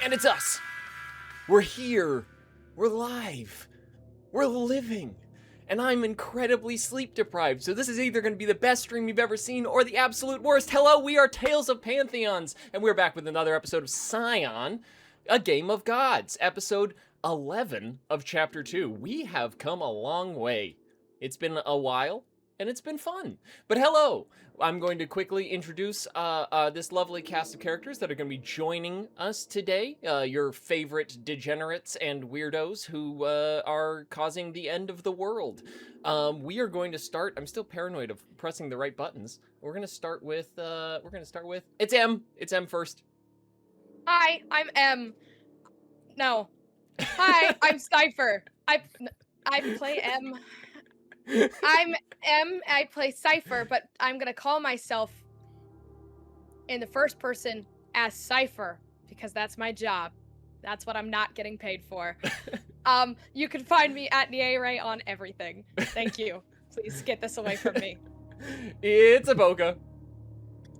And it's us. We're here. We're live. We're living. And I'm incredibly sleep deprived, so this is either going to be the best stream you've ever seen or the absolute worst. Hello, we are Tales of Pantheons, and we're back with another episode of Scion, a Game of Gods, episode 11 of Chapter 2. We have come a long way. It's been a while, and it's been fun. But hello, I'm going to quickly introduce this lovely cast of characters that are going to be joining us today. Your favorite degenerates and weirdos who are causing the end of the world. We are going to start. I'm still paranoid of pressing the right buttons. We're going to start with. It's M. It's M first. Hi, I'm M. No. Hi, I'm Cypher. I play M. I'm M. I play Cypher, but I'm gonna call myself in the first person as Cypher because that's my job. That's what I'm not getting paid for. You can find me at Niere on everything. Thank you. Please get this away from me. It's a Boca.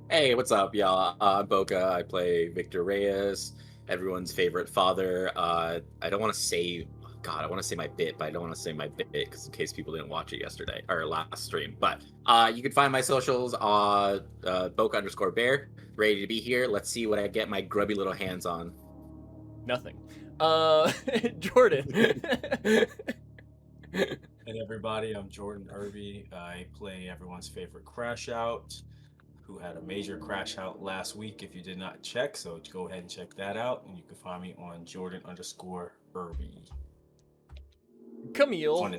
Hey, what's up, y'all? I'm Boca. I play Victor Reyes, everyone's favorite father. I don't want to say, I want to say my bit, but I don't want to say my bit because in case people didn't watch it yesterday or last stream. But you can find my socials on Boca_bear. Ready to be here. Let's see what I get my grubby little hands on. Nothing. Jordan. Hey everybody, I'm Jordan Irby. I play everyone's favorite Crash Out, who had a major crash out last week if you did not check, so go ahead and check that out, and you can find me on Jordan_Irby. Camille.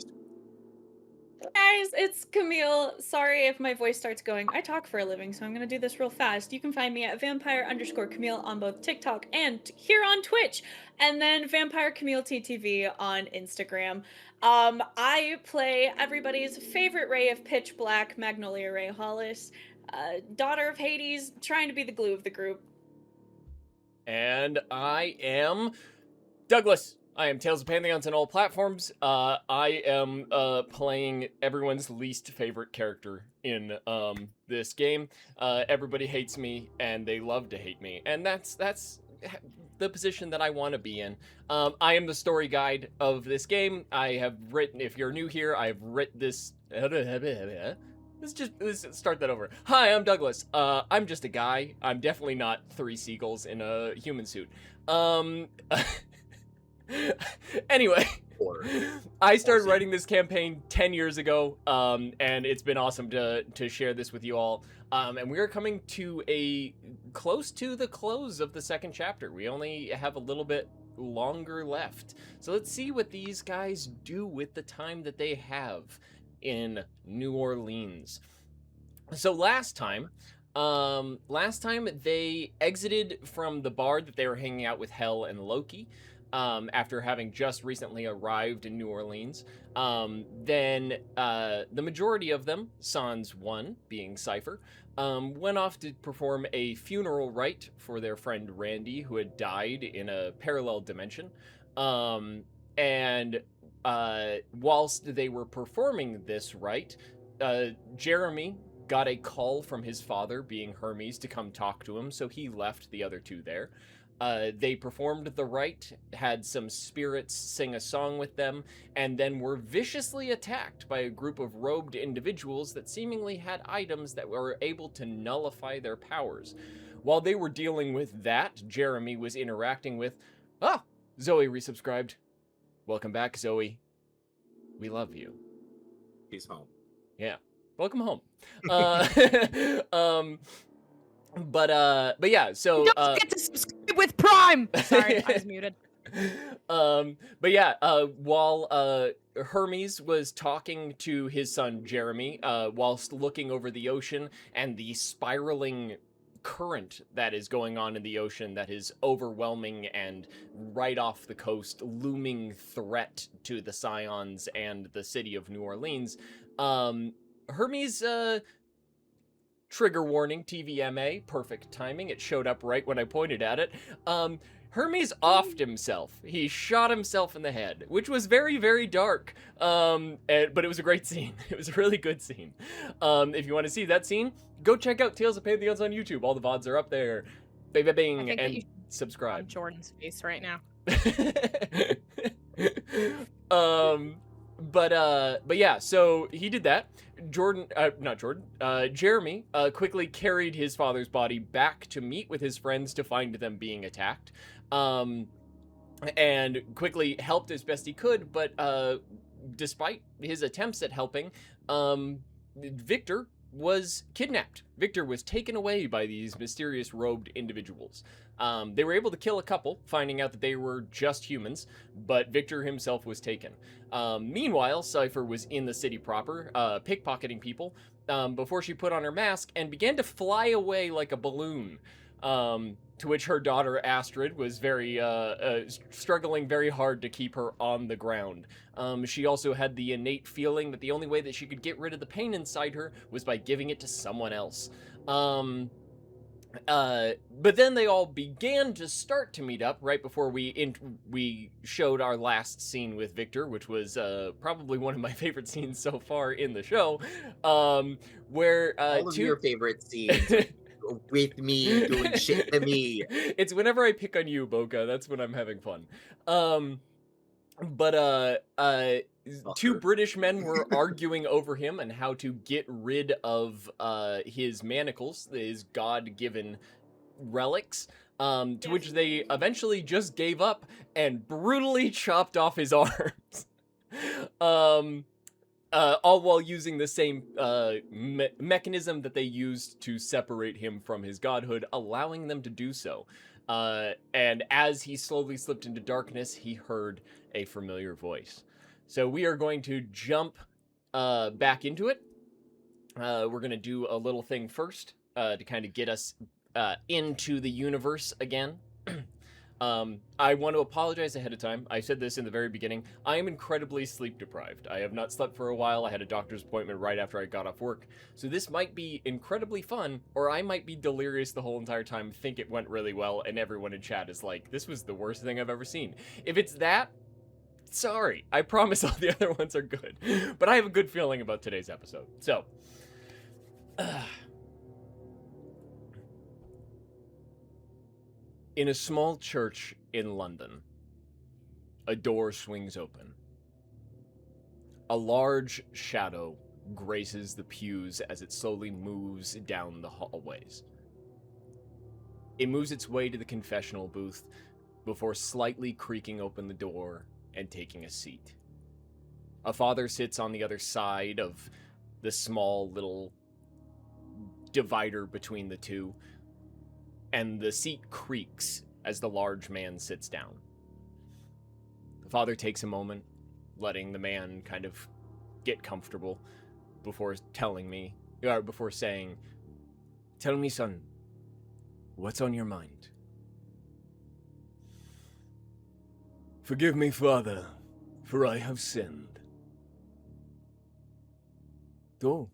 Guys, it's Camille. Sorry if my voice starts going. I talk for a living, so I'm gonna do this real fast. You can find me at Vampire_Camille on both TikTok and here on Twitch, and then Vampire Camille TTV on Instagram. I play everybody's favorite Ray of Pitch Black, Magnolia Ray Hollis, daughter of Hades, trying to be the glue of the group. And I am Douglas. I am Tales of Pantheons on all platforms. I am playing everyone's least favorite character in this game. Everybody hates me, and they love to hate me, and that's the position that I want to be in. I am the story guide of this game. I have written. If you're new here, I have written this. Let's start that over. Hi, I'm Douglas. I'm just a guy. I'm definitely not three seagulls in a human suit. Anyway, I started writing this campaign 10 years ago, and it's been awesome to share this with you all. And we are coming to close to the close of the second chapter. We only have a little bit longer left. So let's see what these guys do with the time that they have in New Orleans. So last time they exited from the bar that they were hanging out with Hel and Loki. After having just recently arrived in New Orleans. Then the majority of them, sans one, being Cypher, went off to perform a funeral rite for their friend Randy, who had died in a parallel dimension. And whilst they were performing this rite, Jeremy got a call from his father, being Hermes, to come talk to him, so he left the other two there. They performed the rite, had some spirits sing a song with them, and then were viciously attacked by a group of robed individuals that seemingly had items that were able to nullify their powers. While they were dealing with that, Jeremy was interacting with... Zoe resubscribed. Welcome back, Zoe. We love you. He's home. Yeah. Welcome home. But yeah, so Don't get to subscribe with Prime. Sorry, I was muted. But yeah, while Hermes was talking to his son Jeremy, whilst looking over the ocean and the spiraling current that is going on in the ocean that is overwhelming and right off the coast, looming threat to the Scions and the city of New Orleans, Hermes trigger warning, TVMA, perfect timing. It showed up right when I pointed at it. Hermes offed himself. He shot himself in the head, which was very, very dark. But it was a great scene. It was a really good scene. If you want to see that scene, go check out Tales of Pantheons on YouTube. All the VODs are up there. Bing. And subscribe. Jordan's face right now. But yeah, so he did that. Jeremy quickly carried his father's body back to meet with his friends to find them being attacked. And quickly helped as best he could, but despite his attempts at helping, Victor was kidnapped. Victor was taken away by these mysterious robed individuals. They were able to kill a couple, finding out that they were just humans, but Victor himself was taken. Meanwhile, Cypher was in the city proper, pickpocketing people, before she put on her mask and began to fly away like a balloon. To which her daughter Astrid was very struggling very hard to keep her on the ground. She also had the innate feeling that the only way that she could get rid of the pain inside her was by giving it to someone else. But then they all began to start to meet up right before we showed our last scene with Victor, which was probably one of my favorite scenes so far in the show, where all of your favorite scenes with me doing shit to me. It's whenever I pick on you, Boca. That's when I'm having fun. Two British men were arguing over him and how to get rid of his manacles, his god-given relics, to which they eventually just gave up and brutally chopped off his arms. All while using the same mechanism that they used to separate him from his godhood, allowing them to do so. And as he slowly slipped into darkness, he heard a familiar voice. So we are going to jump back into it. We're going to do a little thing first to kind of get us into the universe again. I want to apologize ahead of time. I said this in the very beginning. I am incredibly sleep deprived. I have not slept for a while. I had a doctor's appointment right after I got off work. So this might be incredibly fun, or I might be delirious the whole entire time, think it went really well, and everyone in chat is like, this was the worst thing I've ever seen. If it's that, sorry. I promise all the other ones are good. But I have a good feeling about today's episode. So, in a small church in London, a door swings open. A large shadow graces the pews as it slowly moves down the hallways. It moves its way to the confessional booth before slightly creaking open the door and taking a seat. A father sits on the other side of the small little divider between the two, and the seat creaks as the large man sits down. The father takes a moment, letting the man kind of get comfortable before saying, "Tell me, son, what's on your mind?" "Forgive me, father, for I have sinned." "Oh,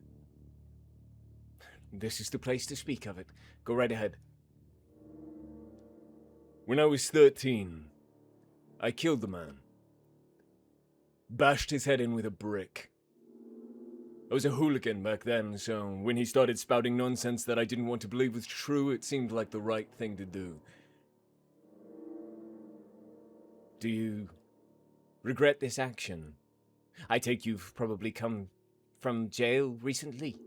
this is the place to speak of it. Go right ahead." "When I was 13, I killed the man. Bashed his head in with a brick. I was a hooligan back then, so when he started spouting nonsense that I didn't want to believe was true, it seemed like the right thing to do. Do you regret this action? I take you've probably come from jail recently?"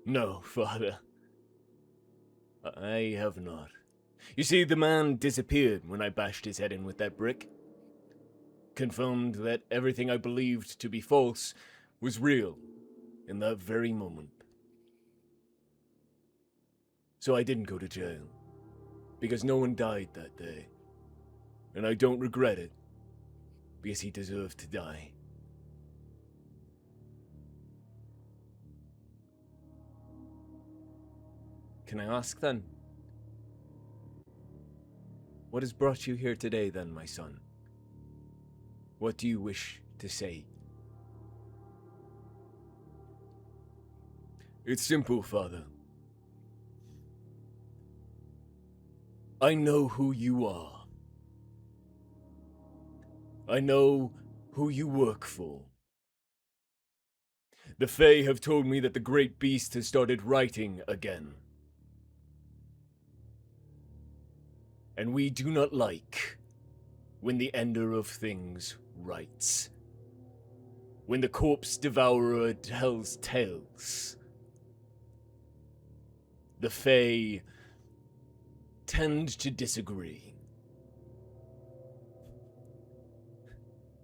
"No, father. I have not. You see, the man disappeared when I bashed his head in with that brick. Confirmed that everything I believed to be false was real in that very moment. So I didn't go to jail, because no one died that day. And I don't regret it, because he deserved to die." "Can I ask then? What has brought you here today then, my son? What do you wish to say?" "It's simple, father. I know who you are. I know who you work for. The Fae have told me that the Great Beast has started writing again. And we do not like when the ender of things writes. When the corpse devourer tells tales. The Fae tend to disagree.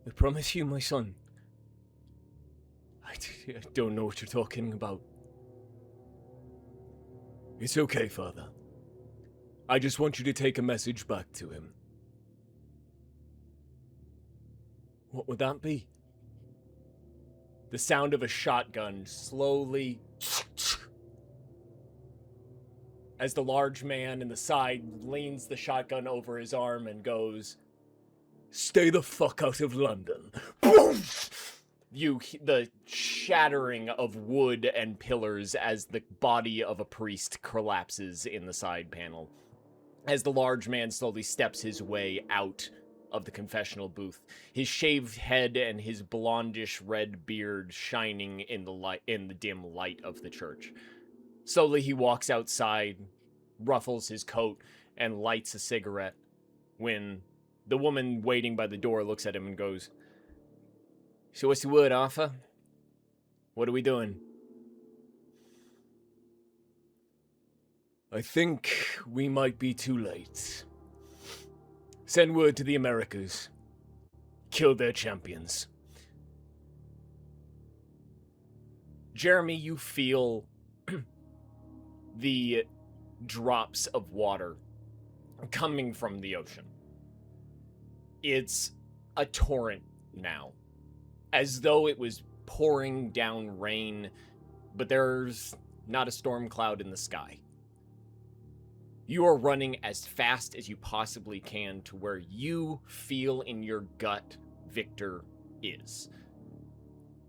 I promise you, my son, I don't know what you're talking about. It's okay, Father. I just want you to take a message back to him. What would that be? The sound of a shotgun slowly, as the large man in the side leans the shotgun over his arm and goes, "Stay the fuck out of London." Boom! The shattering of wood and pillars as the body of a priest collapses in the side panel. As the large man slowly steps his way out of the confessional booth, his shaved head and his blondish red beard shining in the dim light of the church. Slowly he walks outside, ruffles his coat, and lights a cigarette when the woman waiting by the door looks at him and goes, "So what's the word, Arthur? What are we doing?" "I think we might be too late. Send word to the Americas. Kill their champions." Jeremy, you feel the drops of water coming from the ocean. It's a torrent now, as though it was pouring down rain, but there's not a storm cloud in the sky. You are running as fast as you possibly can to where you feel in your gut Victor is.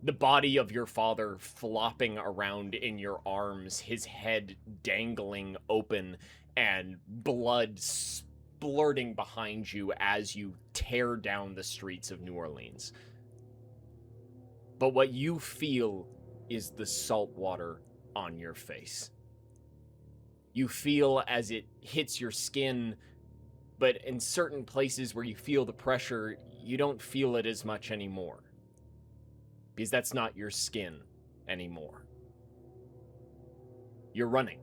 The body of your father flopping around in your arms, his head dangling open, and blood splurting behind you as you tear down the streets of New Orleans. But what you feel is the salt water on your face. You feel as it hits your skin, but in certain places where you feel the pressure, you don't feel it as much anymore. Because that's not your skin anymore. You're running.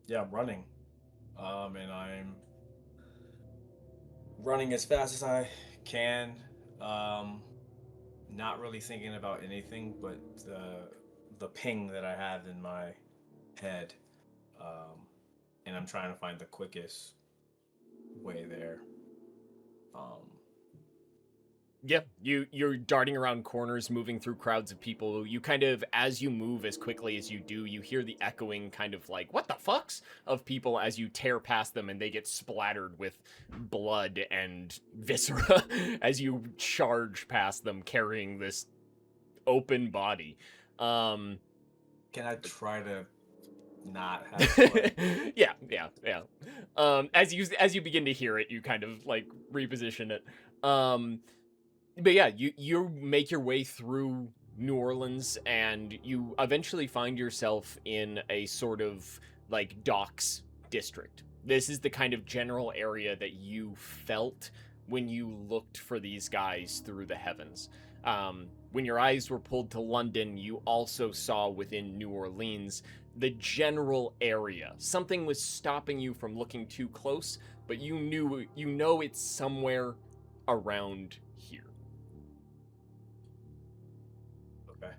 Yeah, I'm running. And I'm running as fast as I can. Not really thinking about anything but the ping that I have in my head. And I'm trying to find the quickest way there. Yep, you're darting around corners, moving through crowds of people. You kind of, as you move as quickly as you do, you hear the echoing kind of like, "What the fucks?" of people as you tear past them and they get splattered with blood and viscera as you charge past them carrying this open body. Can I try to not have blood? Yeah. As you begin to hear it, you kind of like reposition it. But yeah, you make your way through New Orleans and you eventually find yourself in a sort of like docks district. This is the kind of general area that you felt when you looked for these guys through the heavens. When your eyes were pulled to London, you also saw within New Orleans the general area. Something was stopping you from looking too close, but you know it's somewhere around here. Okay.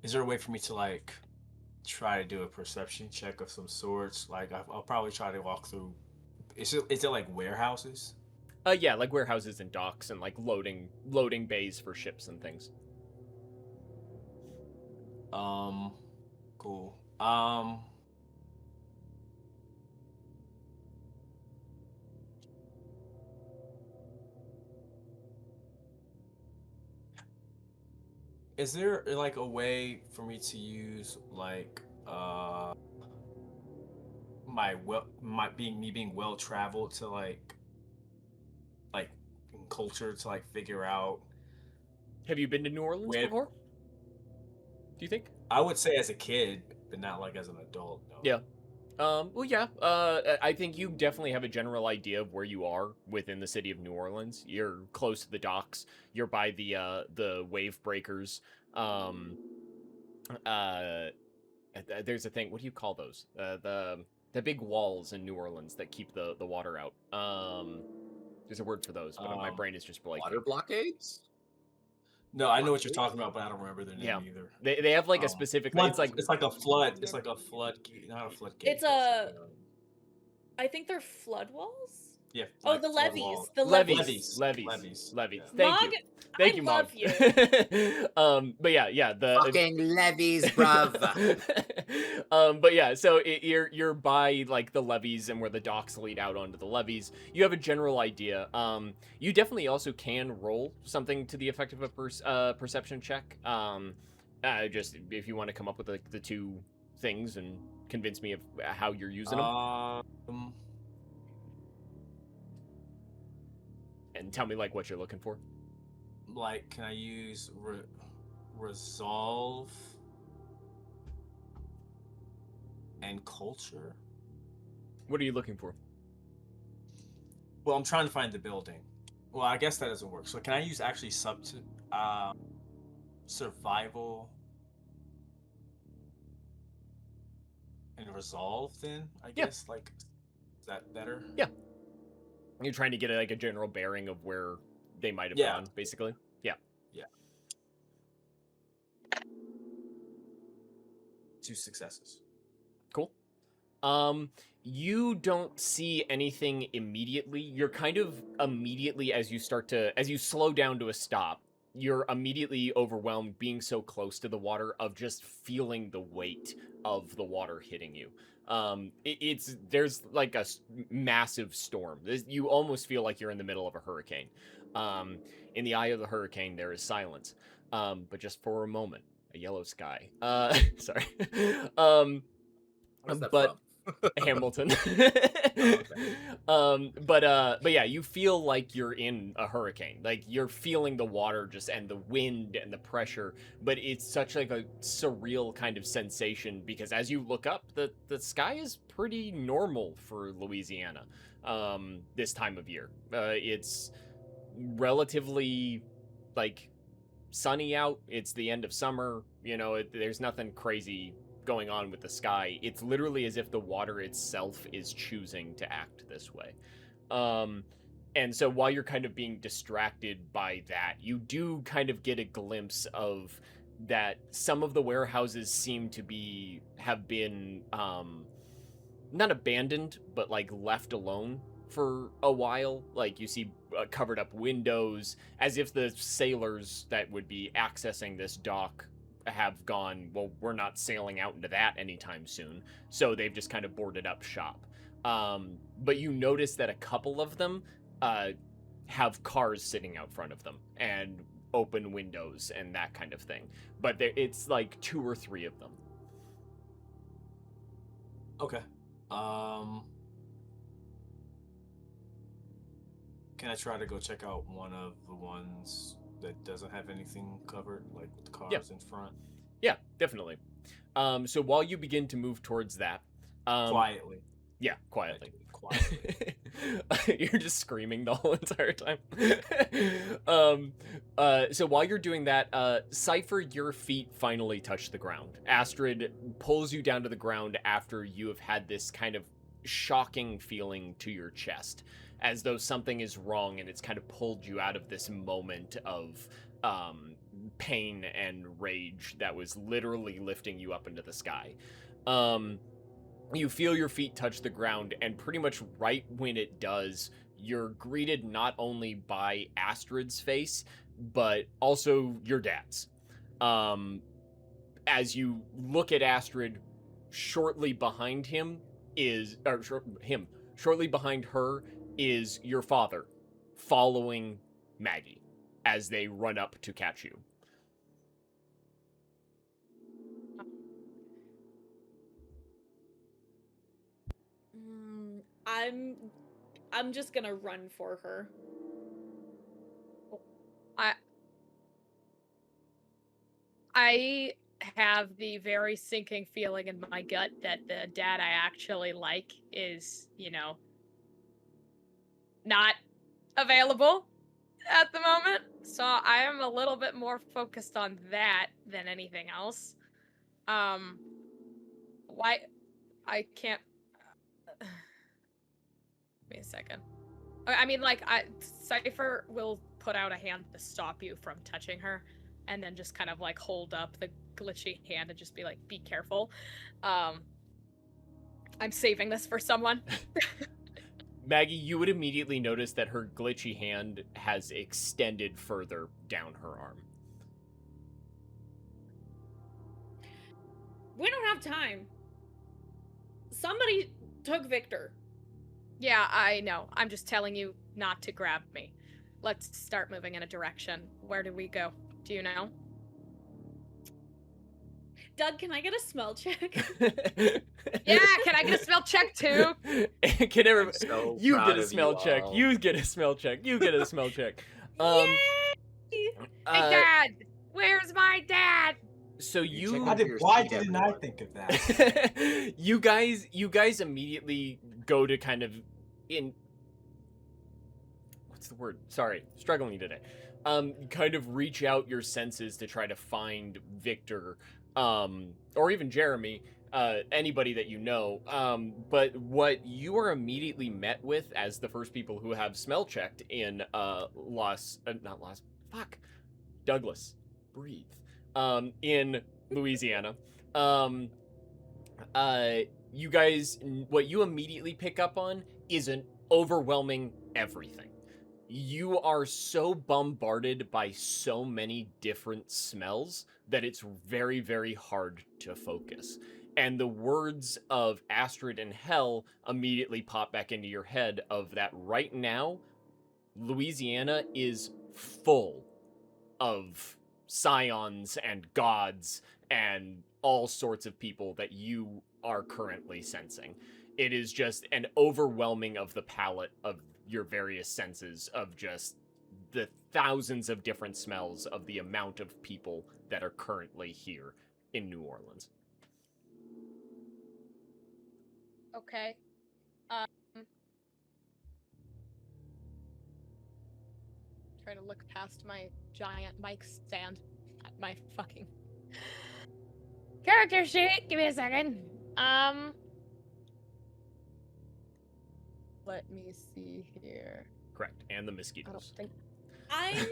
Is there a way for me to like try to do a perception check of some sorts? Like I'll probably try to walk through. Is it like warehouses? Yeah, like warehouses and docks and like loading bays for ships and things. Cool. Is there like a way for me to use like being well traveled to like culture to like figure out. Have you been to New Orleans Where- before? Do you think? I would say as a kid, but not like as an adult. No. Yeah. Well, yeah. I think you definitely have a general idea of where you are within the city of New Orleans. You're close to the docks. You're by the wave breakers. There's a thing. What do you call those? The big walls in New Orleans that keep the water out. There's a word for those, but my brain is just blanking. Water blockades? No, I know what you're talking about, but I don't remember their name Yeah. either. They have like a specific. Flood, It's like it's like a flood. It's like a flood. Not a floodgate. It's a. I think they're flood walls. Yeah. Oh, like the flood levees. wall. The levees. levees. Levies. Yeah. Thank Mog, you. Thank I you, love Mog. you. But yeah, the Fucking levies, bruv. but yeah, so you're by like the levees and where the docks lead out onto the levees. You have a general idea. You definitely also can roll something to the effect of a perception check. Just if you want to come up with the two things and convince me of how you're using them, and tell me like what you're looking for. Like, can I use resolve and culture? What are you looking for? Well, I'm trying to find the building. Well, I guess that doesn't work. So can I use actually survival and resolve then? I Yeah. guess, like, is that better? Yeah. You're trying to get like a general bearing of where they might have Yeah. gone, basically. Yeah. Yeah. 2 successes. Cool. You don't see anything immediately. You're kind of immediately as you slow down to a stop, you're immediately overwhelmed being so close to the water of just feeling the weight of the water hitting you. There's like a massive storm. You almost feel like you're in the middle of a hurricane. In the eye of the hurricane, there is silence. But just for a moment, a yellow sky. Sorry. Where's that but from? Hamilton. Okay. But yeah, you feel like you're in a hurricane. Like you're feeling the water just and the wind and the pressure, but it's such like a surreal kind of sensation because as you look up, the sky is pretty normal for Louisiana this time of year. It's relatively like sunny out. It's the end of summer, there's nothing crazy going on with the sky. It's literally as if the water itself is choosing to act this way. And so while you're kind of being distracted by that, you do kind of get a glimpse of that some of the warehouses seem to have been not abandoned, but like left alone for a while. Like you see covered up windows, as if the sailors that would be accessing this dock have gone, well, we're not sailing out into that anytime soon, so they've just kind of boarded up shop. But you notice that a couple of them have cars sitting out front of them and open windows and that kind of thing, but it's like 2 or 3 of them. Okay. Can I try to go check out one of the ones that doesn't have anything covered, like with the cars in front? Yeah, definitely. So while you begin to move towards that, Quietly. Yeah, quietly. Quietly. You're just screaming the whole entire time. So while you're doing that, Cypher, your feet finally touch the ground. Astrid pulls you down to the ground after you have had this kind of shocking feeling to your chest, as though something is wrong and it's kind of pulled you out of this moment of pain and rage that was literally lifting you up into the sky. You feel your feet touch the ground, and pretty much right when it does, you're greeted not only by Astrid's face, but also your dad's. As you look at Astrid, shortly behind shortly behind her is your father, following Maggie as they run up to catch you. I'm just gonna run for her. I have the very sinking feeling in my gut that the dad I actually like is, not available at the moment. So I am a little bit more focused on that than anything else. Why I can't Give me a second. I mean, like, Cypher will put out a hand to stop you from touching her, and then just kind of, like, hold up the glitchy hand and just be like, be careful. I'm saving this for someone. Maggie, you would immediately notice that her glitchy hand has extended further down her arm. We don't have time. Somebody took Victor. Yeah, I know. I'm just telling you not to grab me. Let's start moving in a direction. Where do we go? Do you know? Doug, can I get a smell check? Yeah, can I get a smell check too? Can everyone... so you proud get a of smell you check. all. You get a smell check. You get a smell check. Yay! Hey, Dad! Where's my dad? So you... Why didn't I think of that? you guys immediately go to kind of what's the word? Sorry, struggling today. Kind of reach out your senses to try to find Victor, or even Jeremy, anybody that you know. But what you are immediately met with as the first people who have smell checked in Douglas, breathe. In Louisiana. You guys, what you immediately pick up on is an overwhelming everything. You are so bombarded by so many different smells that it's very, very hard to focus. And the words of Astrid and Hell immediately pop back into your head of that right now, Louisiana is full of Scions and gods and all sorts of people that you are currently sensing. It is just an overwhelming of the palette of your various senses of just the thousands of different smells of the amount of people that are currently here in New Orleans. Okay. Try to look past my giant mic stand at my fucking character sheet. Give me a second. Let me see here. Correct. And the I don't mosquitoes. think. I've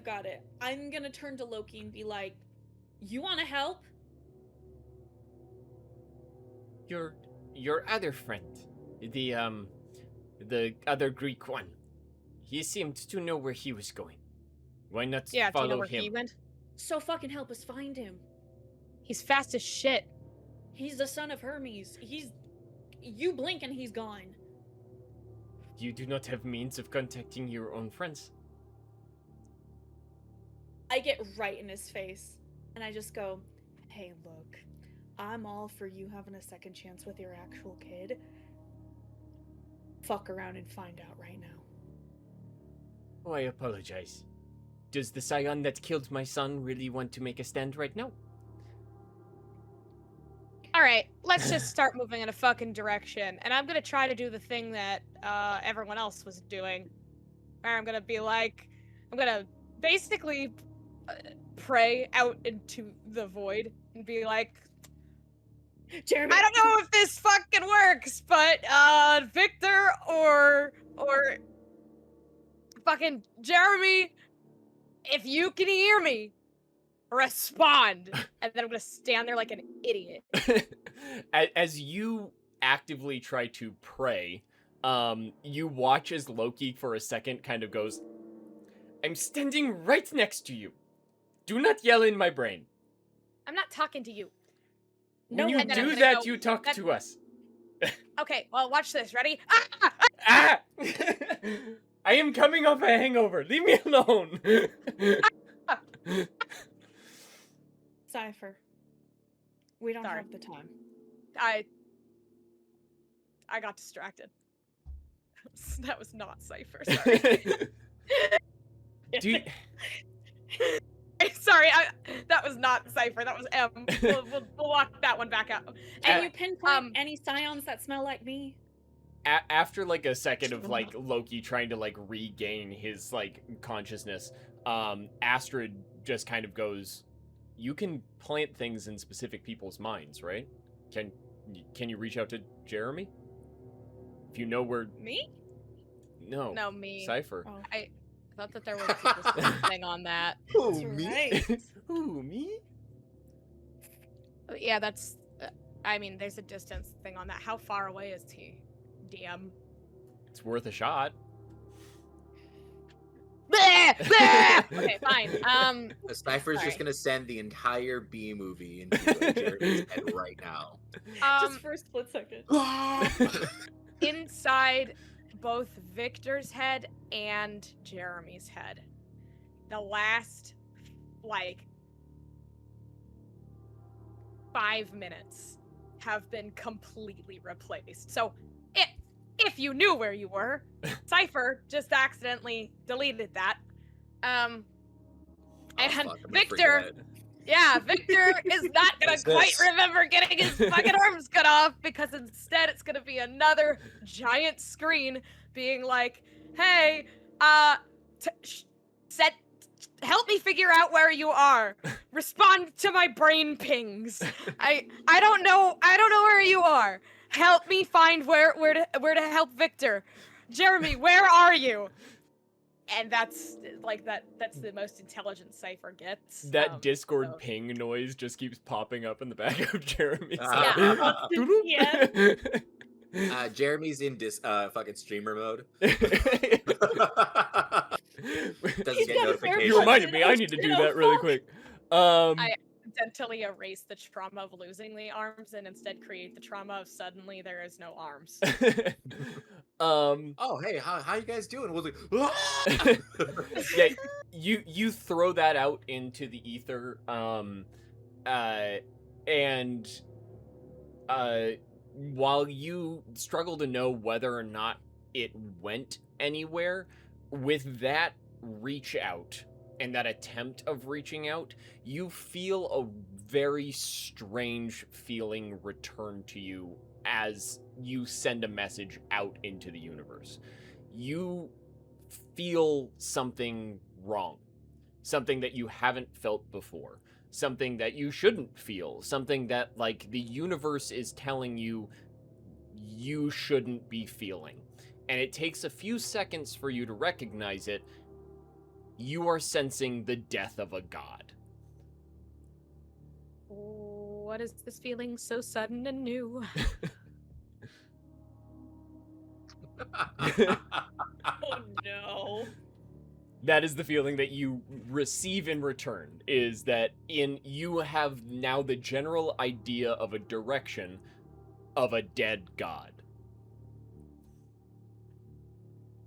got it. I'm gonna turn to Loki and be like, you wanna help? Your other friend, the other Greek one. He seemed to know where he was going. Why not Yeah, do you follow know where him? he went? So fucking help us find him. He's fast as shit. He's the son of Hermes. You blink and he's gone. You do not have means of contacting your own friends. I get right in his face and I just go, hey, look, I'm all for you having a second chance with your actual kid. Fuck around and find out right now. Oh, I apologize. Does the Scion that killed my son really want to make a stand right now? Alright, let's just start moving in a fucking direction. And I'm gonna try to do the thing that everyone else was doing. Where I'm gonna be like, I'm gonna basically pray out into the void and be like, Jeremy, I don't know if this fucking works, but Victor or fucking Jeremy, if you can hear me, respond. And then I'm gonna stand there like an idiot. As you actively try to pray, you watch as Loki for a second kind of goes, I'm standing right next to you. Do not yell in my brain. I'm not talking to you. When you and then I'm do gonna that, go, you talk to us. Okay, well, watch this. Ready? Ah! I am coming off a hangover. Leave me alone. Cypher, we don't Sorry. have the time. I got distracted. That was not Cypher. Sorry. Do you, Sorry, that was not Cypher. That was M. We'll walk that one back out. And you pinpoint um, any Scions that smell like me? after like a second of like Loki trying to like regain his like consciousness, Astrid just kind of goes, "You can plant things in specific people's minds, right? Can you reach out to Jeremy? If you know where." Me? No, No, me. Cypher. Oh. I thought that there was a distance thing on that. Who, That's me? right. Who, me? Yeah, that's. I mean, there's a distance thing on that. How far away is he, DM? It's worth a shot. Okay, fine. The Cypher's Sorry. just gonna send the entire B movie into Jeremy's head right now. Just for a split second. Inside both Victor's head and Jeremy's head, the last, like, 5 minutes have been completely replaced. So, if you knew where you were, Cypher just accidentally deleted that. And fuck, I'm gonna Victor, forget. yeah, Victor is not gonna What's quite this? remember getting his fucking arms cut off, because instead it's gonna be another giant screen being like, "Hey, help me figure out where you are. Respond to my brain pings. I don't know where you are. Help me find where to help Victor. Jeremy, where are you?" And that's like that's the most intelligent Cypher gets. That Discord so- ping noise just keeps popping up in the back of Jeremy's Yeah. head. Jeremy's in fucking streamer mode. He's Doesn't get got a notifications. You reminded me, I need to do that really quick. I accidentally erase the trauma of losing the arms and instead create the trauma of suddenly there is no arms. Oh, hey, how you guys doing? We'll do. Yeah, you throw that out into the ether, and while you struggle to know whether or not it went anywhere, with that reach out and that attempt of reaching out, you feel a very strange feeling return to you as you send a message out into the universe. You feel something wrong, something that you haven't felt before, something that you shouldn't feel, something that, like, the universe is telling you you shouldn't be feeling. And it takes a few seconds for you to recognize it. You are sensing the death of a god. What is this feeling so sudden and new? Oh no. That is the feeling that you receive in return, is that you have now the general idea of a direction of a dead god.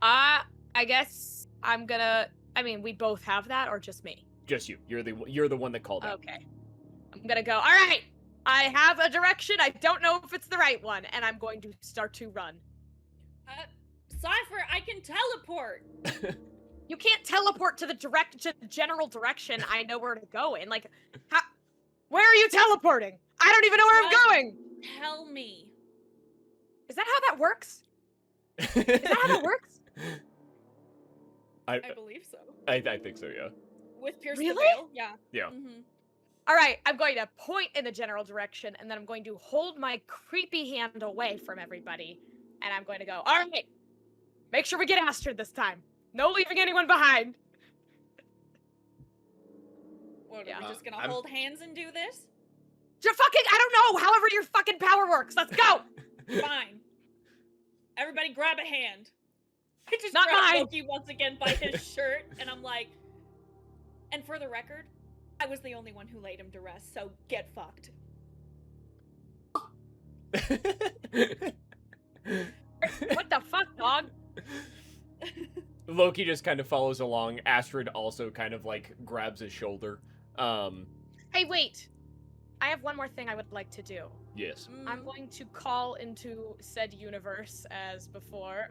I guess I'm gonna. I mean, we both have that, or just me? Just you. You're the one that called out. Okay. I'm gonna go. All right. I have a direction. I don't know if it's the right one, and I'm going to start to run. Cypher, I can teleport. You can't teleport to the general direction I know where to go in. Like, where are you teleporting? I don't even know where I'm going. Tell me. Is that how that works? Is that how that works? I believe so. I think so, yeah. With Pierce Really? the Veil? Yeah. Yeah. Mm-hmm. All right, I'm going to point in the general direction, and then I'm going to hold my creepy hand away from everybody, and I'm going to go, all right, make sure we get Astrid this time. No leaving anyone behind. What, Yeah. are we just gonna I'm- hold hands and do this? I don't know, however your fucking power works. Let's go. Fine. Everybody grab a hand. I just Not grabbed mine. Loki once again by his shirt, and I'm like, and for the record, I was the only one who laid him to rest, so get fucked. What the fuck, dog? Loki just kind of follows along. Astrid also kind of like grabs his shoulder. Hey, wait. I have one more thing I would like to do. Yes. I'm going to call into said universe as before.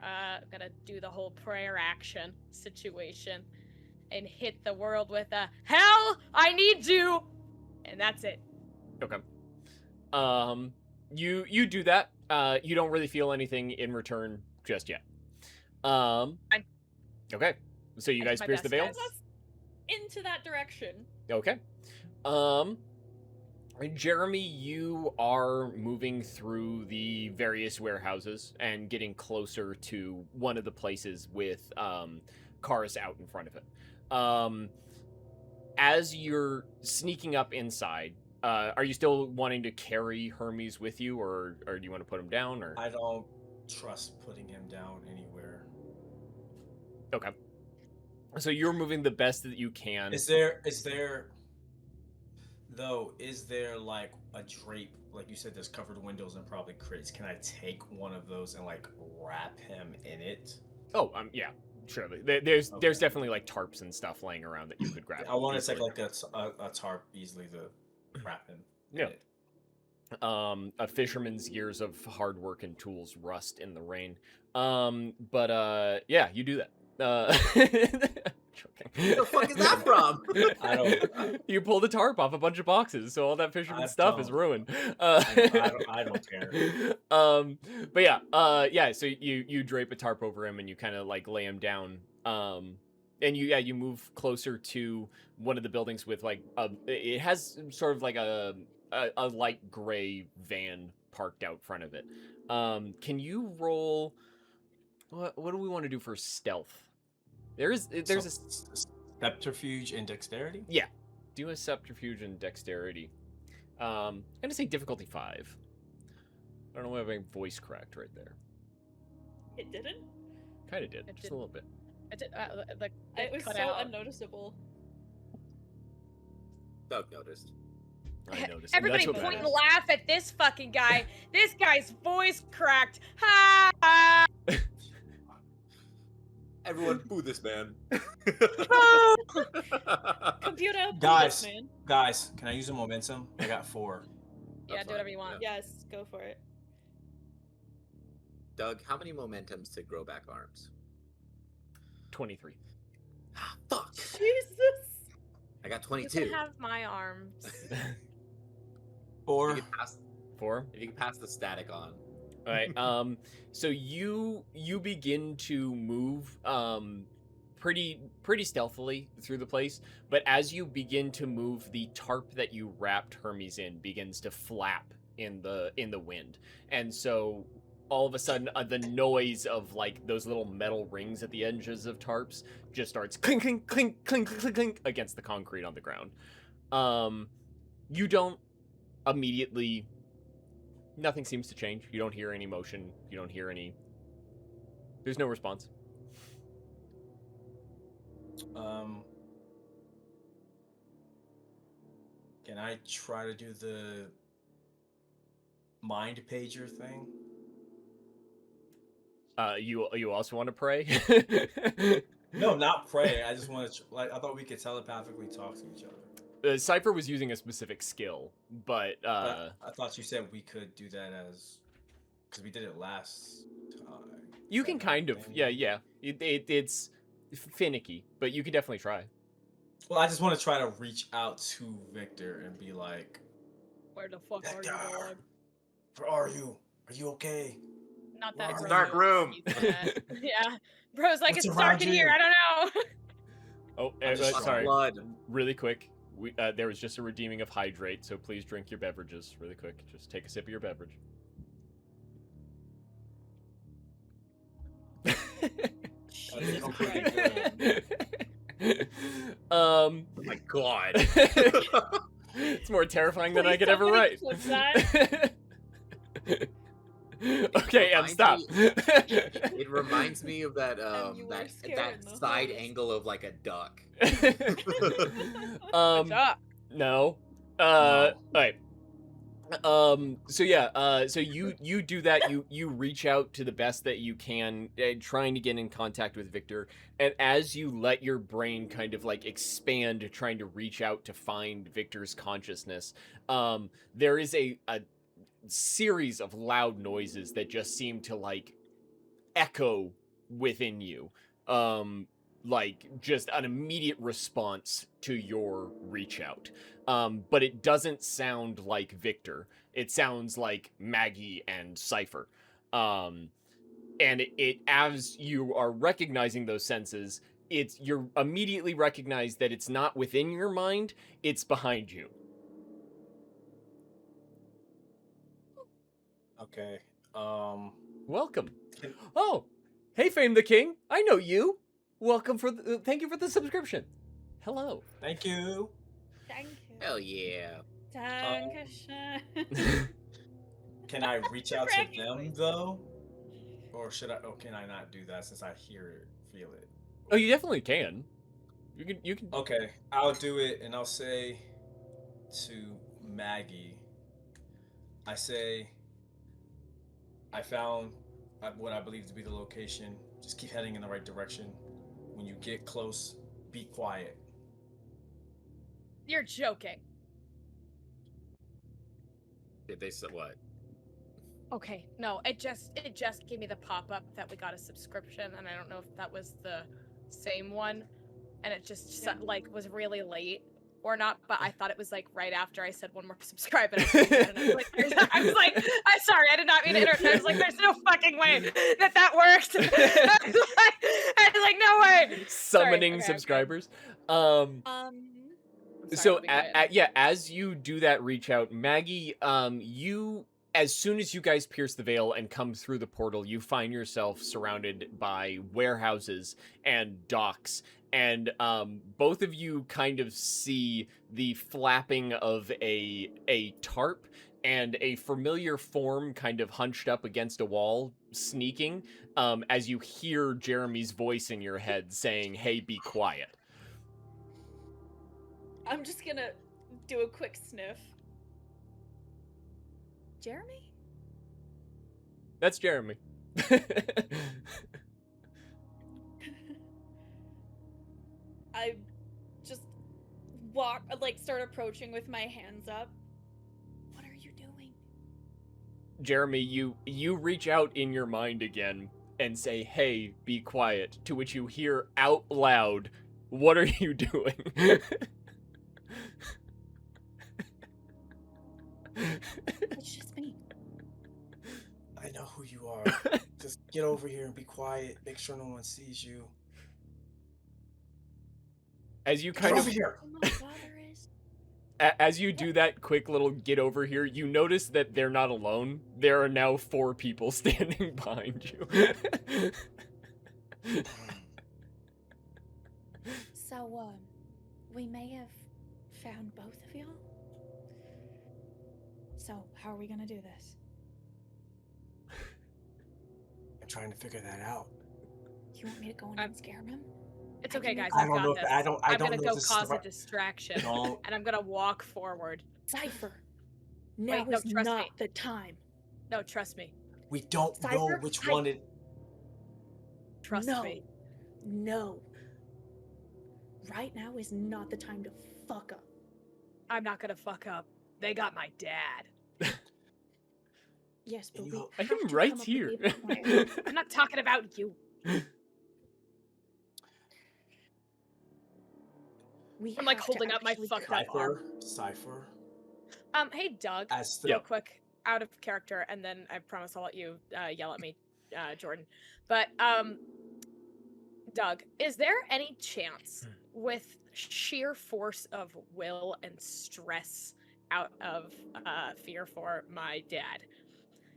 Gonna do the whole prayer action situation and hit the world with a hell, I need you, and that's it. Okay. You do that. You don't really feel anything in return just yet. Fine. Okay. So you I guys did my pierce the best, veil? guys. Into that direction. Okay. Jeremy, you are moving through the various warehouses and getting closer to one of the places with cars out in front of it. As you're sneaking up inside, are you still wanting to carry Hermes with you, or do you want to put him down? Or I don't trust putting him down anywhere. okay. So you're moving the best that you can. Is there like a drape? Like you said, there's covered windows and probably crates. Can I take one of those and like wrap him in it? Oh, yeah, surely. There's Okay. definitely like tarps and stuff laying around that you could grab. I want to easily. take like a tarp easily to wrap him. in Yeah. it. A fisherman's years of hard work and tools rust in the rain. But yeah, you do that. Where the fuck is that from? I don't. You pull the tarp off a bunch of boxes, so all that fisherman I stuff is don't. ruined. I don't care. But yeah. So you drape a tarp over him and you kind of like lay him down. And you move closer to one of the buildings with like it has sort of like a light gray van parked out front of it. Can you roll? What do we want to do for stealth? There's a subterfuge and dexterity. do a subterfuge and dexterity. I'm gonna say difficulty 5. I don't know why my voice cracked right there. It didn't? Kind of did, It just did. a little bit. It did, like, It was cut so out. unnoticeable. Doug noticed. I noticed. Everybody That's what point and matters. laugh at this fucking guy. This guy's voice cracked. Ha! Ha! Everyone boo this man. Computer, Guys. please, man. Guys, can I use a momentum? I got 4. Yeah, That's do whatever fine, you want. Yes, go for it. Doug, how many momentums to grow back arms? 23. Fuck. Jesus. I got You 22. can have my arms. 4. If you can pass, 4. if you can pass the static on. All right. So you begin to move pretty stealthily through the place, but as you begin to move, the tarp that you wrapped Hermes in begins to flap in the wind, and so all of a sudden the noise of like those little metal rings at the edges of tarps just starts clink clink clink clink clink clink against the concrete on the ground. You don't immediately. Nothing seems to change. You don't hear any motion. You don't hear any. There's no response. Can I try to do the mind pager thing? You also want to pray? No, not pray. I just want to like. I thought we could telepathically talk to each other. Cypher was using a specific skill, but But I thought you said we could do that as because we did it last time. you Is can that kind of, thing? yeah. It's finicky, but you can definitely try. Well, I just want to try to reach out to Victor and be like, Where the fuck are you, Victor, dog? where are you? Are you okay? Not that. It's a bro dark knows room. he's that. Yeah. Bro's like, What's it's around dark in here. you? I don't know. Oh, I'm just sorry. Blood. Really quick. There was just a redeeming of hydrate, so please drink your beverages really quick. Just take a sip of your beverage. Jesus I'm Christ. pretty man. Oh my god. It's more terrifying than I Please, could ever somebody write. clip that. Okay, Em, stop. It reminds me of that you were that scared in the side hallways. angle of like a duck. What's up? No. No. Alright. So yeah, so you do that. You reach out to the best that you can, trying to get in contact with Victor. And as you let your brain kind of like expand, trying to reach out to find Victor's consciousness, there is a series of loud noises that just seem to like echo within you. Like just an immediate response to your reach out. But it doesn't sound like Victor. It sounds like Maggie and Cypher. And it as you are recognizing those senses, you're immediately recognize that it's not within your mind, it's behind you. Okay. Welcome. Can- Oh, hey, Fame the King. I know you. Welcome thank you for the subscription. Hello. Thank you. Thank you. Hell yeah. Dankeschön. Can I reach out to Bragging them rights. though, or should I? Or can I not do that since I hear it, feel it? Oh, you definitely can. You can. Okay, I'll do it, and I'll say to Maggie, I say, I found what I believe to be the location. Just keep heading in the right direction. When you get close, be quiet. You're joking. Did they say what? Okay, no, it just gave me the pop-up that we got a subscription, and I don't know if that was the same one, and it just like was really late or not, but I thought it was like right after I said one more subscribe, and I was like, I'm sorry, I did not mean to interrupt. I was like, there's no fucking way that worked. I was like, no way. Summoning okay. subscribers. I'm sorry, So I'll be quiet. as you do that reach out, Maggie, you, as soon as you guys pierce the veil and come through the portal, you find yourself surrounded by warehouses and docks, and both of you kind of see the flapping of a tarp and a familiar form kind of hunched up against a wall, sneaking, as you hear Jeremy's voice in your head saying, "Hey, be quiet." I'm just gonna do a quick sniff. Jeremy? That's Jeremy. I just start approaching with my hands up. What are you doing? Jeremy, you reach out in your mind again and say, "Hey, be quiet," to which you hear out loud, "What are you doing?" It's just me. I know who you are. Just get over here and be quiet. Make sure no one sees you. As you Get kind over of here. Oh, my father is. as you do that quick little get over here, you notice that they're not alone. There are now 4 people standing behind you. So, we may have found both of y'all. So, how are we gonna do this? I'm trying to figure that out. You want me to go in and scare him? It's okay, guys. I I've don't got know this. if I don't. I I'm don't gonna know go if this is cause the a right- distraction, Don't. and I'm gonna walk forward. Cypher. Now no, is trust not me. the time. No, trust me. We don't know Cypher, which I- one it. Trust no. me. No. Right now is not the time to fuck up. I'm not gonna fuck up. They got my dad. Yes, but And we you- I have am to right come up with here. a plan. I'm not talking about you. We I'm like have to holding up my actually fucked cut up arm. Cipher. Hey Doug, As the real quick, out of character, and then I promise I'll let you yell at me, Jordan. But Doug, is there any chance, with sheer force of will and stress out of fear for my dad,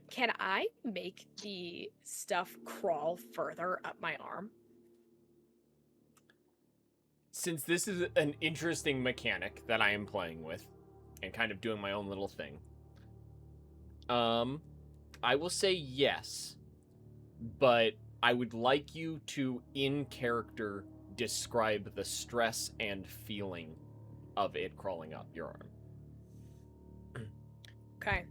can I make the stuff crawl further up my arm? Since this is an interesting mechanic that I am playing with and kind of doing my own little thing, I will say yes, but I would like you to, in character, describe the stress and feeling of it crawling up your arm. Okay.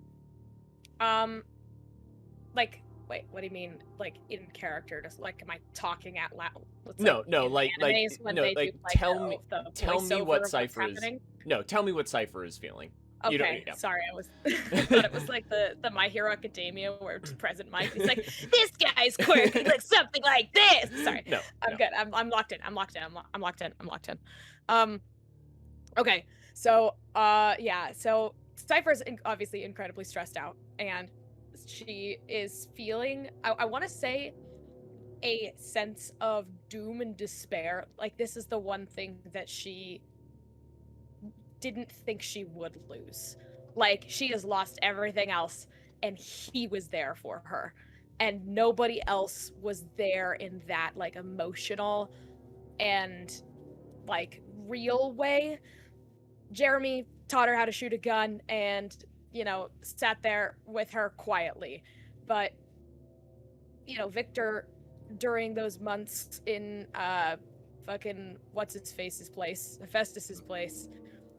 Like, wait, what do you mean? Like in character? Just like, am I talking out loud? It's No, no, in like animes when no, they like do like the tell me voiceover what of what's Cypher is. happening. No, tell me what Cypher is feeling. You don't. Okay, Yeah. sorry, I was I thought it was like the My Hero Academia where it's Present Mike. He's like, this guy's quirky, like something like this. Sorry, No, I'm no. good. I'm locked in. I'm locked in. I'm locked in. I'm locked in. Okay, so yeah, so Cypher's obviously incredibly stressed out, and she is feeling. I want to say a sense of doom and despair. Like this is the one thing that she didn't think she would lose. Like she has lost everything else and he was there for her. And nobody else was there in that like emotional and like real way. Jeremy taught her how to shoot a gun and, you know, sat there with her quietly. But, you know, Victor during those months in fucking what's his face's place, Hephaestus's place,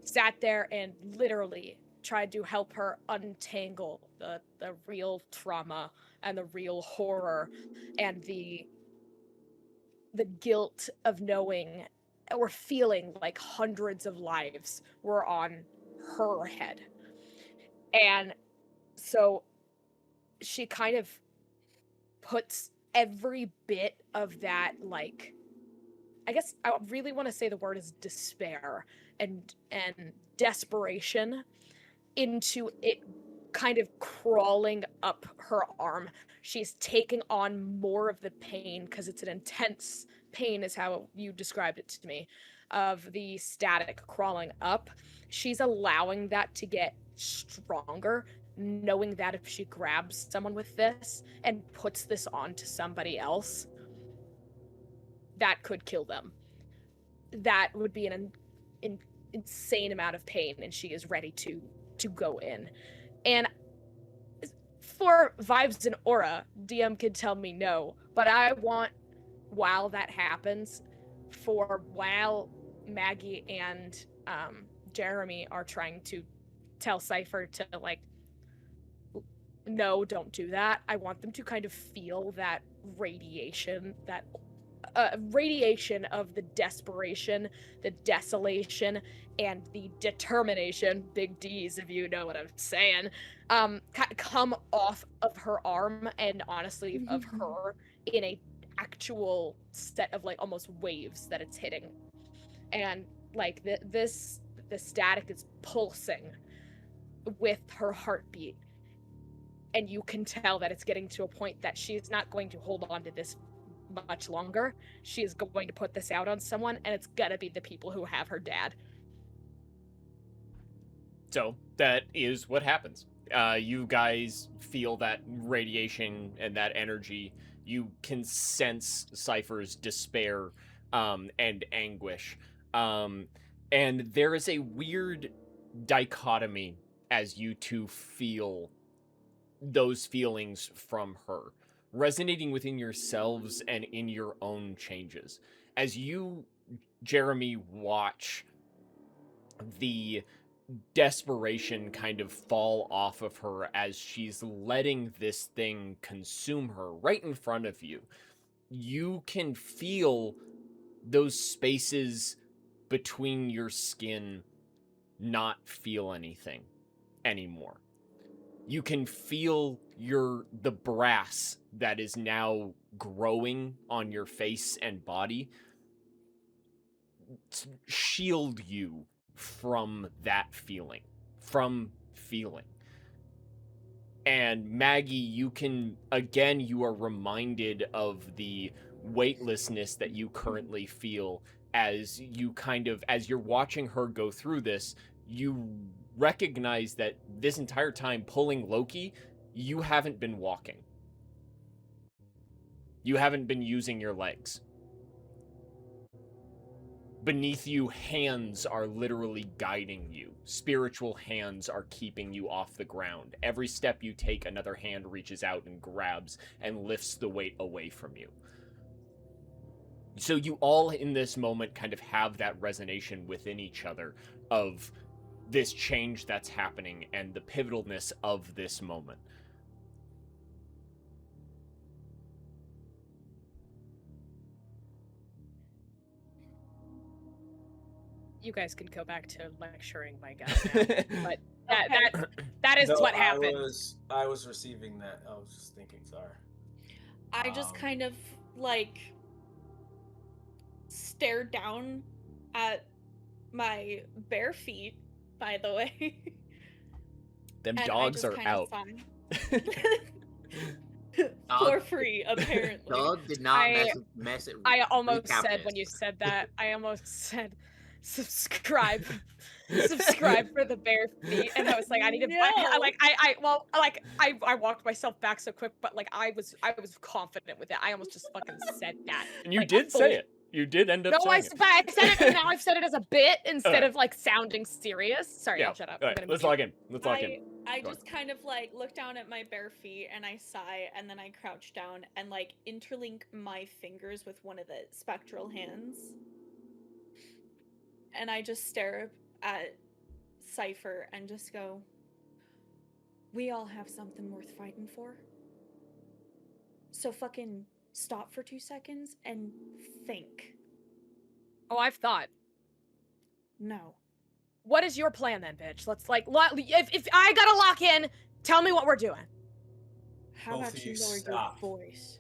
sat there and literally tried to help her untangle the real trauma and the real horror and the guilt of knowing or feeling like hundreds of lives were on her head. And so she kind of puts every bit of that, like, I guess I really want to say the word is despair and desperation into it kind of crawling up her arm. She's taking on more of the pain because it's an intense pain is how you described it to me, of the static crawling up. She's allowing that to get stronger, knowing that if she grabs someone with this and puts this onto somebody else, that could kill them. That would be an insane amount of pain, and she is ready to go in. And for vibes and aura, DM can tell me no, but I want, while that happens, while Maggie and Jeremy are trying to tell Cypher to, like, no, don't do that, I want them to kind of feel that radiation, that radiation of the desperation, the desolation, and the determination, big D's if you know what I'm saying, come off of her arm and honestly of her in a actual set of like almost waves that it's hitting. And like the static is pulsing with her heartbeat. And you can tell that it's getting to a point that she's not going to hold on to this much longer. She is going to put this out on someone, and it's gonna be the people who have her dad. So that is what happens. You guys feel that radiation and that energy. You can sense Cypher's despair and anguish. And there is a weird dichotomy as you two feel those feelings from her, resonating within yourselves and in your own changes. As you, Jeremy, watch the desperation kind of fall off of her as she's letting this thing consume her right in front of you, you can feel those spaces between your skin not feel anything anymore. You can feel the brass that is now growing on your face and body shield you from that feeling, And Maggie, you are reminded of the weightlessness that you currently feel as you're watching her go through this. You recognize that this entire time pulling Loki, you haven't been walking. You haven't been using your legs. Beneath you, hands are literally guiding you. Spiritual hands are keeping you off the ground. Every step you take, another hand reaches out and grabs and lifts the weight away from you. So you all in this moment kind of have that resonation within each other of this change that's happening and the pivotalness of this moment. You guys can go back to lecturing my guy now, but that is No, what happened. I was receiving that. I was just thinking. Sorry. I just kind of like stare down at my bare feet, by the way. Them and dogs I just are kind out. of for free, apparently. Dog did not I- mess it. I almost recap said this. when you said that, I almost said subscribe. Subscribe for the bare feet, and I was like, I need to. I walked myself back so quick, but like I was confident with it. I almost just fucking said that. And you like, did say fully- it. You did end up No, I saying it. but I said it, and now I've said it as a bit instead Okay. of like sounding serious. Sorry, Yeah. I'll shut up. All I'm right, gonna let's mute. log in. Let's log in. I Go on. just kind of like look down at my bare feet and I sigh and then I crouch down and like interlink my fingers with one of the spectral hands. And I just stare at Cypher and just go, we all have something worth fighting for. So fucking stop for 2 seconds and think. Oh, I've thought. No. What is your plan then, bitch? Let's like, if I gotta lock in, tell me what we're doing. How Both about of you you lower stop. your voice?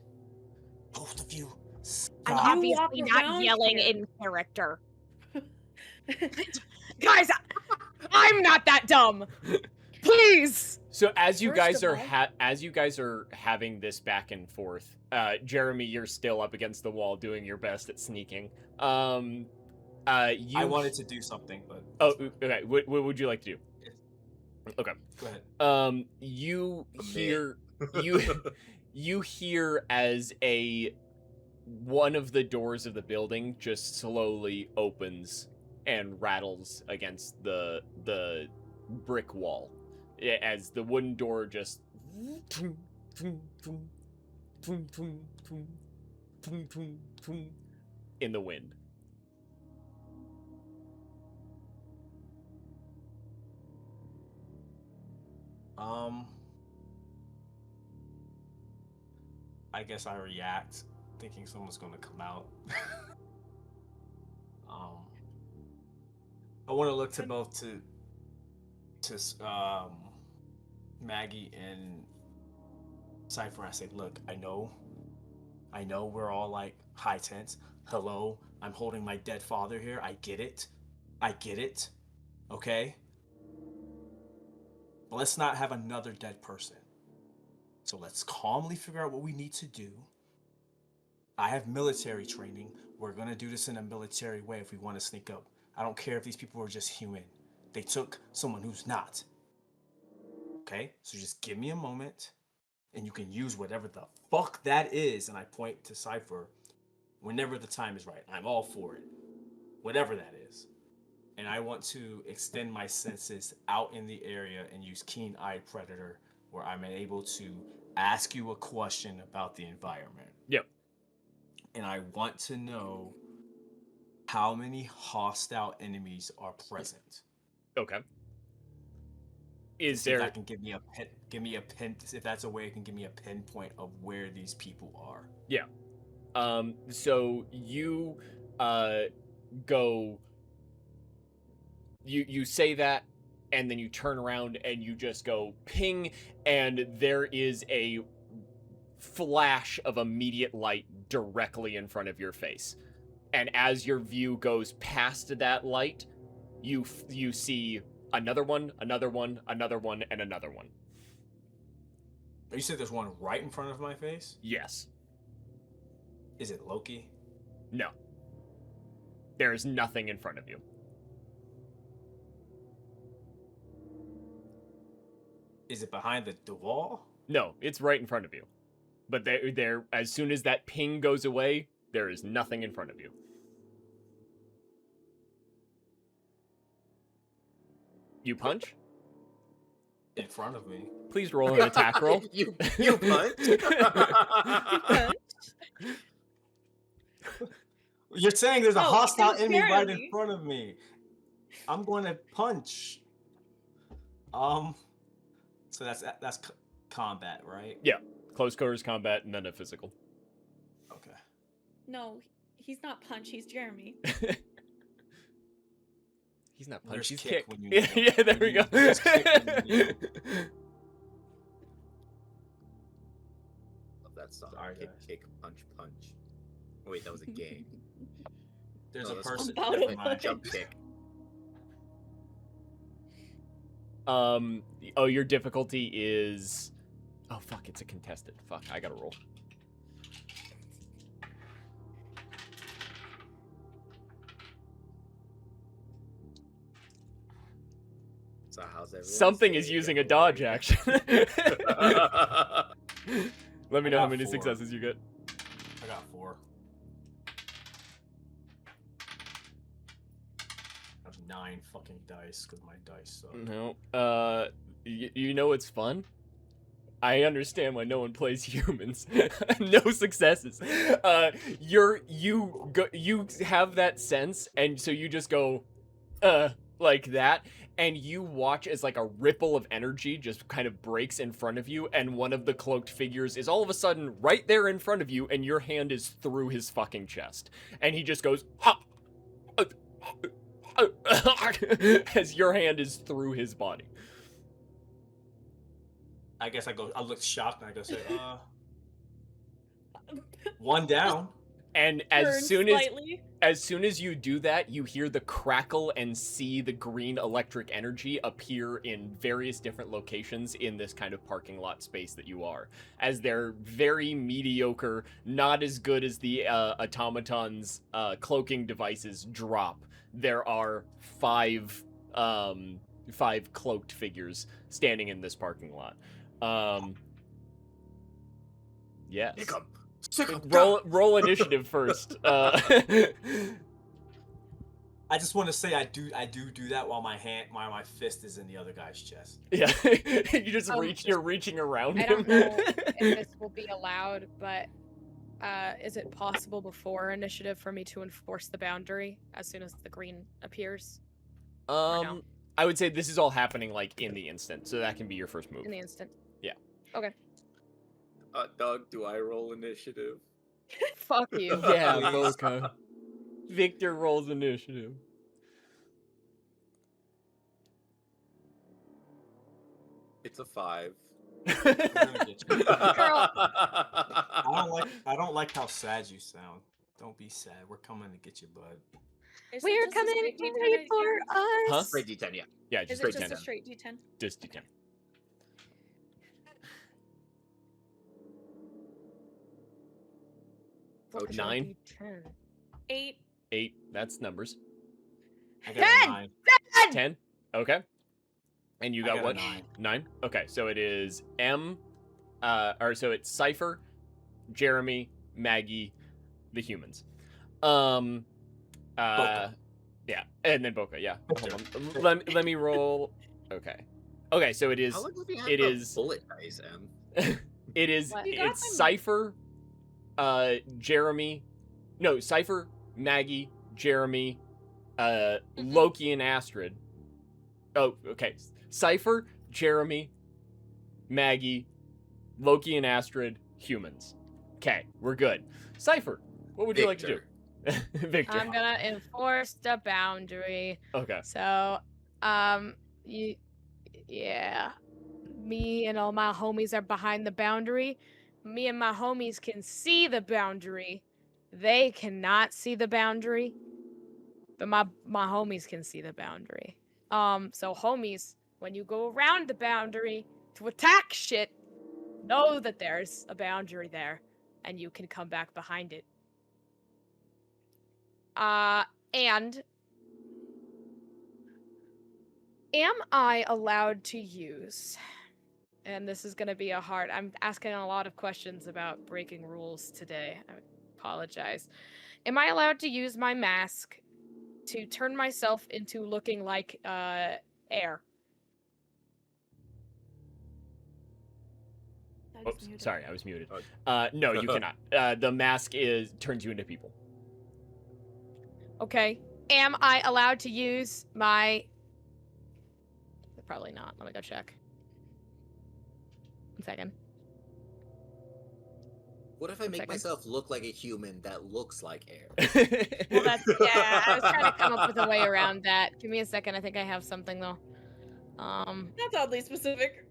Both of you. I'm Stop. You walk obviously not around yelling here. in character. Guys, I'm not that dumb. Please. So as you First guys of are all- as you guys are having this back and forth, Jeremy, you're still up against the wall doing your best at sneaking. You I wanted to do something, but Oh, okay. What would you like to do? Okay. go ahead. You Commit. hear you hear as one of the doors of the building just slowly opens and rattles against the brick wall as the wooden door just in the wind. I guess I react thinking someone's gonna come out. I want to look to both to Maggie and Cypher. I say, look, I know we're all like high tense. Hello, I'm holding my dead father here. I get it. Okay? But let's not have another dead person. So let's calmly figure out what we need to do. I have military training. We're gonna do this in a military way if we want to sneak up. I don't care if these people are just human. They took someone who's not. Okay? So just give me a moment and you can use whatever the fuck that is. And I point to Cypher whenever the time is right. I'm all for it. Whatever that is. And I want to extend my senses out in the area and use keen-eyed predator where I'm able to ask you a question about the environment. Yep. And I want to know how many hostile enemies are present. Okay. Is See if there that can give me a pin, if that's a way it can give me a pinpoint of where these people are. Yeah. So you go you say that and then you turn around and you just go ping and there is a flash of immediate light directly in front of your face. And as your view goes past that light, you see another one, another one, another one, and another one. You said there's one right in front of my face? Yes. Is it Loki? No. There is nothing in front of you. Is it behind the wall? No, it's right in front of you. But there, as soon as that ping goes away, there is nothing in front of you. You punch? In front of me. Please roll an attack roll. you punch. You're saying there's a Oh, hostile he's enemy right in scaring me. front of me. I'm going to punch. So that's combat, right? Yeah, close quarters combat and then a physical. Okay. No, he's not Punch. He's Jeremy. He's not punch, There's he's kick kick. when you Yeah, need him. yeah, there we go. There's kick when you need him. Love that song. Sorry, Kick, guys. kick, punch, punch. Wait, that was a game. There's No, a that's person. About Never a mind. Jump kick. Oh, your difficulty is... Oh, fuck, it's a contested. Fuck, I gotta roll. So how's everyone? Something is using a dodge action. Let me know how got many 4. successes you get. I got 4. I have 9 fucking dice because my dice suck. No. You know what's fun? I understand why no one plays humans. No successes. You have that sense, and so you just go, like that, and you watch as like a ripple of energy just kind of breaks in front of you, and one of the cloaked figures is all of a sudden right there in front of you, and your hand is through his fucking chest, and he just goes, ha! As your hand is through his body. I guess I look shocked and I go say, one down. And Turn slightly. as soon as you do that, you hear the crackle and see the green electric energy appear in various different locations in this kind of parking lot space that you are. As they're very mediocre, not as good as the automaton's cloaking devices drop. There are 5 cloaked figures standing in this parking lot. Yes. Hiccup. Roll initiative first. I just want to say I do that while my fist is in the other guy's chest. Yeah, you just you're reaching around I him. don't know if this will be allowed, but is it possible before initiative for me to enforce the boundary as soon as the green appears? No? I would say this is all happening like in the instant, so that can be your first move. In the instant. Yeah. Okay. Doug, do I roll initiative? Fuck you. Yeah, Please. Boca. Victor rolls initiative. It's a 5. We're gonna get you. Girl. I don't like how sad you sound. Don't be sad. We're coming to get you, bud. Is it We're just a coming straight to D10 wait again? for us. Huh? Straight D10, yeah. Yeah, Is just it straight just 10. a straight D10? Just D10. Oh, 9? 8. 8, that's numbers. I got a 10! 9. 10? Okay. And you I got got a what? 9. 9? Okay, so it is so it's Cypher, Jeremy, Maggie, the humans. Boca. Yeah, and then Boca, yeah. Hold on. Let me roll. Okay. Okay, so it is How long have we had it the is- bullet dice, Em? it is What? You got it's them. Cypher, Jeremy, no, Cypher, Maggie, Jeremy, Loki and Astrid. Oh, okay. Cypher, Jeremy, Maggie, Loki and Astrid, humans. Okay, we're good. Cypher, what would you like to do? Victor. I'm gonna enforce the boundary. Okay. So, yeah. Me and all my homies are behind the boundary. Me and my homies can see the boundary. They cannot see the boundary. But my homies can see the boundary. So homies, when you go around the boundary to attack shit, know that there's a boundary there and you can come back behind it. And am I allowed to use, and this is going to be I'm asking a lot of questions about breaking rules today. I apologize. Am I allowed to use my mask to turn myself into looking like air? That is Oops, muted. sorry, I was muted. Oh. No, you cannot. The mask turns you into people. Okay. Am I allowed to use my probably not. Let me go check. 1 second. What if I make second. myself look like a human that looks like air? Well, that's yeah. I was trying to come up with a way around that. Give me a second. I think I have something though. That's oddly specific.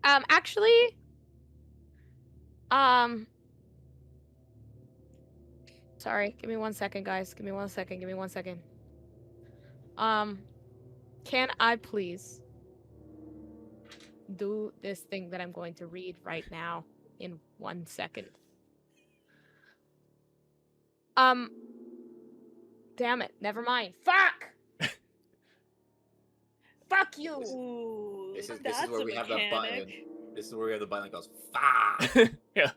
Actually, sorry. Give me 1 second, guys. Give me 1 second. Give me 1 second. Can I please do this thing that I'm going to read right now in 1 second? Damn it. Never mind. Fuck! Fuck you! Ooh, This is that's where a we have the button. mechanic. This is where we have the button that goes, "Fa!" Yeah.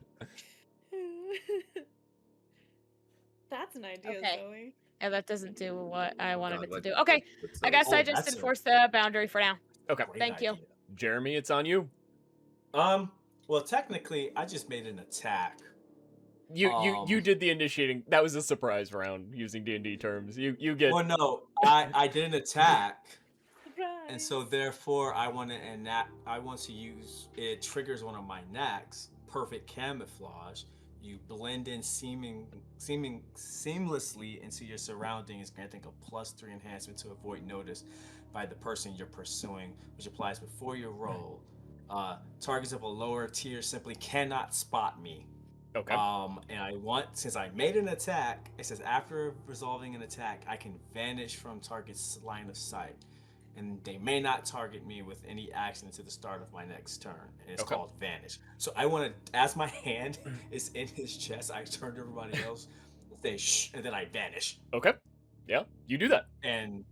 That's an idea, Okay. Zoe. Yeah, that doesn't do what I wanted God, it to what- do. Okay, what's I those? guess I Oh, just that's a enforced the boundary for now. Okay. Great Thank you. idea. Jeremy, it's on you. Well, technically, I just made an attack. You did the initiating. That was a surprise round using D&D terms. You get. Well, no, I did an attack, and so Surprise. therefore I want to use it. Triggers one of my knacks, perfect camouflage. You blend in seeming seamlessly into your surroundings, granting a +3 enhancement to avoid notice by the person you're pursuing, which applies before you roll. Targets of a lower tier simply cannot spot me. Okay. And I want, since I made an attack, it says after resolving an attack, I can vanish from target's line of sight, and they may not target me with any action until the start of my next turn. And it's Okay. called vanish. So I want to, as my hand is in his chest, I turn to everybody else, say shh, and then I vanish, Okay. Yeah, you do that. and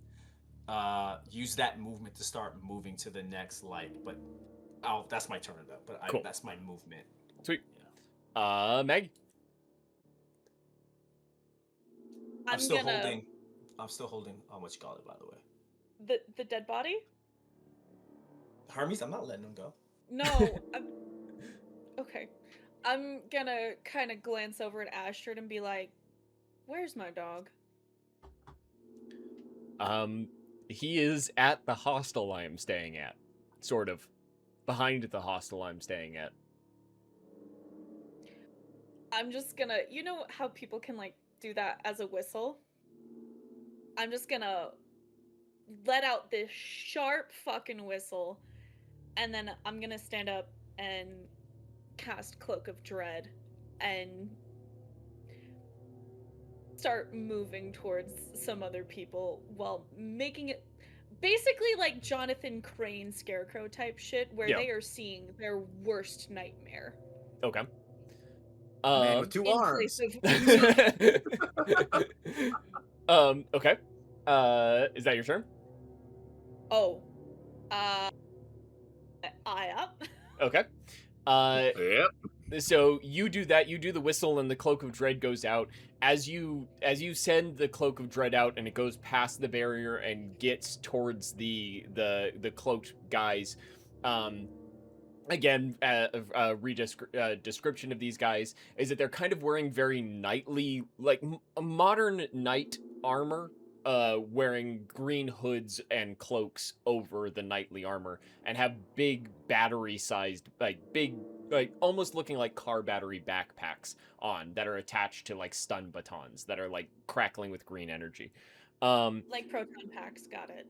use that movement to start moving to the next light. But that's my turn though. But Cool. that's my movement. Sweet. Yeah. Maggie. I'm still gonna holding. I'm still holding. What you call it, by the way? the dead body. Hermes, I'm not letting him go. No. Okay. I'm gonna kind of glance over at Astrid and be like, "Where's my dog?" He is at the hostel I am staying at. Sort of. Behind the hostel I'm staying at. I'm just gonna, you know how people can like do that as a whistle? I'm just gonna let out this sharp fucking whistle, and then I'm gonna stand up and cast Cloak of Dread and start moving towards some other people while making it basically like Jonathan Crane Scarecrow type shit where Yeah. they are seeing their worst nightmare. Okay. Man with 2 in arms. place of Okay. Is that your turn? oh, I up. Okay. Yep. So you do that. You do the whistle, and the Cloak of Dread goes out. As you send the Cloak of Dread out, and it goes past the barrier and gets towards the cloaked guys. Again, description of these guys is that they're kind of wearing very knightly, like a modern knight armor. Wearing green hoods and cloaks over the knightly armor, and have big battery-sized, like almost looking like car battery backpacks on that are attached to like stun batons that are like crackling with green energy. Like proton packs, got it.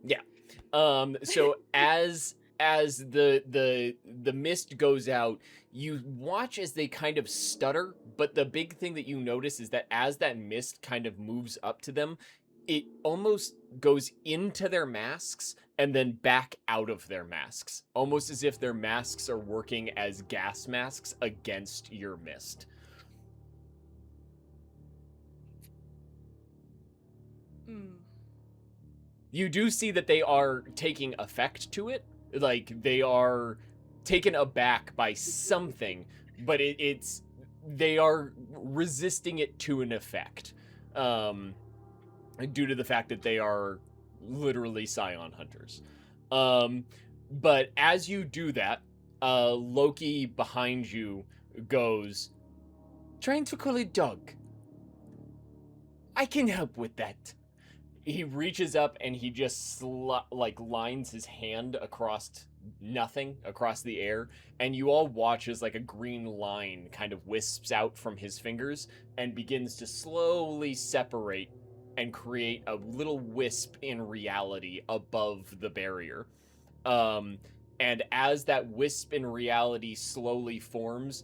So as the mist goes out, you watch as they kind of stutter, but the big thing that you notice is that as that mist kind of moves up to them, it almost goes into their masks and then back out of their masks, almost as if their masks are working as gas masks against your mist. You do see that they are taking effect to it, like they are taken aback by something, but they are resisting it to an effect. Due to the fact that they are literally Scion hunters. But as you do that, Loki behind you goes, "Trying to call a dog. I can help with that. He reaches up and he just like lines his hand across nothing, across the air, and you all watch as like a green line kind of wisps out from his fingers and begins to slowly separate and create a little wisp in reality above the barrier. And as that wisp in reality slowly forms,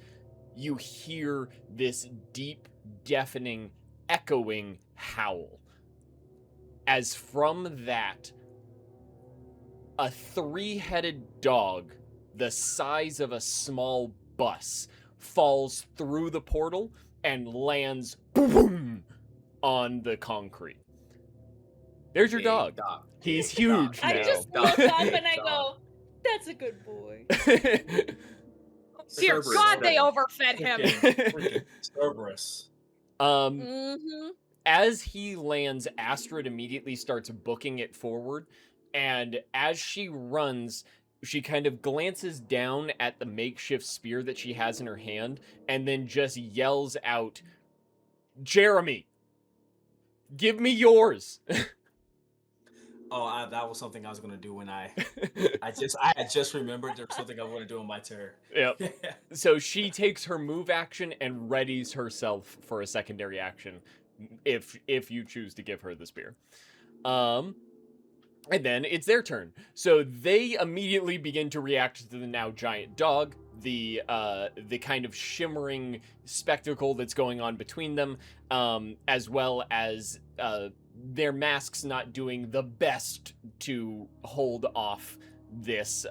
you hear this deep, deafening, echoing howl. As from that, a 3-headed dog the size of a small bus falls through the portal and lands boom on the concrete. There's your Big dog. dog. He's Big huge dog. now. I just look up and I go, "That's a good boy." Dear Cerberus, God, they though. overfed him. Freaking Cerberus. Mm-hmm. As he lands, Astrid immediately starts booking it forward, and as she runs, she kind of glances down at the makeshift spear that she has in her hand, and then just yells out, "Jeremy, give me yours!" Oh, that was something I was gonna do when I had just remembered there was something I was gonna do on my turn. Yep. So she takes her move action and readies herself for a secondary action, if you choose to give her the spear. And then it's their turn. So they immediately begin to react to the now giant dog, the kind of shimmering spectacle that's going on between them, as well as their masks not doing the best to hold off this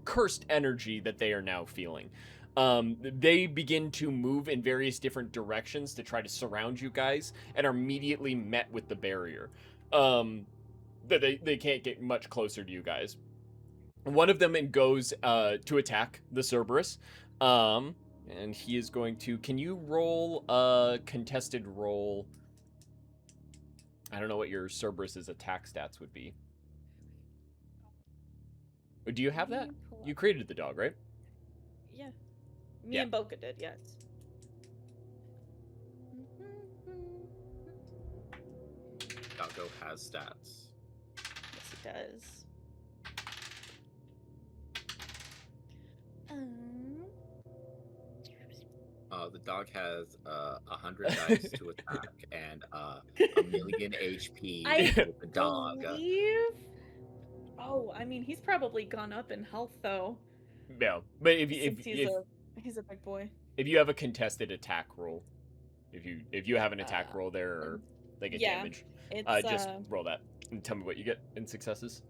cursed energy that they are now feeling. They begin to move in various different directions to try to surround you guys, and are immediately met with the barrier. They can't get much closer to you guys. One of them goes to attack the Cerberus, and he is going to. Can you roll a contested roll? I don't know what your Cerberus's attack stats would be. Do you have that? You created the dog, right? Yeah. Me and Boca did, yes. Doggo has stats. Yes, it does. The dog has 100 dice to attack and 1,000,000 HP. With the dog. Oh, I mean, he's probably gone up in health though. No, but if He's a big boy. if you have a contested attack roll, if you have an attack roll there, or they get damage, It's just roll that and tell me what you get in successes.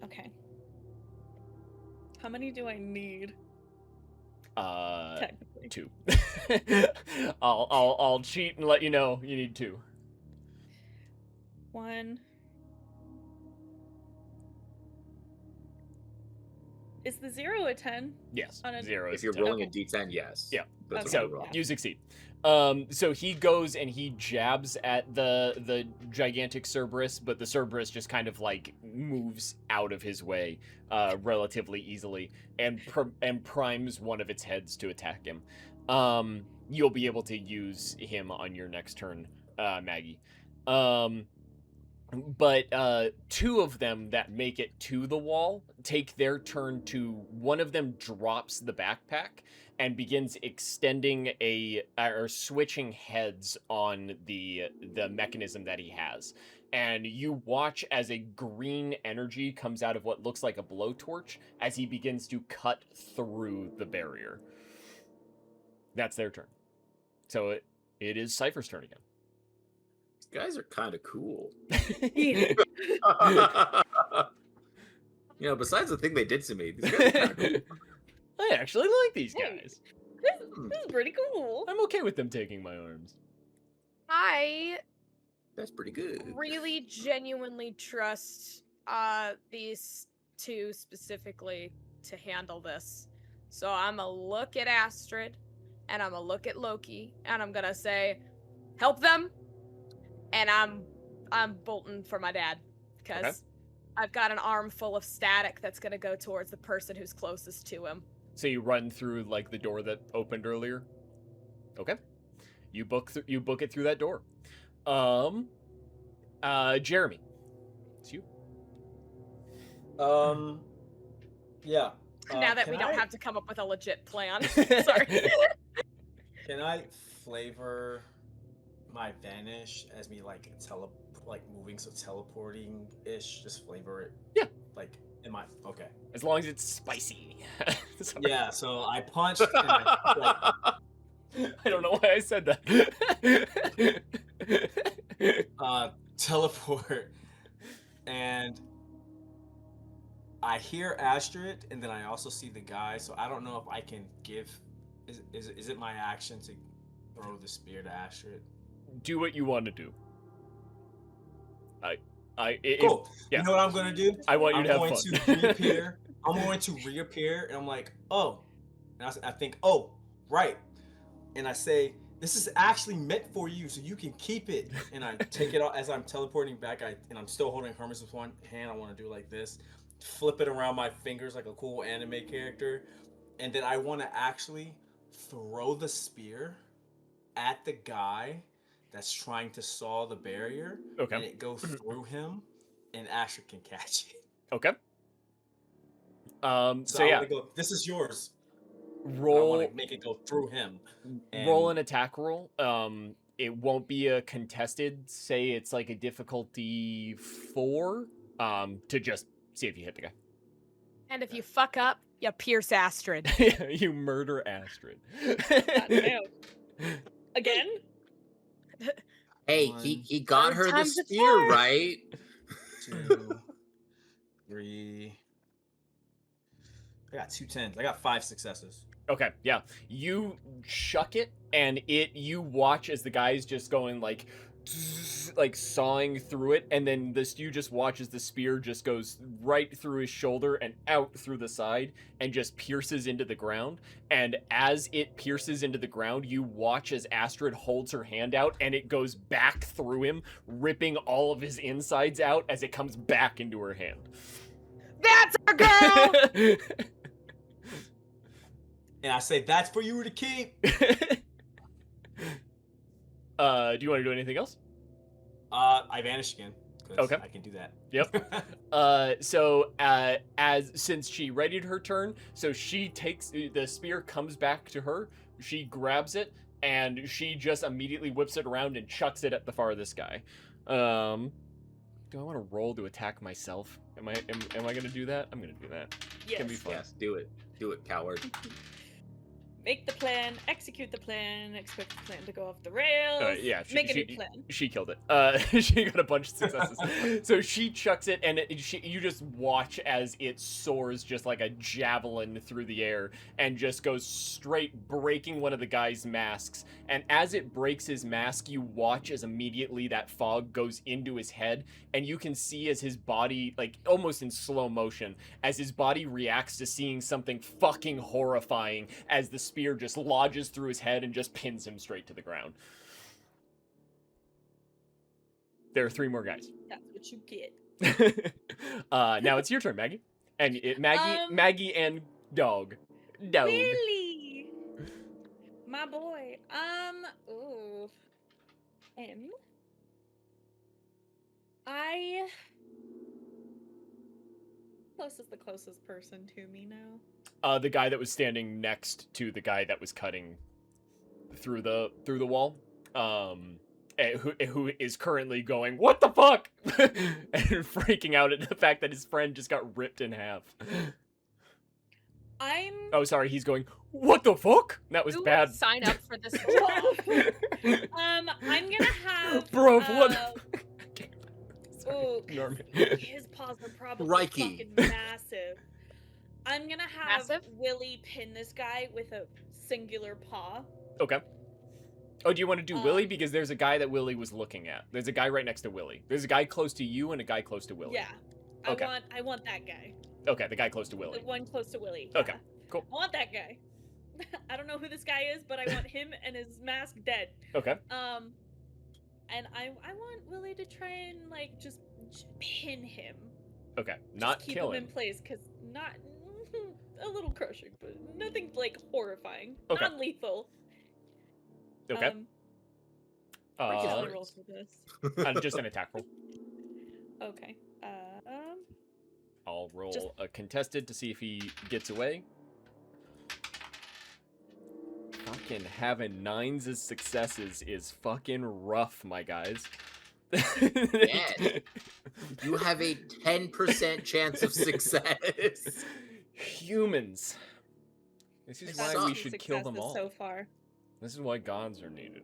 okay. How many do I need? Technically. 2. I'll cheat and let you know you need 2. 1. Is the 0 a 10? Yes, On a- 0 If is you're 10. rolling a d10, yes. Yeah. That's what So you roll. you succeed. So he goes and he jabs at the gigantic Cerberus, but the Cerberus just kind of like moves out of his way relatively easily and primes one of its heads to attack him. You'll be able to use him on your next turn, Maggie. But 2 of them that make it to the wall take their turn to. One of them drops the backpack and begins extending or switching heads on the mechanism that he has. And you watch as a green energy comes out of what looks like a blowtorch as he begins to cut through the barrier. That's their turn. So it is Cypher's turn again. These guys are kind of cool. Yeah. Besides the thing they did to me, these guys are kind of cool. I actually like these Hey. guys. This is pretty cool. I'm okay with them taking my arms. I That's pretty good. really genuinely trust these 2 specifically to handle this. So I'm gonna look at Astrid and I'm gonna look at Loki and I'm gonna say, help them. And I'm bolting for my dad because I've got an arm full of static that's gonna go towards the person who's closest to him. So you run through like the door that opened earlier. Okay, you book it through that door. Jeremy, it's you. Yeah. Now that can we don't I- have to come up with a legit plan. Sorry. Can I flavor my vanish as me like moving, so teleporting ish? Just flavor it. Yeah. Like, am I okay? As long as it's spicy. Sorry. Yeah. So I punched. And I, I don't know why I said that. teleport, and I hear Astrid, and then I also see the guy. So I don't know if I can give. Is it my action to throw the spear to Astrid? Do what you want to do. Cool. Yeah. You know what I'm gonna do? I want you I'm to have going fun. to reappear. I'm going to reappear, and I'm like, oh, and I think, oh, right, and I say, this is actually meant for you, so you can keep it. And I take it out as I'm teleporting back. And I'm still holding Hermes with one hand. I want to do like this, flip it around my fingers like a cool anime character, and then I want to actually throw the spear at the guy that's trying to saw the barrier. Okay. And it goes through him, and Asher can catch it. Okay. So So I yeah, want to go, this is yours. I roll want to make it go through him. roll an attack roll. It won't be a contested. Say it's like a difficulty 4. To just see if you hit the guy. And if you fuck up, you pierce Astrid. You murder Astrid. Goddamn. Again? Hey, One. he got her the Times a spear, charm. right? 2, 3. I got 2 10s. I got 5 successes. Okay, yeah. You chuck it, and you watch as the guy's just going like sawing through it, and then you just watch as the spear just goes right through his shoulder and out through the side and just pierces into the ground. And as it pierces into the ground, you watch as Astrid holds her hand out and it goes back through him, ripping all of his insides out as it comes back into her hand. That's our girl! And I say, that's for you to keep. Do you want to do anything else? I vanish again. 'Cause Okay. I can do that. Yep. Since she readied her turn, so she takes the spear, comes back to her, she grabs it, and she just immediately whips it around and chucks it at the farthest guy. Do I want to roll to attack myself? Am I gonna do that? I'm gonna do that. It's gonna be Yes. fun. Yes, do it. Do it, coward. Make the plan, execute the plan, expect the plan to go off the rails. Yeah, Make a new plan. She killed it. She got a bunch of successes. So she chucks it, and you just watch as it soars just like a javelin through the air and just goes straight, breaking one of the guy's masks. And as it breaks his mask, you watch as immediately that fog goes into his head, and you can see as his body, like almost in slow motion, as his body reacts to seeing something fucking horrifying as the spear just lodges through his head and just pins him straight to the ground. There are 3 more guys. That's what you get. Now it's your turn, Maggie. And Maggie and dog. Really? My boy. Ooh. Close is the closest person to me now. The guy that was standing next to the guy that was cutting through the wall. Who is currently going, what the fuck? And freaking out at the fact that his friend just got ripped in half. Oh, sorry, he's going, what the fuck? That was Who would bad. sign up for this? I'm gonna have Bro, what? Ooh, Norman. his paws are probably Crikey. fucking massive. I'm gonna have Massive? Willie pin this guy with a singular paw. Okay. Oh, do you want to do Willie? Because there's a guy that Willie was looking at. There's a guy right next to Willie. There's a guy close to you and a guy close to Willie. Yeah. Okay. I want that guy. Okay, the guy close to The Willie. one close to Willie. Okay, yeah. cool. I want that guy. I don't know who this guy is, but I want him and his mask dead. Okay. And I want Willie to try and like just pin him. Okay. Just Not keep kill him him. in place, cause not a little crushing, but nothing like horrifying. Okay. Non-lethal. Okay. What can I Uh, roll for this? Just an attack roll. Okay. I'll roll Just- a contested to see if he gets away. Fucking having 9s as successes is fucking rough, my guys. Yes. You have a 10% chance of success. Humans. This is That's why we sucks. should kill them all. So far. This is why gods are needed.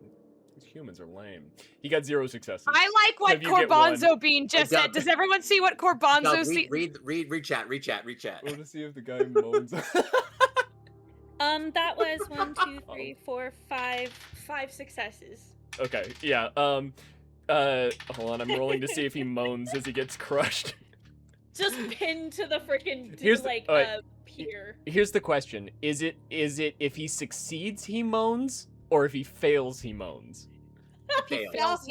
These humans are lame. He got 0 successes. I like what Have you get Corbanzo Bean just Doug- said. Does everyone see what Corbanzo Doug, see? read chat. I want to see if the guy moans. That was 1, 2, 3, 4, 5 successes. Okay, yeah. Hold on, I'm rolling to see if he moans as he gets crushed. Just pinned to the freaking Here's the- pier. Here's the question: Is it if he succeeds he moans, or if he fails he moans? If he fails,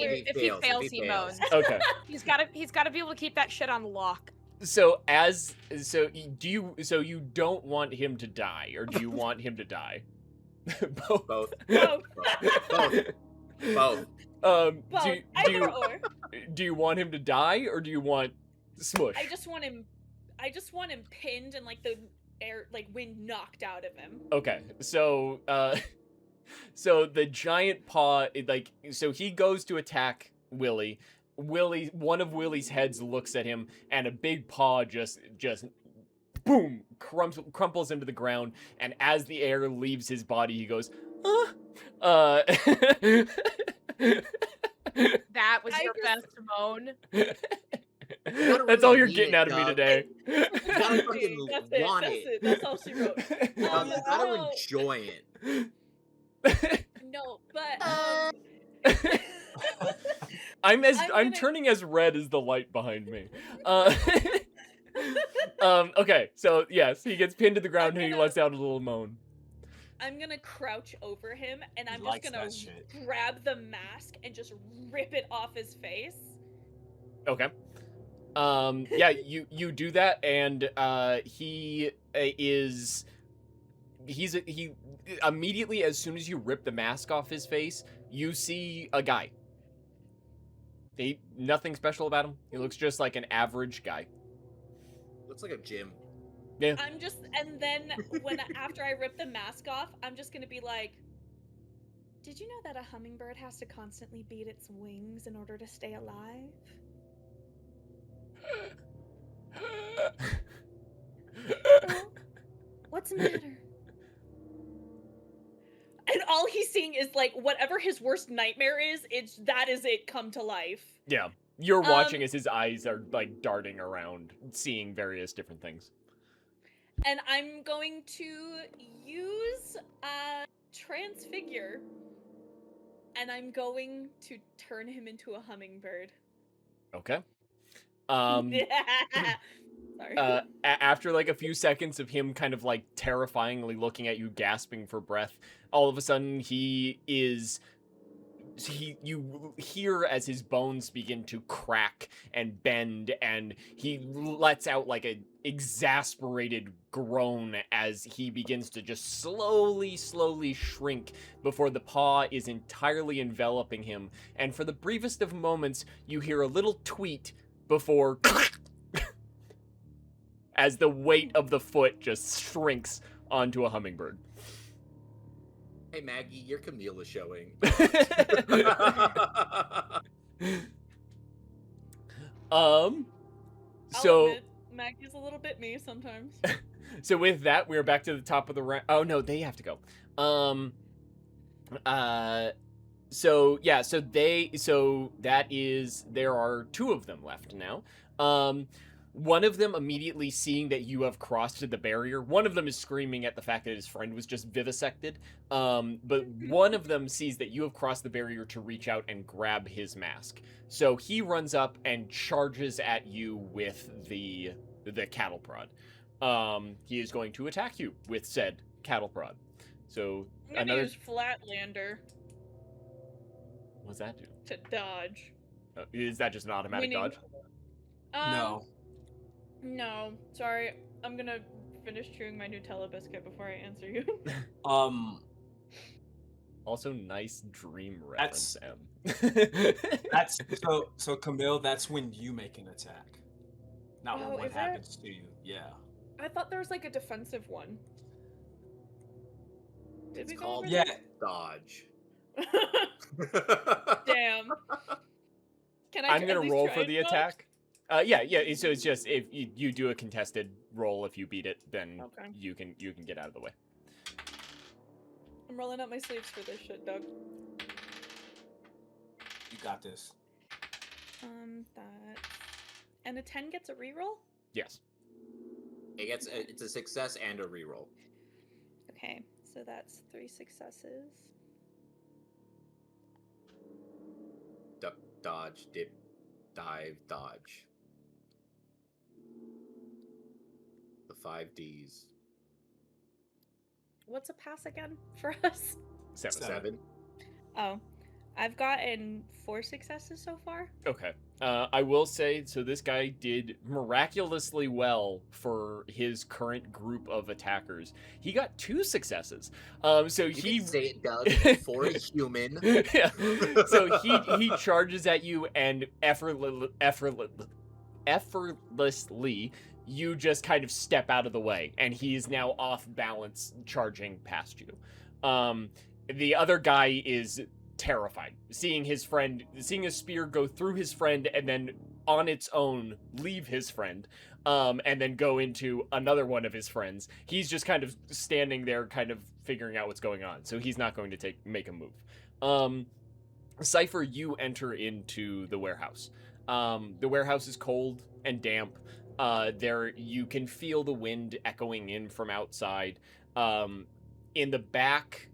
he moans. Okay. He's gotta be able to keep that shit on lock. So you don't want him to die, or do you want him to die? Both. Both. Oh, Both. well, Do you want him to die, or do you want smush? I just want him pinned and like the air, like wind knocked out of him. Okay, so so the giant paw, so he goes to attack Willie. One of Willie's heads looks at him, and a big paw just boom, crumples into the ground. And as the air leaves his body, he goes, That was your best moan. That's all you're getting out of me today. You gotta fucking That's it. want That's it. it. That's all she wrote. You gotta enjoy it. No, but I'm gonna- turning as red as the light behind me. Okay, so yes, he gets pinned to the ground and he lets out a little moan. I'm gonna crouch over him and I'm He just likes gonna that shit. grab the mask and just rip it off his face. Okay. Yeah, you do that, and he immediately, as soon as you rip the mask off his face, you see a guy. Nothing special about him. He looks just like an average guy. Looks like a gym. Yeah. And then after I rip the mask off, I'm just gonna be like, did you know that a hummingbird has to constantly beat its wings in order to stay alive? What's the matter? And all he's seeing is like whatever his worst nightmare is, that is it come to life. Yeah. You're watching as his eyes are like darting around, seeing various different things. And I'm going to use transfigure. And I'm going to turn him into a hummingbird. Okay. Sorry. After like a few seconds of him kind of like terrifyingly looking at you, gasping for breath, all of a sudden you hear as his bones begin to crack and bend, and he lets out like a exasperated groan as he begins to just slowly shrink before the paw is entirely enveloping him. And for the briefest of moments, you hear a little tweet before as the weight of the foot just shrinks onto a hummingbird. Hey Maggie, your Camille is showing. I'll So admit, Maggie's a little bit me sometimes. so with that, we're back to the top of the round. Oh no, they have to go. So yeah, so that is, there are two of them left now. One of them immediately seeing that you have crossed the barrier. One of them is screaming at the fact that his friend was just vivisected. But one of them sees that you have crossed the barrier to reach out and grab his mask. So he runs up and charges at you with the cattle prod. He is going to attack you with said cattle prod. So I'm gonna use Flatlander what's that do? to dodge. Is that just an automatic Winning. dodge? No. No, sorry. I'm gonna finish chewing my Nutella biscuit before I answer you. Also, nice dream That's- reference, M. That's so Camille, that's when you make an attack. Not Oh, when what is it? happens to you. Yeah. I thought there was like a defensive one. Did It's we go called over Yeah. dodge. this? Damn. Can I I'm at gonna least roll try for and the dodge? attack. Yeah. So it's just if you do a contested roll, if you beat it, then Okay. you can get out of the way. I'm rolling up my sleeves for this shit, Doug. You got this. That and a 10 gets a reroll. Yes. It's a success and a reroll. Okay, so that's 3 successes. Duck, dodge, dip, dive, dodge. The 5 Ds. What's a pass again for us? 7. Oh, I've gotten 4 successes so far. Okay. I will say, so this guy did miraculously well for his current group of attackers. He got 2 successes. So You he can say it, Doug, for a human. yeah. So he charges at you and effortlessly you just kind of step out of the way, and he's now off balance, charging past you. The other guy is terrified, seeing his spear go through his friend and then on its own leave his friend, and then go into another one of his friends. He's just kind of standing there, kind of figuring out what's going on. So he's not going to make a move. Cypher, you enter into the warehouse. The warehouse is cold and damp. There you can feel the wind echoing in from outside. In the back,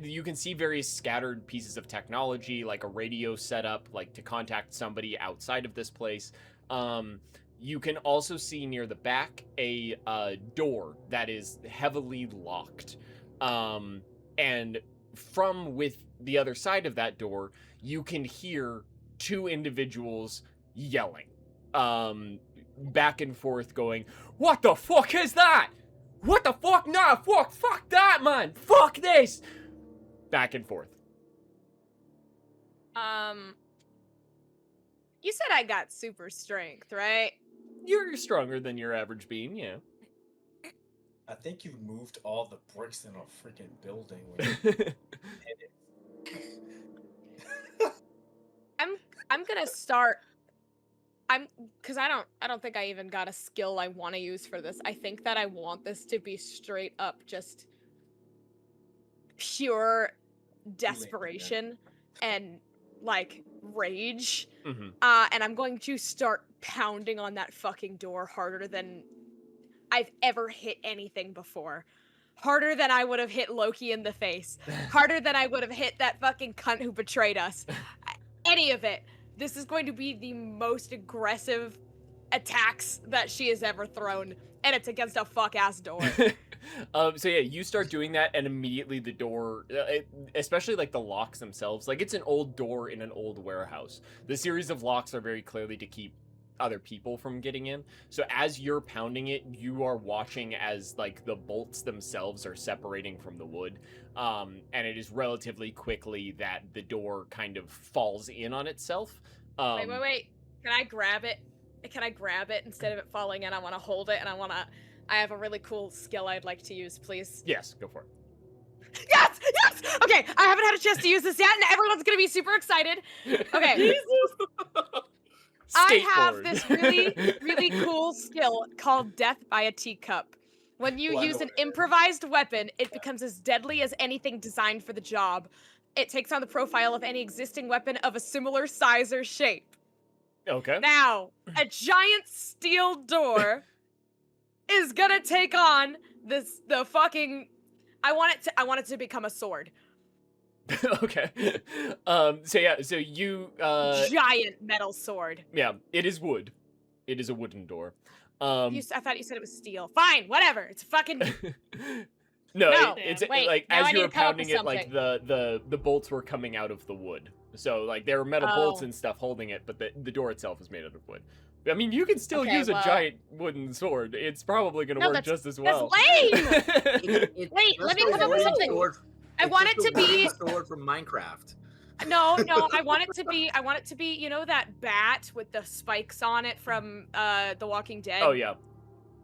you can see various scattered pieces of technology, like a radio setup, like to contact somebody outside of this place. You can also see near the back a door that is heavily locked. And from with the other side of that door, you can hear 2 individuals yelling, back and forth, going, "What the fuck is that? What the fuck? Nah, fuck that, man! Fuck this!" Back and forth. You said I got super strength, right? You're stronger than your average being, yeah. I think you moved all the bricks in a freaking building. When you hit it. I'm gonna start. Cause I don't think I even got a skill I want to use for this. I think that I want this to be straight up just pure desperation and like rage. Mm-hmm. And I'm going to start pounding on that fucking door harder than I've ever hit anything before. Harder than I would have hit Loki in the face. Harder than I would have hit that fucking cunt who betrayed us. Any of it. This is going to be the most aggressive attacks that she has ever thrown, and it's against a fuck-ass door. So yeah, you start doing that, and immediately the door, especially like the locks themselves, like it's an old door in an old warehouse. The series of locks are very clearly to keep other people from getting in. So as you're pounding it, you are watching as like the bolts themselves are separating from the wood. And it is relatively quickly that the door kind of falls in on itself. Wait. Can I grab it? Can I grab it instead of it falling in? I want to hold it, and I have a really cool skill I'd like to use, please. Yes, go for it. Yes! Okay, I haven't had a chance to use this yet, and everyone's gonna be super excited. Okay. I have Skateboard. this really, really cool skill called Death by a Teacup. When you Well, I use know an what it is. improvised weapon, it becomes as deadly as anything designed for the job. It takes on the profile of any existing weapon of a similar size or shape. Okay. Now, a giant steel door is gonna take on the fucking. I want it to become a sword. Okay. So you Giant metal sword. yeah, it is wood. It is a wooden door. I thought you said it was steel. Fine, whatever. It's fucking. No, No, it's wait, like now I as need you were to come up pounding with it, like the bolts were coming out of the wood. So like there were metal bolts Oh. and stuff holding it, but the door itself is made out of wood. I mean, you can still Okay, use a well- giant wooden sword. It's probably gonna No, work that's- just as well. That's lame. It's Wait, just let me a come up with wooden something. sword. I want it to be sword from Minecraft. no, I want it to be, you know that bat with the spikes on it from The Walking Dead? Oh yeah.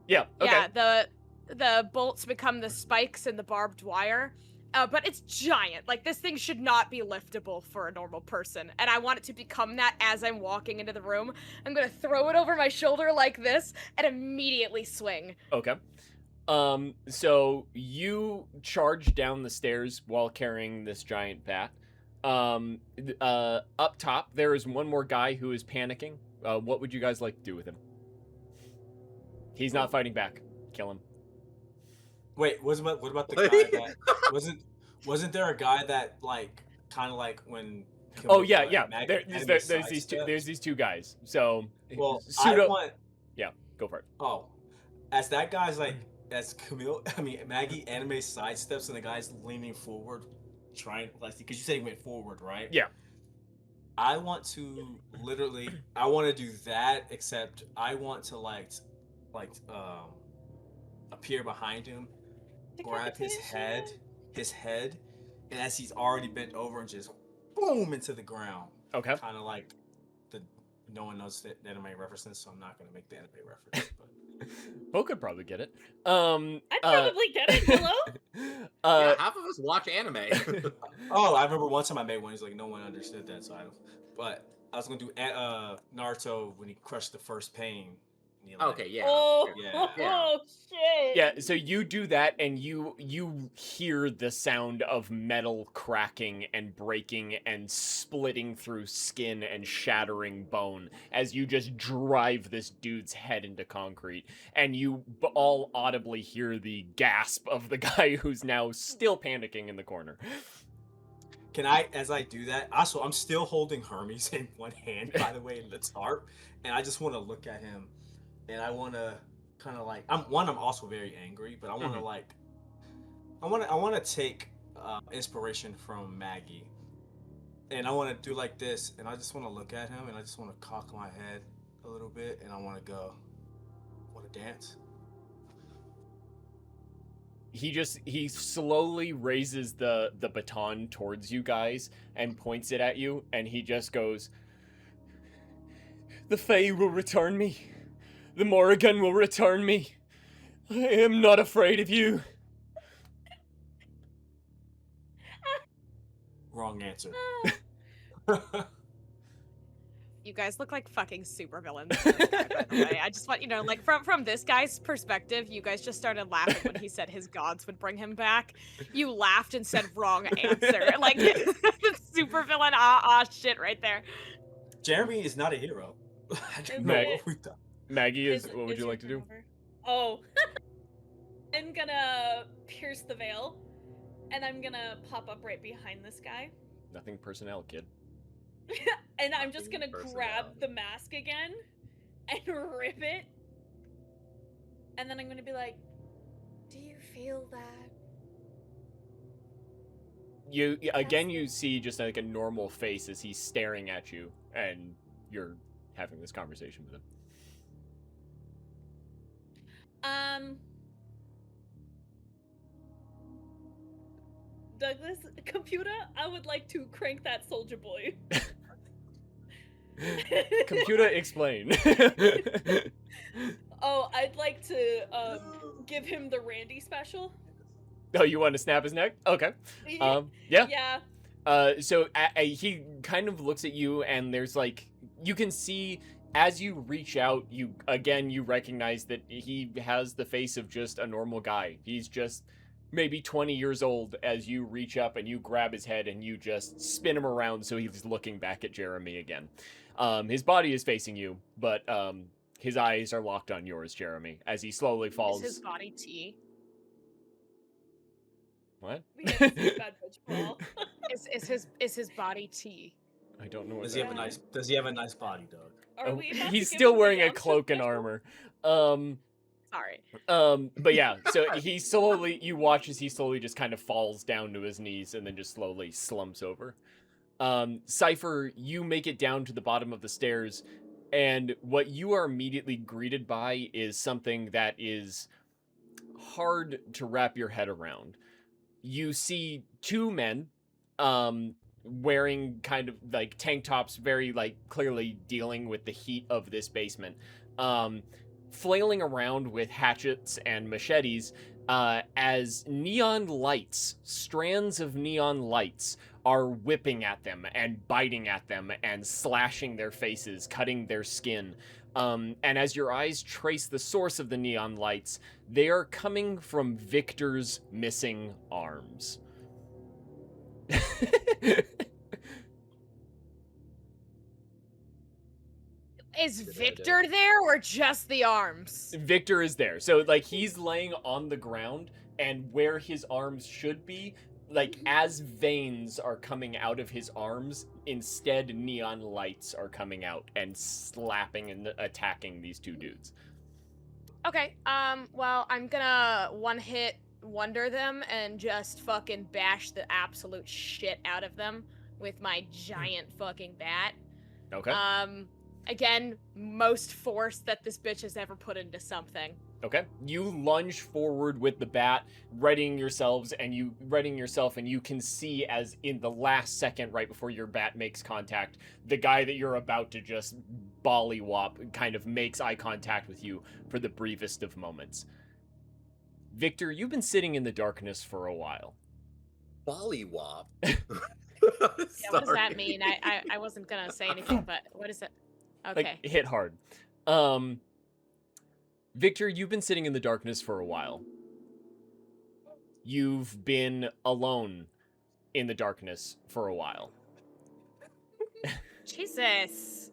Yeah, okay. Yeah, the bolts become the spikes and the barbed wire. But it's giant. Like, this thing should not be liftable for a normal person. And I want it to become that as I'm walking into the room. I'm gonna throw it over my shoulder like this and immediately swing. Okay. So you charge down the stairs while carrying this giant bat. Up top, there is one more guy who is panicking. What would you guys like to do with him? He's not fighting back. Kill him. Wait, what about the guy that wasn't there a guy that like kind of like when Oh yeah. There's these two guys. So well, pseudo. Yeah, go for it. Oh, as that guy's like as Maggie anime sidesteps and the guy's leaning forward, trying like because you said he went forward, right? Yeah. I want to do that, except I want to like appear behind him, grab his head, and as he's already bent over and just boom into the ground. Okay. Kind of like no one knows the anime references, so I'm not gonna make the anime reference. But Bo could probably get it. I probably get it. Hello? Yeah, half of us watch anime. oh, I remember one time I made one. He's like, no one understood that, so but I was gonna do Naruto when he crushed the first pain. Okay, yeah. Oh, Yeah. oh shit. Yeah, so you do that and you hear the sound of metal cracking and breaking and splitting through skin and shattering bone as you just drive this dude's head into concrete, and you all audibly hear the gasp of the guy who's now still panicking in the corner. Can I, as I do that, also I'm still holding Hermes in one hand, by the way, in the tarp, and I just want to look at him. And I want to kind of like I'm also very angry, but I want to like I want to take inspiration from Maggie, and I want to do like this, and I just want to look at him, and I just want to cock my head a little bit, and I want to go, want to dance. He slowly raises the baton towards you guys and points it at you, and he just goes, "The Fae will return me. The Morrigan will return me. I am not afraid of you." Wrong answer. You guys look like fucking supervillains, by the way. I just want you to know, like, from this guy's perspective, you guys just started laughing when he said his gods would bring him back. You laughed and said wrong answer. Like, supervillain, shit right there. Jeremy is not a hero. I don't know what we thought. Maggie, what would you like to do? Oh. I'm gonna pierce the veil, and I'm gonna pop up right behind this guy. Nothing personnel, kid. And I'm just gonna grab the mask again and rip it. And then I'm gonna be like, "Do you feel that?" You see just like a normal face as he's staring at you, and you're having this conversation with him. Douglas, computer, I would like to crank that soldier boy. Computer, explain. Oh, I'd like to give him the Randy special. Oh, you want to snap his neck? Okay. Yeah. Yeah. So he kind of looks at you, and there's like, you can see as you reach out, you recognize that he has the face of just a normal guy. He's just maybe 20 years old as you reach up and you grab his head and you just spin him around so he's looking back at Jeremy again. His body is facing you, but his eyes are locked on yours, Jeremy, as he slowly falls. Is his body tea? What? Is his body tea? I don't know what Does he have a nice body, Doug? He's still wearing a cloak and armor. Sorry. But yeah, so you watch as he slowly just kind of falls down to his knees and then just slowly slumps over. Cypher, you make it down to the bottom of the stairs, and what you are immediately greeted by is something that is hard to wrap your head around. you see two men wearing kind of like tank tops, very like clearly dealing with the heat of this basement, flailing around with hatchets and machetes as neon lights, strands of neon lights, are whipping at them and biting at them and slashing their faces, cutting their skin. And as your eyes trace the source of the neon lights, they are coming from Victor's missing arms. Is Victor there or just the arms? Victor is there. So, like, he's laying on the ground, and where his arms should be, like, as veins are coming out of his arms, instead neon lights are coming out and slapping and attacking these two dudes. Okay, well, I'm gonna one-hit wonder them and just fucking bash the absolute shit out of them with my giant fucking bat. Okay. Again, most force that this bitch has ever put into something. Okay. You lunge forward with the bat, readying yourself, and you can see as in the last second right before your bat makes contact, the guy that you're about to just bollywop kind of makes eye contact with you for the briefest of moments. Victor, you've been sitting in the darkness for a while. Bollywop. Yeah, what does that mean? I wasn't gonna say anything, but what is it? Okay. Like, hit hard. Victor, you've been sitting in the darkness for a while. You've been alone in the darkness for a while. Jesus.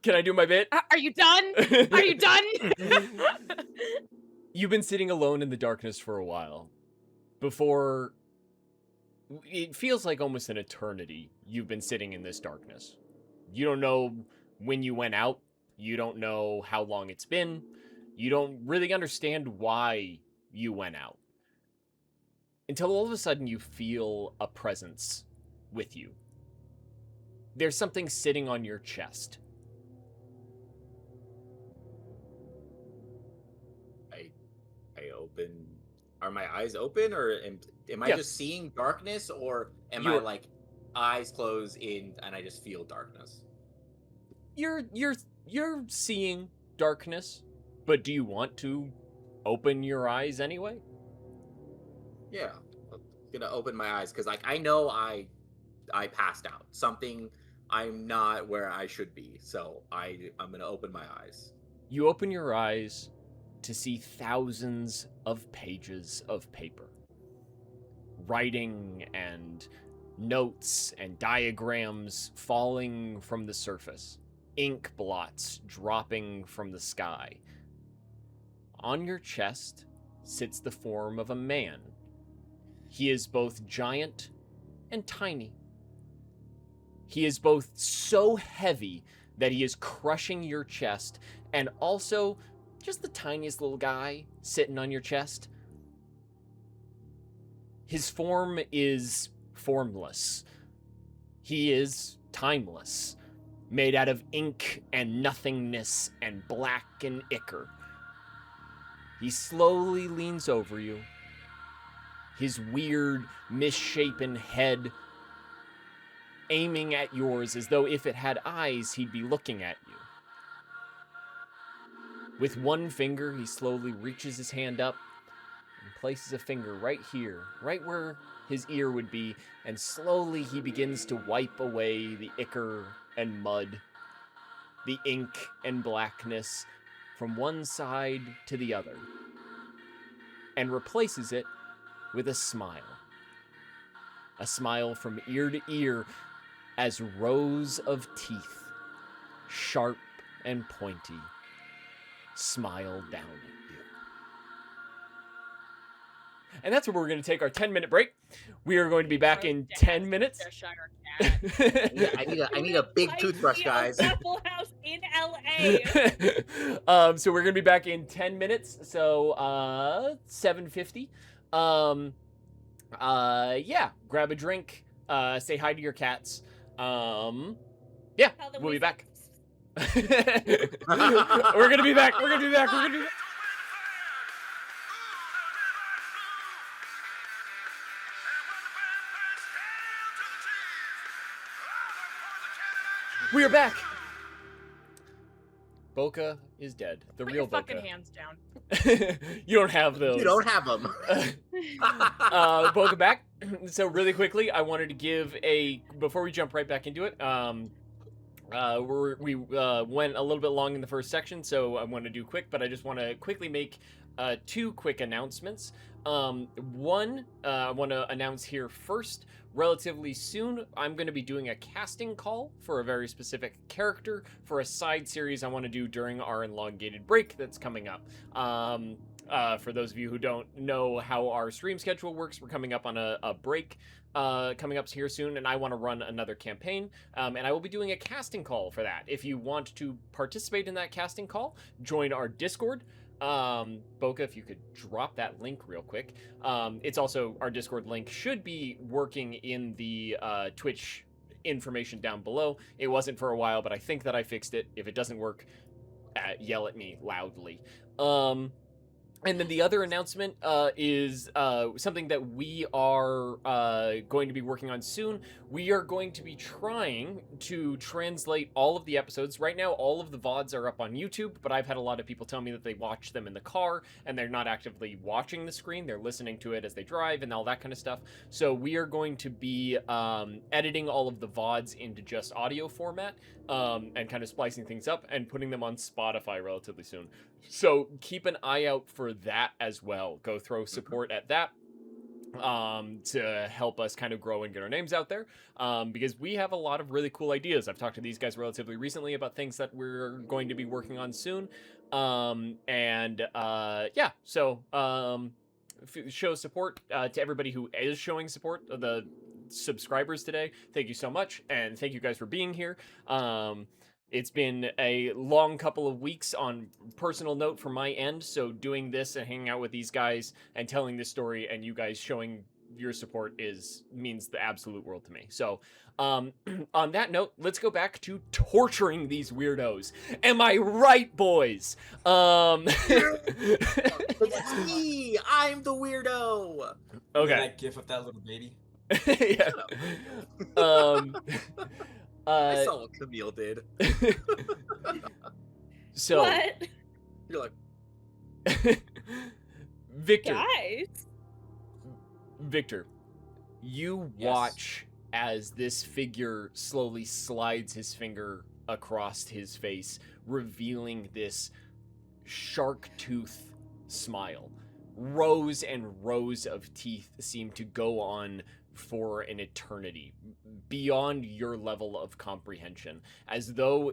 Can I do my bit? Are you done? Are you done? You've been sitting alone in the darkness for a while. Before... It feels like almost an eternity you've been sitting in this darkness. You don't know when you went out. You don't know how long it's been. You don't really understand why you went out. Until all of a sudden you feel a presence with you. There's something sitting on your chest. I open. Are my eyes open, or am I Yeah. just seeing darkness, or am You're- I like eyes closed in and I just feel darkness? You're seeing darkness, but do you want to open your eyes anyway? Yeah, I'm gonna open my eyes because like I know I passed out. I'm not where I should be, so I'm gonna open my eyes. You open your eyes to see thousands of pages of paper. Writing and notes and diagrams falling from the surface. Ink blots dropping from the sky. On your chest sits the form of a man. He is both giant and tiny. He is both so heavy that he is crushing your chest, and also just the tiniest little guy sitting on your chest. His form is formless. He is timeless, made out of ink and nothingness and black and ichor. He slowly leans over you, his weird, misshapen head aiming at yours as though if it had eyes, he'd be looking at you. With one finger, he slowly reaches his hand up and places a finger right here, right where his ear would be, and slowly he begins to wipe away the ichor and mud, the ink and blackness from one side to the other, and replaces it with a smile. A smile from ear to ear as rows of teeth, sharp and pointy, smile down at you. And that's where we're going to take our 10-minute break. We are going to be back in 10 minutes. Cheshire cat. I need a big toothbrush, guys. Waffle House in LA. So we're going to be back in 10 minutes. So 7:50. Yeah, grab a drink, say hi to your cats. Yeah, Tell them we'll we be back. We're gonna be back. We are back. Boca is dead. The Put real your fucking Boca. hands down. You don't have those. You don't have them. Boca back. So really quickly, I wanted to give before we jump right back into it. We went a little bit long in the first section, so I want to do quick, but I just want to quickly make 2 quick announcements. One, I want to announce here first. Relatively soon, I'm going to be doing a casting call for a very specific character for a side series I want to do during our elongated break that's coming up. For those of you who don't know how our stream schedule works, we're coming up on a break coming up here soon, and I want to run another campaign, and I will be doing a casting call for that. If you want to participate in that casting call, join our Discord. Boca, if you could drop that link real quick. It's also, our Discord link should be working in the Twitch information down below. It wasn't for a while, but I think that I fixed it. If it doesn't work, yell at me loudly. And then the other announcement is something that we are going to be working on soon. We are going to be trying to translate all of the episodes. Right now, all of the VODs are up on YouTube, but I've had a lot of people tell me that they watch them in the car, and they're not actively watching the screen. They're listening to it as they drive and all that kind of stuff. So we are going to be editing all of the VODs into just audio format and kind of splicing things up and putting them on Spotify relatively soon. So keep an eye out for that as well. Go throw support at that to help us kind of grow and get our names out there, because we have a lot of really cool ideas. I've talked to these guys relatively recently about things that we're going to be working on soon. Show support to everybody who is showing support, the subscribers today. Thank you so much, and thank you guys for being here. It's been a long couple of weeks on personal note from my end, so doing this and hanging out with these guys and telling this story and you guys showing your support means the absolute world to me. So, on that note, let's go back to torturing these weirdos. Am I right, boys? It's me. I'm the weirdo. Okay. That gif of that little baby. Yeah. I saw what Camille did. So What? You're like, Victor, you watch as this figure slowly slides his finger across his face, revealing this shark tooth smile. Rows and rows of teeth seem to go on for an eternity, beyond your level of comprehension, as though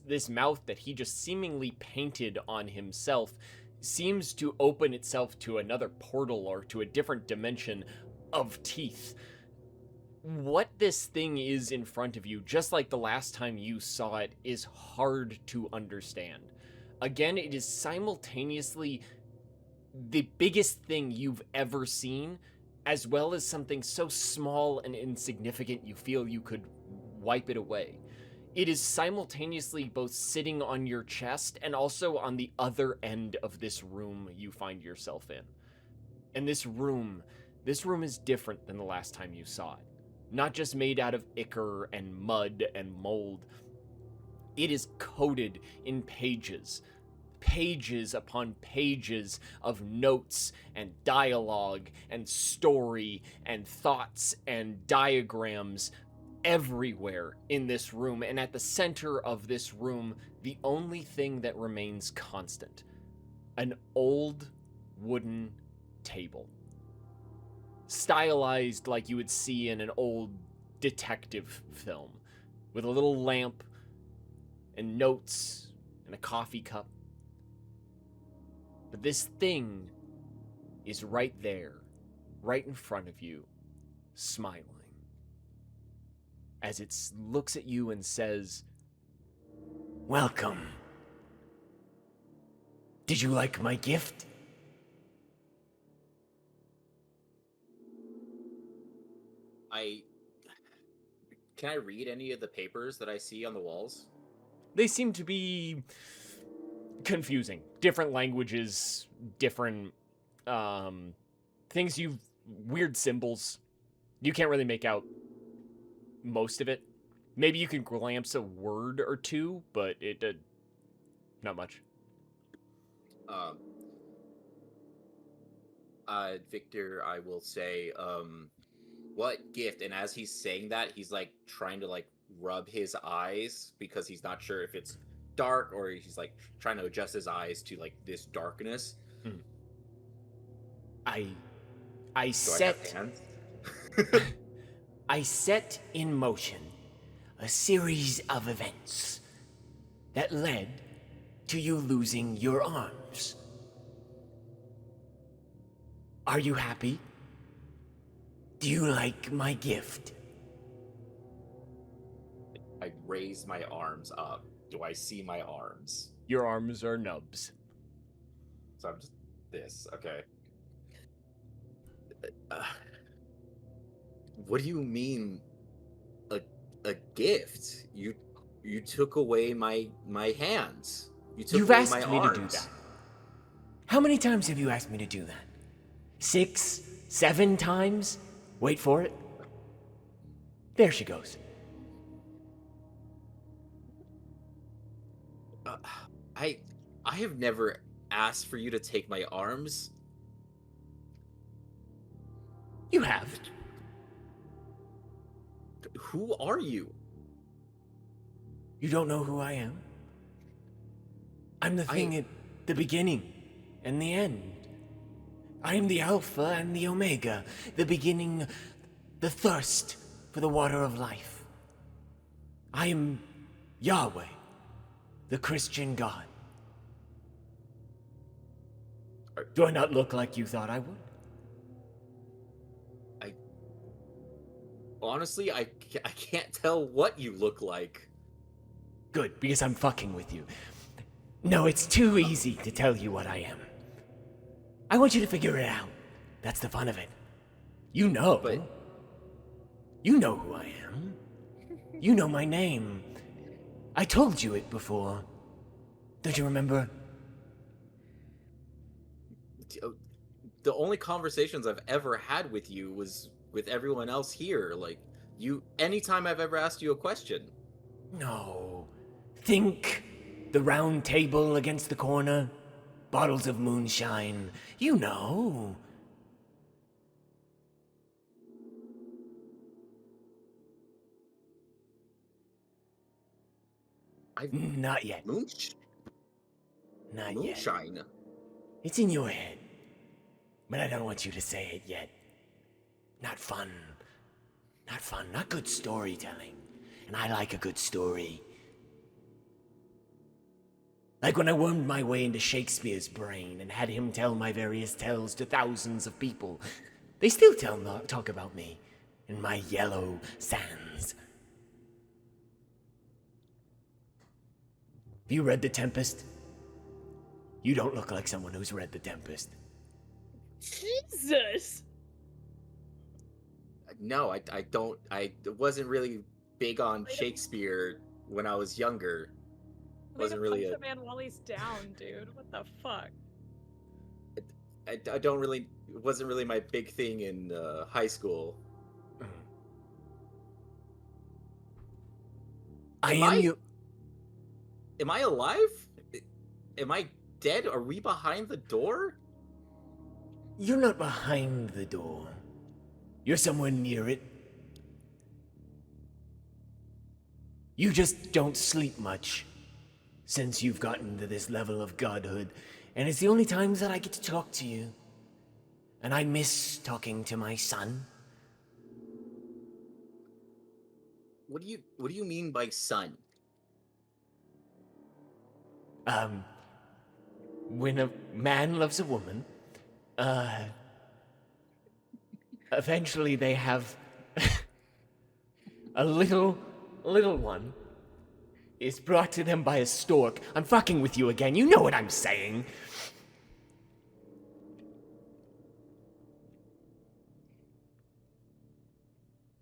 this mouth that he just seemingly painted on himself seems to open itself to another portal or to a different dimension of teeth. What this thing is in front of you, just like the last time you saw it, is hard to understand. Again, it is simultaneously the biggest thing you've ever seen, as well as something so small and insignificant you feel you could wipe it away. It is simultaneously both sitting on your chest and also on the other end of this room you find yourself in. And this room is different than the last time you saw it. Not just made out of ichor and mud and mold. It is coated in pages upon pages of notes and dialogue and story and thoughts and diagrams everywhere in this room. And at the center of this room, the only thing that remains constant: an old wooden table, stylized like you would see in an old detective film, with a little lamp and notes and a coffee cup. But this thing is right there, right in front of you, smiling, as it looks at you and says, "Welcome. Did you like my gift?" Can I read any of the papers that I see on the walls? They seem to be confusing. Different languages, different things, weird symbols. You can't really make out most of it. Maybe you can glance a word or two, but it did not much. Victor, I will say, what gift? And as he's saying that, he's like trying to like rub his eyes because he's not sure if it's dark or he's like trying to adjust his eyes to like this darkness. I Do I set have hands? I set in motion a series of events that led to you losing your arms. Are you happy? Do you like my gift? I raise my arms up. Do I see my arms? Your arms are nubs. So I'm just this. Okay. What do you mean a gift? You took away my hands. You took You've away asked my me arms. to do that. How many times have you asked me to do that? 6, 7 times? Wait for it. There she goes. I have never asked for you to take my arms. You have. Who are you? You don't know who I am? I'm the thing at the beginning and the end. I am the Alpha and the Omega, the beginning, the thirst for the water of life. I am Yahweh, the Christian God. Do I not look like you thought I would? Honestly, I can't tell what you look like. Good, because I'm fucking with you. No, it's too easy to tell you what I am. I want you to figure it out. That's the fun of it. You know. But you know who I am. You know my name. I told you it before. Don't you remember? the only conversations I've ever had with you was with everyone else here. Like, anytime I've ever asked you a question. No. Think the round table against the corner, bottles of moonshine. You know. Not yet. Not yet. Moonshine. It's in your head. But I don't want you to say it yet. Not fun. Not fun. Not good storytelling. And I like a good story. Like when I wormed my way into Shakespeare's brain and had him tell my various tales to thousands of people. They still talk about me in my yellow sands. Have you read The Tempest? You don't look like someone who's read The Tempest. Jesus! No, I don't. I wasn't really big on Shakespeare when I was younger. Wasn't really a man while he's down, dude. What the fuck? I don't really. It wasn't really my big thing in high school. Am I alive? Am I dead? Are we behind the door? You're not behind the door. You're somewhere near it. You just don't sleep much since you've gotten to this level of godhood, and it's the only times that I get to talk to you. And I miss talking to my son. What do you mean by son? When a man loves a woman, eventually they have a little one is brought to them by a stork. I'm fucking with you again. You know what I'm saying.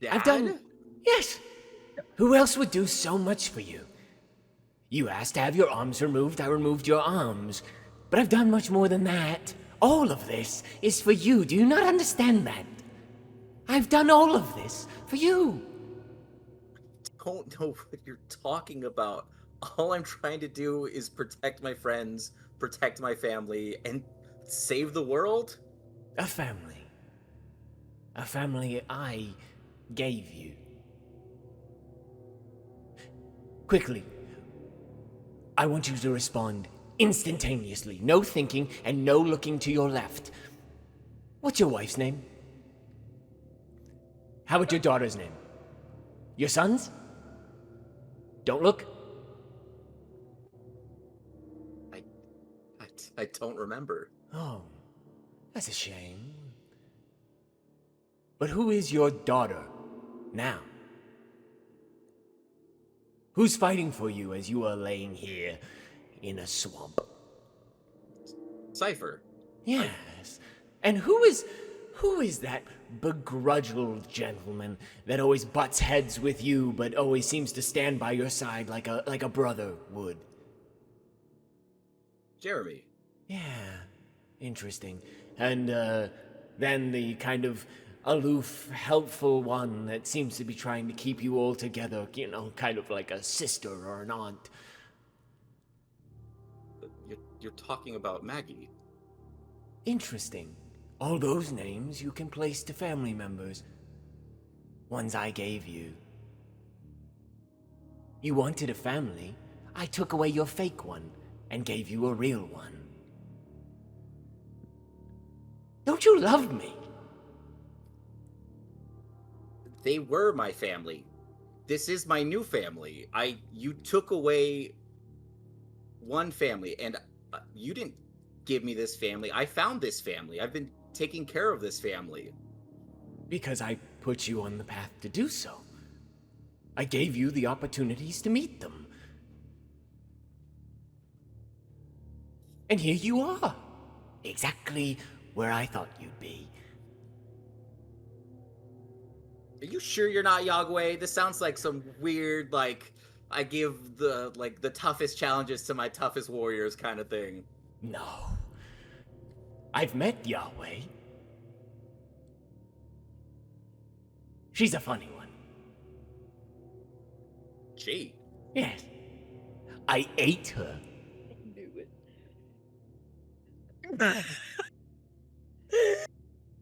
Dad? Yes. Who else would do so much for you? You asked to have your arms removed, I removed your arms. But I've done much more than that. All of this is for you. Do you not understand that? I've done all of this for you. don't know what you're talking about. All I'm trying to do is protect my friends, protect my family, and save the world? A family. A family I gave you. Quickly, I want you to respond instantaneously. No thinking and no looking to your left. What's your wife's name? How about your daughter's name? Your son's? Don't look. I don't remember. Oh, that's a shame. But who is your daughter now? Who's fighting for you as you are laying here in a swamp? Cypher. Yes. And who is that begrudged gentleman that always butts heads with you but always seems to stand by your side like a brother would? Jeremy. Yeah. Interesting. And then the kind of aloof, helpful one that seems to be trying to keep you all together, you know, kind of like a sister or an aunt. You're talking about Maggie. Interesting. All those names you can place to family members. Ones I gave you. You wanted a family. I took away your fake one and gave you a real one. Don't you love me? They were my family. This is my new family. You took away one family, and you didn't give me this family. I found this family. I've been taking care of this family. Because I put you on the path to do so. I gave you the opportunities to meet them. And here you are. Exactly where I thought you'd be. Are you sure you're not Yagway? This sounds like some weird, like, I give the toughest challenges to my toughest warriors kind of thing. No. I've met Yahweh. She's a funny one. Gee. Yes. I ate her. I knew it.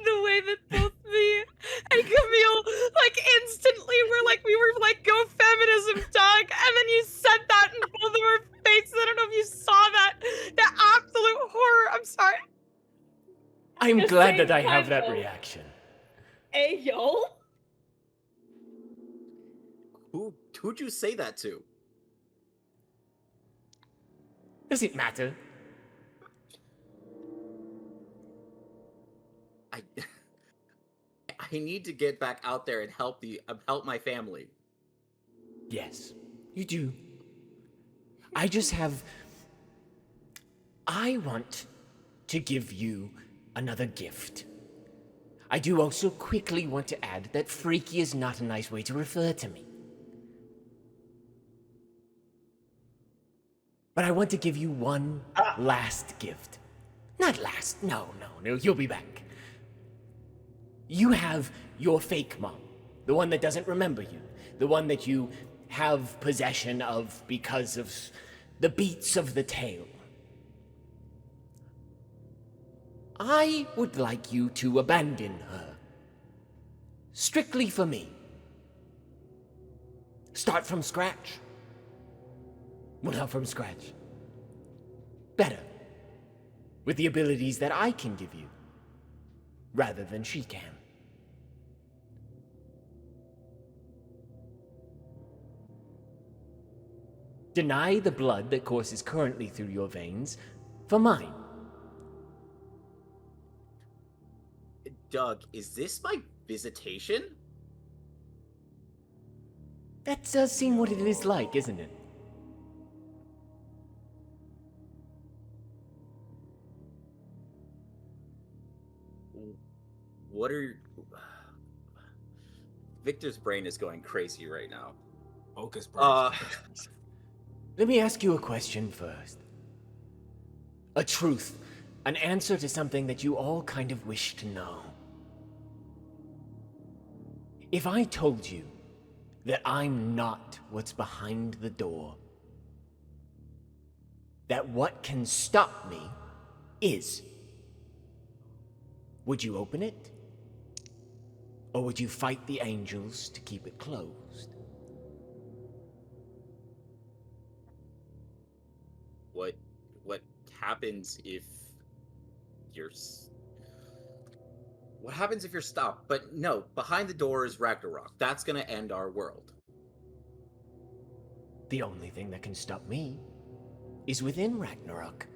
The way that both me and Camille, like, instantly were like, we were like, go feminism, Doug. And then you said that in both of our faces. I don't know if you saw that. The absolute horror. I'm sorry. I'm The glad same that I have time, that though. reaction. Hey, yo. Who'd you say that to? Does it matter? I need to get back out there and help my family. Yes, you do. I want to give you another gift. I do also quickly want to add that freaky is not a nice way to refer to me. But I want to give you one last gift. Not last, no, you'll be back. You have your fake mom, the one that doesn't remember you, the one that you have possession of because of the beats of the tale. I would like you to abandon her. Strictly for me. Start from scratch. Well, not from scratch. Better. With the abilities that I can give you, rather than she can. Deny the blood that courses currently through your veins for mine. Doug, is this my visitation? That does seem what it is like, isn't it? What are... Victor's brain is going crazy right now. Focus, bro. Let me ask you a question first. A truth. An answer to something that you all kind of wish to know. If I told you that I'm not what's behind the door. That what can stop me is. Would you open it? Or would you fight the angels to keep it closed? What happens if you're what happens if you're stopped? But no, behind the door is Ragnarok. That's gonna end our world. The only thing that can stop me is within Ragnarok.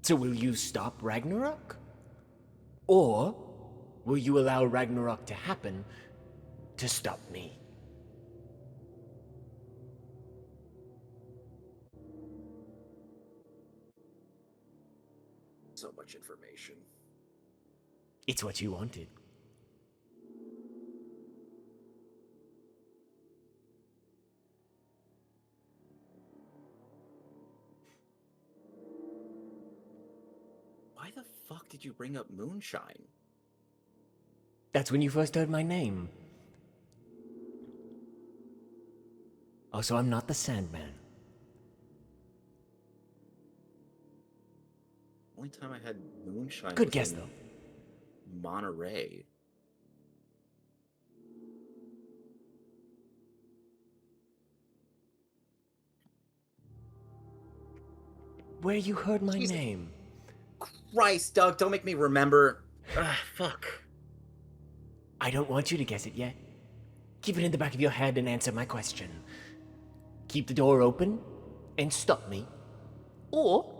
So will you stop Ragnarok? Or will you allow Ragnarok to happen to stop me? So much information. It's what you wanted. Why the fuck did you bring up moonshine? That's when you first heard my name. Also, I'm not the Sandman. Only time I had moonshine. Good was guess, in though. Monterey. Where you heard my Jesus. name. Christ, Doug, don't make me remember. Fuck. I don't want you to guess it yet. Keep it in the back of your head and answer my question. Keep the door open and stop me. Or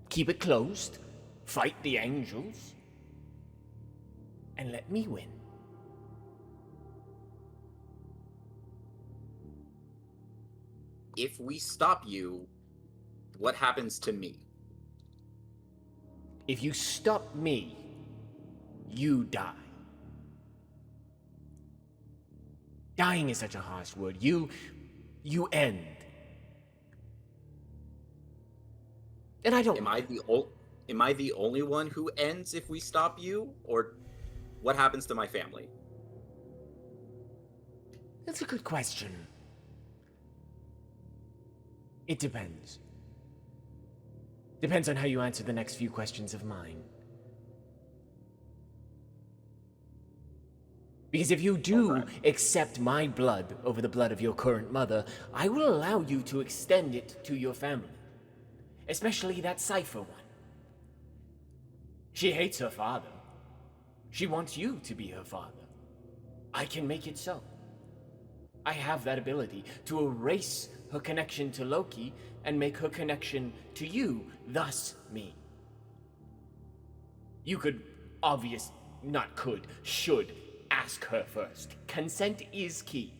keep it closed, fight the angels, and let me win. If we stop you, what happens to me? If you stop me, you die. Dying is such a harsh word. You end. And I don't. Am I the only one who ends if we stop you, or what happens to my family? That's a good question. It depends. Depends on how you answer the next few questions of mine. Because if you do accept my blood over the blood of your current mother, I will allow you to extend it to your family. Especially that Cypher one. She hates her father. She wants you to be her father. I can make it so. I have that ability to erase her connection to Loki and make her connection to you, thus me. You could, should ask her first. Consent is key.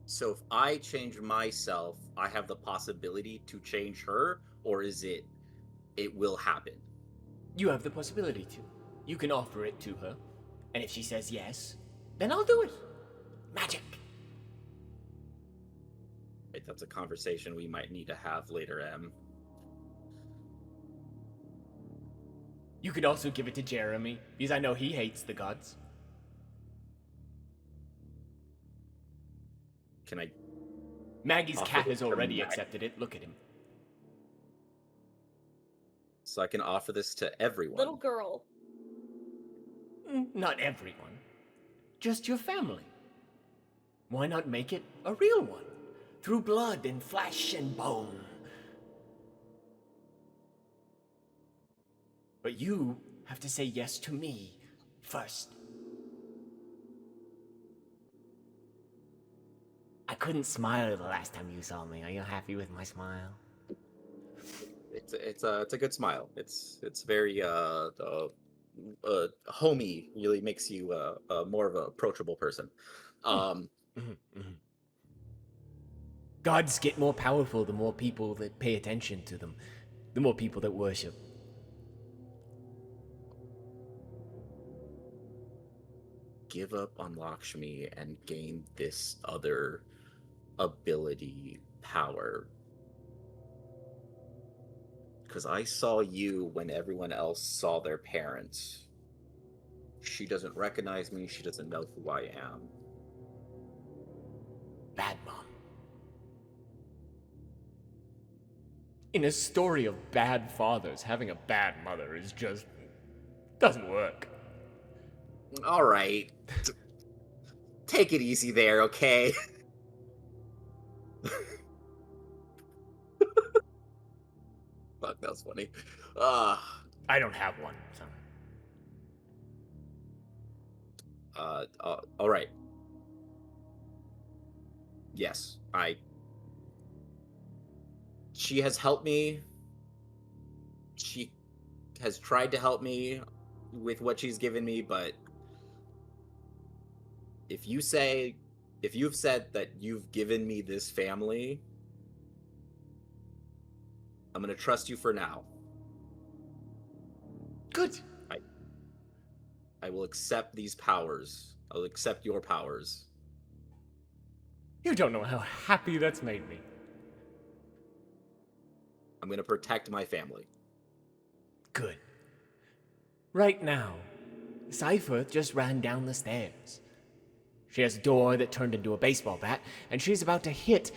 So if I change myself, I have the possibility to change her, or is it will happen? You have the possibility to. You can offer it to her, and if she says yes, then I'll do it. Magic. Right, that's a conversation we might need to have later, Em. You could also give it to Jeremy, because I know he hates the gods. Can I? Maggie's Offer cat this has to already Mag- accepted it. Look at him. So I can offer this to everyone. Little girl. Not everyone. Just your family. Why not make it a real one? Through blood and flesh and bone. But you have to say yes to me first. I couldn't smile the last time you saw me. Are you happy with my smile? It's a good smile. It's very homey. Really makes you more of an approachable person. Gods get more powerful the more people that pay attention to them, the more people that worship. Give up on Lakshmi and gain this other ability, power. Because I saw you when everyone else saw their parents. She doesn't recognize me. She doesn't know who I am. Bad mom. In a story of bad fathers, having a bad mother is just... doesn't work. All right. Take it easy there, okay? Fuck, that was funny. I don't have one, so... All right. Yes, she has helped me. She has tried to help me with what she's given me, but if you've said that you've given me this family, I'm gonna trust you for now. Good. I will accept these powers. I'll accept your powers. You don't know how happy that's made me. I'm gonna protect my family. Good. Right now, Cypher just ran down the stairs. She has a door that turned into a baseball bat, and she's about to hit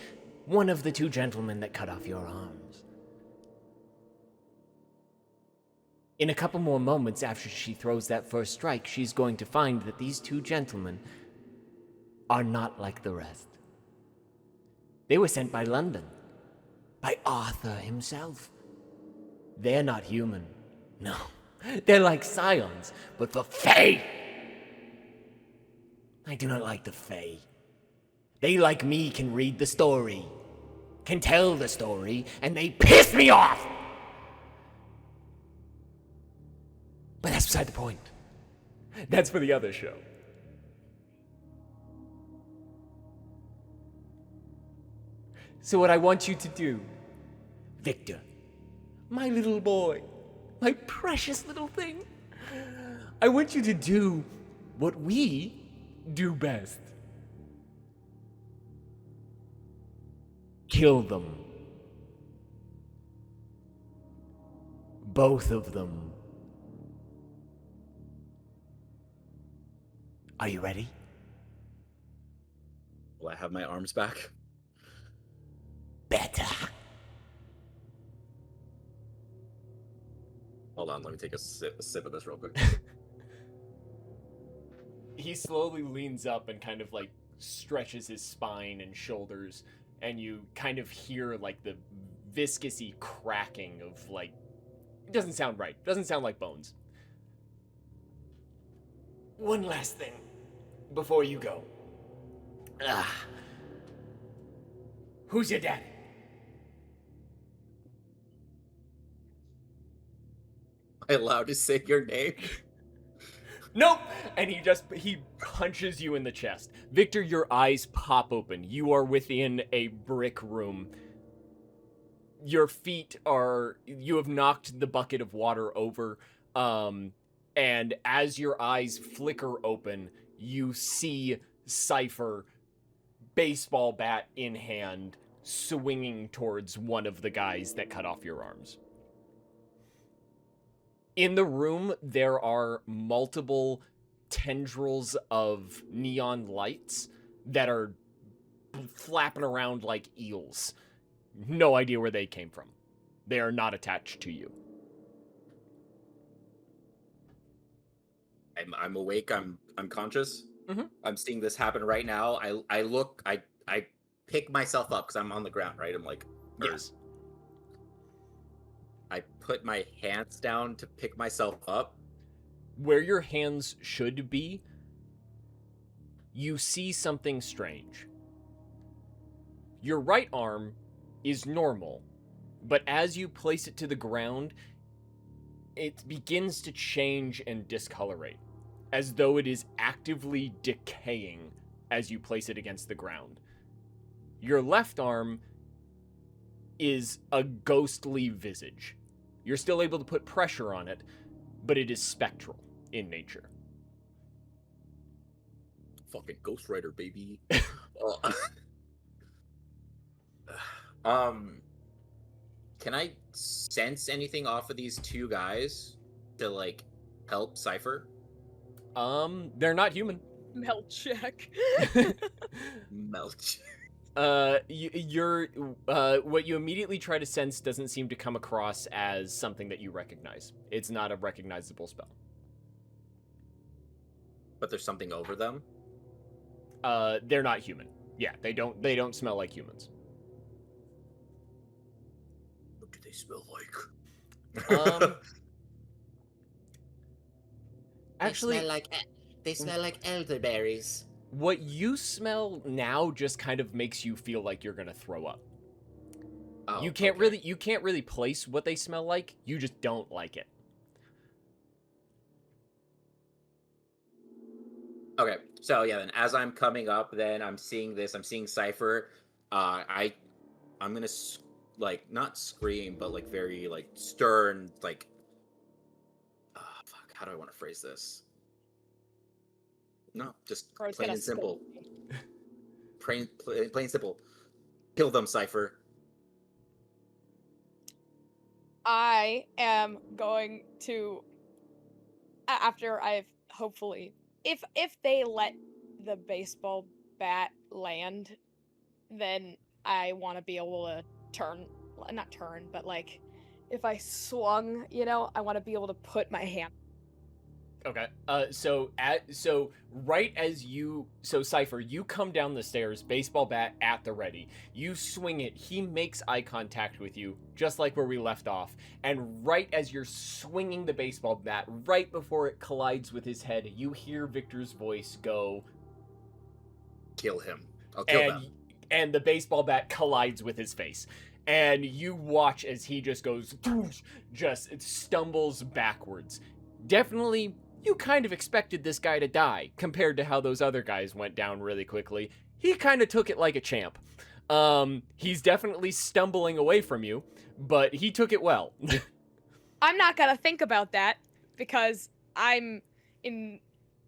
one of the two gentlemen that cut off your arms. In a couple more moments after she throws that first strike, she's going to find that these two gentlemen are not like the rest. They were sent by London, by Arthur himself. They're not human, no. They're like Scions, but for Fae. I do not like the Fae. They, like me, can read the story, can tell the story, and they piss me off! But that's beside the point. That's for the other show. So what I want you to do, Victor, my little boy, my precious little thing, I want you to do what we do best. Kill them. Both of them. Are you ready? Will I have my arms back? Better. Hold on, let me take a sip of this real quick. He slowly leans up and kind of like stretches his spine and shoulders, and you kind of hear like the viscousy cracking of like, it doesn't sound right. It doesn't sound like bones. One last thing before you go. Who's your daddy? Am I allowed to say your name? Nope! And he punches you in the chest. Victor, your eyes pop open. You are within a brick room. Your feet you have knocked the bucket of water over. And as your eyes flicker open, you see Cypher, baseball bat in hand, swinging towards one of the guys that cut off your arms. In the room, there are multiple tendrils of neon lights that are flapping around like eels. No idea where they came from. They are not attached to you. I'm awake. I'm conscious. Mhm. I'm seeing this happen right now. I pick myself up because I'm on the ground, right? I'm like, Yes. I put my hands down to pick myself up. Where your hands should be, you see something strange. Your right arm is normal, but as you place it to the ground, it begins to change and discolorate, as though it is actively decaying as you place it against the ground. Your left arm is a ghostly visage. You're still able to put pressure on it, but it is spectral in nature. Fucking Ghost Rider, baby. can I sense anything off of these two guys to like help Cypher? They're not human. Melt check. Melt. What you immediately try to sense doesn't seem to come across as something that you recognize. It's not a recognizable spell. But there's something over them. They're not human. Yeah, they don't smell like humans. What do they smell like? Actually, they smell like elderberries. what you smell now just kind of makes you feel like you're gonna throw up. Oh, You can't okay. really place what they smell like. You just don't like it. Okay, so yeah, then as I'm coming up, then I'm seeing this. I'm seeing Cypher. I'm gonna like not scream, but like very like stern, like. Fuck. How do I want to phrase this? No, just Or it's plain gonna and simple. scold me. Plain and simple. Kill them, Cypher. I am going to, after I've hopefully, if they let the baseball bat land, then I want to be able to not turn, but like, if I swung, I want to be able to put my hand. Okay. So Cypher, you come down the stairs, baseball bat at the ready. You swing it. He makes eye contact with you, just like where we left off. And right as you're swinging the baseball bat, right before it collides with his head, you hear Victor's voice go, Kill him. I'll kill them. And the baseball bat collides with his face. And you watch as he just goes, just stumbles backwards. Definitely, you kind of expected this guy to die compared to how those other guys went down really quickly. He kind of took it like a champ. He's definitely stumbling away from you, but he took it well. I'm not gonna think about that because I'm in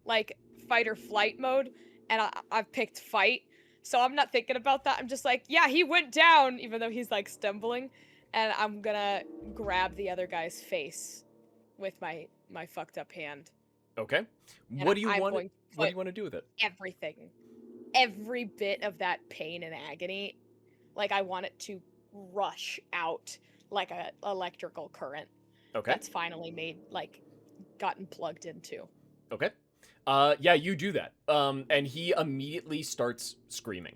like fight or flight mode, and I've picked fight, so I'm not thinking about that. I'm just like, yeah, he went down, even though he's like stumbling, and I'm gonna grab the other guy's face with my fucked up hand. Okay. And What do you I'm want? going to What do you put want to do with it? everything, every bit of that pain and agony, like I want it to rush out like a electrical current. Okay. That's finally gotten plugged into. Okay. Yeah, you do that. And he immediately starts screaming.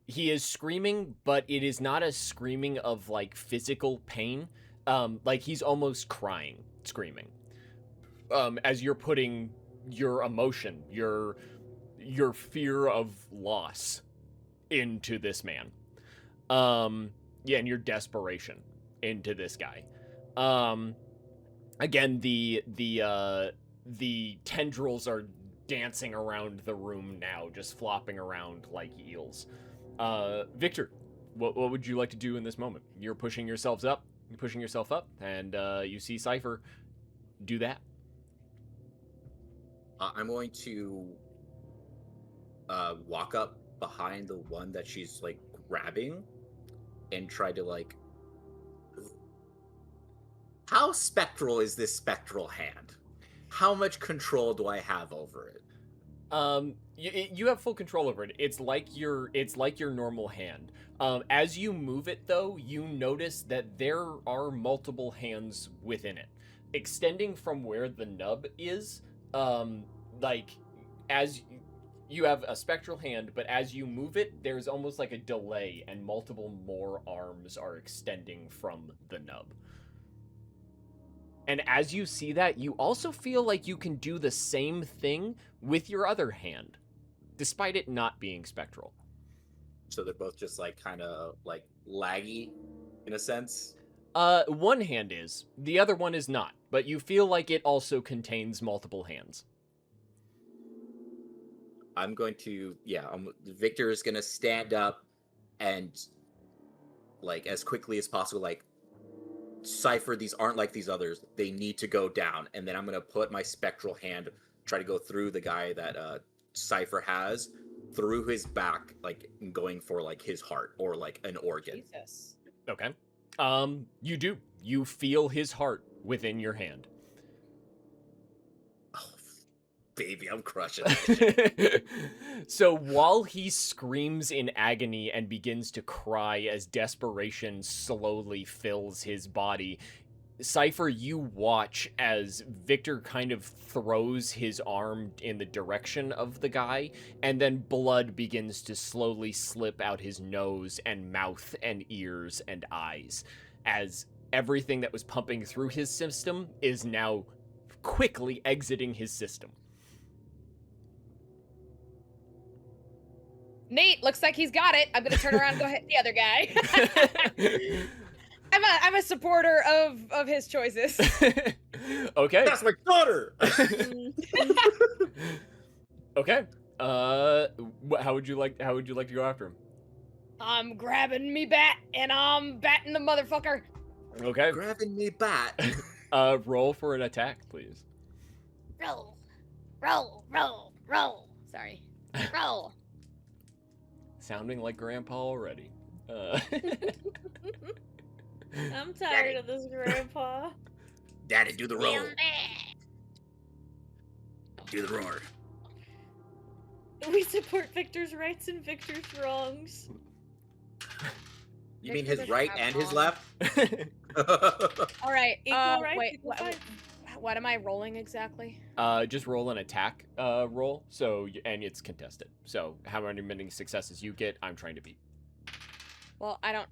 He is screaming, but it is not a screaming of like physical pain. Like he's almost crying, screaming. As you're putting your emotion, your fear of loss into this man. Yeah, and your desperation into this guy. Again, the tendrils are dancing around the room now, just flopping around like eels. Victor, what would you like to do in this moment? You're pushing yourself up, and you see Cypher do that. I'm going to walk up behind the one that she's like grabbing and try to like. How spectral is this spectral hand? How much control do I have over it? You have full control over it. It's like your normal hand. As you move it, though, you notice that there are multiple hands within it, extending from where the nub is. Like as you have a spectral hand, but as you move it, there's almost like a delay, and multiple more arms are extending from the nub. And as you see that, you also feel like you can do the same thing with your other hand, despite it not being spectral. So they're both just like kind of like laggy in a sense. One hand is, the other one is not, but you feel like it also contains multiple hands. I'm going to, Victor is going to stand up and, like, as quickly as possible, like, Cypher, these aren't like these others. They need to go down. And then I'm going to put my spectral hand, try to go through the guy that Cypher has, through his back, like, going for, like, his heart or, like, an organ. Jesus. Okay. You do. You feel his heart within your hand. Oh, baby, I'm crushing that. So while he screams in agony and begins to cry as desperation slowly fills his body, Cypher, you watch as Victor kind of throws his arm in the direction of the guy, and then blood begins to slowly slip out his nose and mouth and ears and eyes, as everything that was pumping through his system is now quickly exiting his system. Neat. Looks like he's got it. I'm gonna turn around and go hit the other guy. I'm a supporter of his choices. Okay. That's my daughter. Okay. How would you like to go after him? I'm grabbing me bat and I'm batting the motherfucker. Okay. Grabbing me bat. Roll for an attack, please. Roll. Sorry. Roll. Sounding like Grandpa already. I'm tired of this, Grandpa. Daddy, do the roll. Do the roar. We support Victor's rights and Victor's wrongs. You mean Victor his doesn't right have and his wrong. left? All right. Equal rights, Wait. equal fights. What am I rolling exactly? Just roll an attack roll. So and it's contested. So how many successes you get, I'm trying to beat. Well, I don't.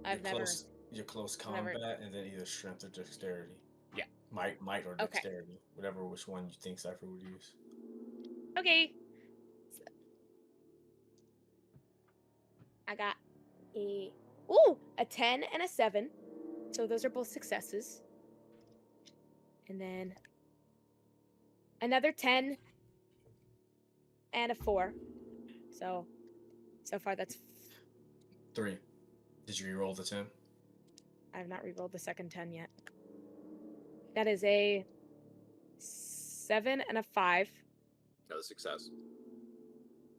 I've never. Your close never- combat, and then either strength or dexterity. Yeah. Might or Okay. dexterity, which one you think Cypher would use. Okay. I got a 10 and a 7. So those are both successes. And then another 10 and a 4. So far that's 3. Did you reroll the 10? I have not rerolled the second 10 yet. That is a 7 and a 5. Another success.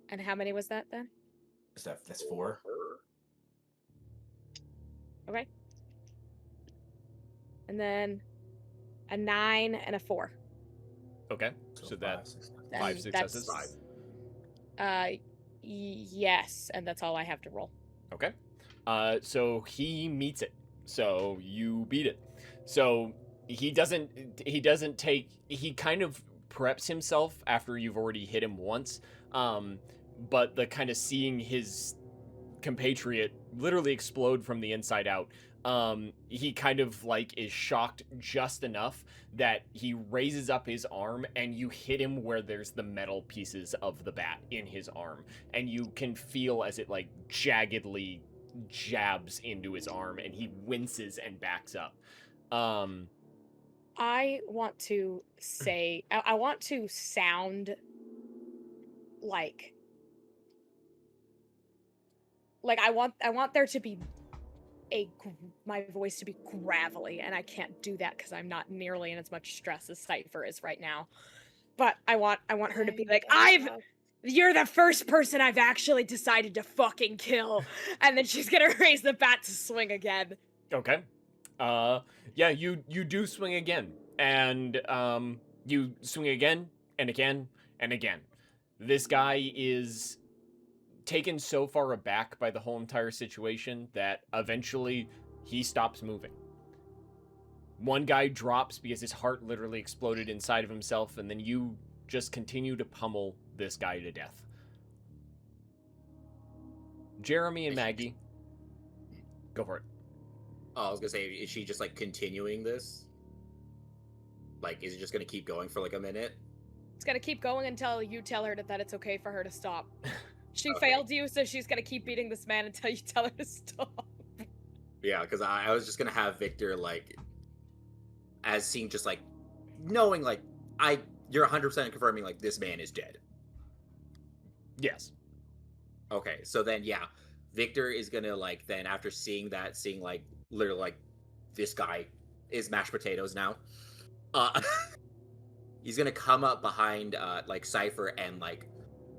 And how many was that then? That's 4. Okay. And then a 9 and a 4. Okay. So that's Then 5 successes. that's- Yes, and that's all I have to roll. Okay. So he meets it. So you beat it. So he kind of preps himself after you've already hit him once. But the kind of seeing his compatriot literally explode from the inside out, he kind of like is shocked just enough that he raises up his arm and you hit him where there's the metal pieces of the bat in his arm, and you can feel as it like jaggedly jabs into his arm and he winces and backs up. I want to say, I want to sound like I want there to be my voice to be gravelly, and I can't do that because I'm not nearly in as much stress as Cypher is right now. But I want her to be like, you're the first person I've actually decided to fucking kill, and then she's gonna raise the bat to swing again. Okay. Yeah, you do swing again, and you swing again and again and again. This guy is taken so far aback by the whole entire situation that eventually he stops moving. One guy drops because his heart literally exploded inside of himself, and then you just continue to pummel this guy to death. Jeremy and Maggie, go for it. Oh, I was gonna say, is she just like continuing this? Like, is it just gonna keep going for like a minute? It's gonna keep going until you tell her that it's okay for her to stop. She Okay. failed you, so she's gonna keep beating this man until you tell her to stop. Yeah, because I was just gonna have Victor like, as seeing just like, knowing like, you're 100% confirming like this man is dead. Yes. Okay, so then yeah, Victor is gonna like then after seeing like literally like this guy is mashed potatoes now. He's gonna come up behind like Cypher and like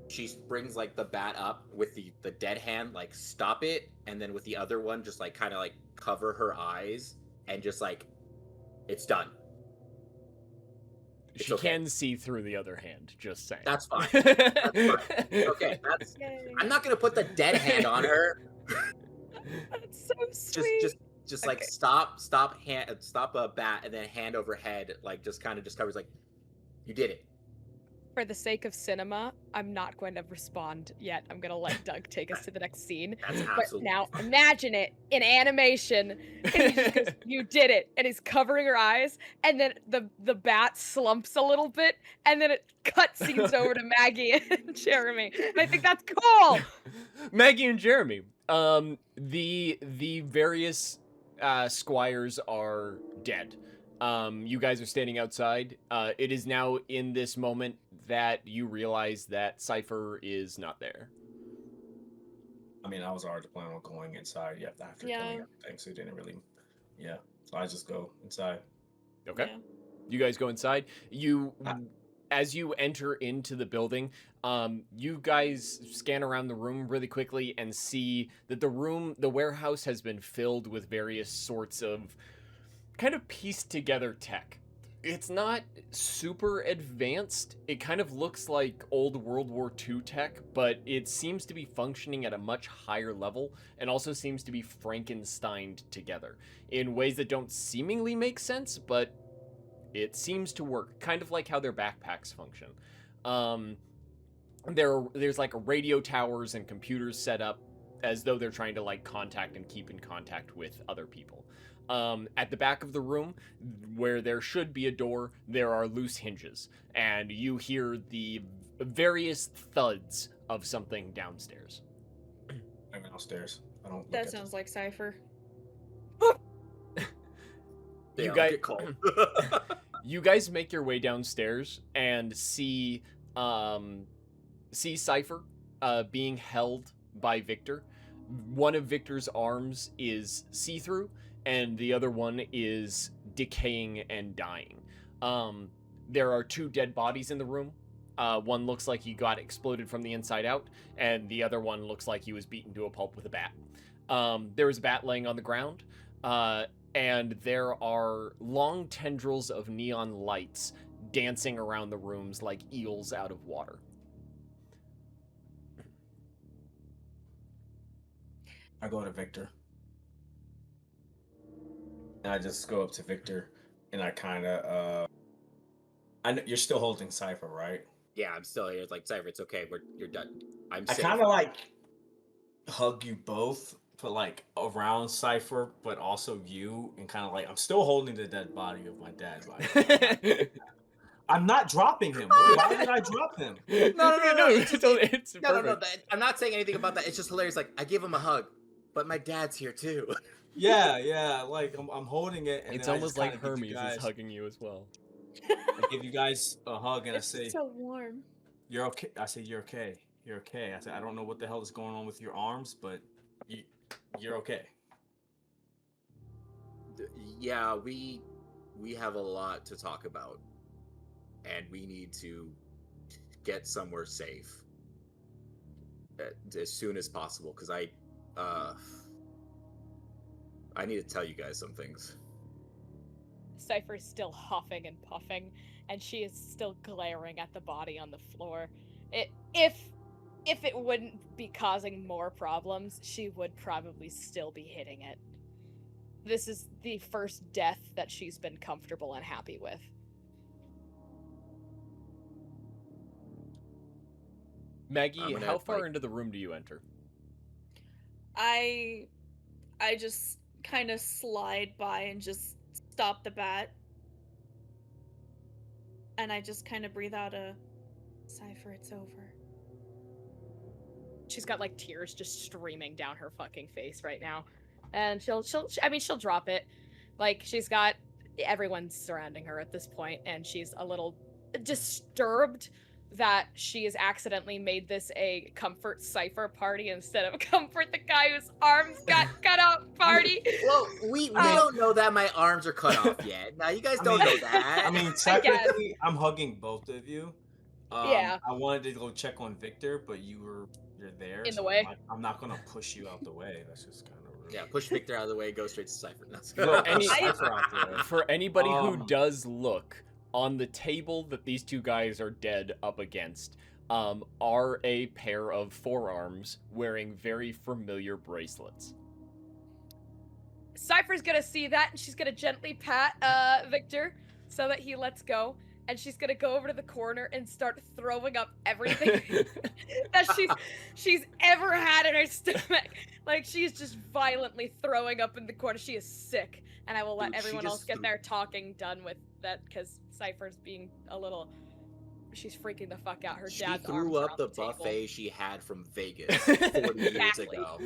she brings like the bat up with the dead hand, like stop it, and then with the other one just like kind of like cover her eyes and just like it's done. It's She okay. can see through the other hand, just saying. That's fine. That's fine. Okay, that's. Yay. I'm not gonna put the dead hand on her. That's so sweet. Just like Okay. stop a bat and then hand over head, like just kind of just covers like you did it. For the sake of cinema, I'm not going to respond yet. I'm gonna let Doug take us to the next scene. That's But absolutely now imagine it in animation. And he just goes, "You did it," and he's covering her eyes, and then the bat slumps a little bit, and then it cutscenes over to Maggie and Jeremy. And I think that's cool. Maggie and Jeremy. The various squires are dead. You guys are standing outside. It is now in this moment that you realize that Cypher is not there. I mean, I was already planning on going inside after Yeah. killing everything, so it didn't really. Yeah, so I just go inside. Okay. Yeah. You guys go inside. As you enter into the building, you guys scan around the room really quickly and see that the warehouse has been filled with various sorts of kind of pieced together tech. It's not super advanced. It kind of looks like old World War II tech, but it seems to be functioning at a much higher level and also seems to be Frankensteined together in ways that don't seemingly make sense, but it seems to work, kind of like how their backpacks function. There's like radio towers and computers set up as though they're trying to like contact and keep in contact with other people. At the back of the room, where there should be a door, there are loose hinges, and you hear the various thuds of something downstairs. I'm downstairs. I don't. That sounds like Cypher. You Yeah, guys, get called. you guys make your way downstairs and see Cypher being held by Victor. One of Victor's arms is see-through, and the other one is decaying and dying. There are two dead bodies in the room. One looks like he got exploded from the inside out, and the other one looks like he was beaten to a pulp with a bat. There is a bat laying on the ground, and there are long tendrils of neon lights dancing around the rooms like eels out of water. I go to Victor. And I just go up to Victor, and I kind of, I know you're still holding Cypher, right? Yeah, I'm still here. It's like Cypher, it's okay. You're done. I I kind of like hug you both, but like around Cypher, but also you, and kind of like I'm still holding the dead body of my dad. Like, I'm not dropping him. Why did I drop him? No. It's No. perfect. I'm not saying anything about that. It's just hilarious. Like I give him a hug, but my dad's here too. Yeah. Like I'm holding it, and It's then I almost just like kinda give Hermes you guys, is hugging you as well. I give you guys a hug, and I It's say, so warm. "You're okay." I say, "You're okay. You're okay." I said, "I don't know what the hell is going on with your arms, but you're okay." Yeah, we have a lot to talk about, and we need to get somewhere safe as soon as possible. Because I need to tell you guys some things. Cypher's still huffing and puffing, and she is still glaring at the body on the floor. If it wouldn't be causing more problems, she would probably still be hitting it. This is the first death that she's been comfortable and happy with. Maggie, gonna, how far like- into the room do you enter? I just kind of slide by and just stop the bat. And I just kind of breathe out a Cypher, it's over. She's got like tears just streaming down her fucking face right now. And she'll drop it. Like she's got everyone surrounding her at this point, and she's a little disturbed that she has accidentally made this a comfort Cypher party instead of comfort the guy whose arms got cut off party. Well, we don't know that my arms are cut off yet. Now you guys don't know that. I mean, technically, I'm hugging both of you. Yeah. I wanted to go check on Victor, but you're there. In the so way. I'm not gonna push you out the way. That's just kind of rude. Yeah, push Victor out of the way, go straight to Cypher. No, For Push any- Cypher out the way. For anybody who Um, does look, on the table that these two guys are dead up against are a pair of forearms wearing very familiar bracelets. Cypher's gonna see that, and she's gonna gently pat Victor so that he lets go, and she's gonna go over to the corner and start throwing up everything that she's ever had in her stomach. Like, she's just violently throwing up in the corner. She is sick, and I will let Dude, she everyone else just get threw- their talking done with that, because Cypher's being a little... She's freaking the fuck out. Her She dad's threw arms are up on the table. buffet she had from Vegas 40 years Exactly. ago.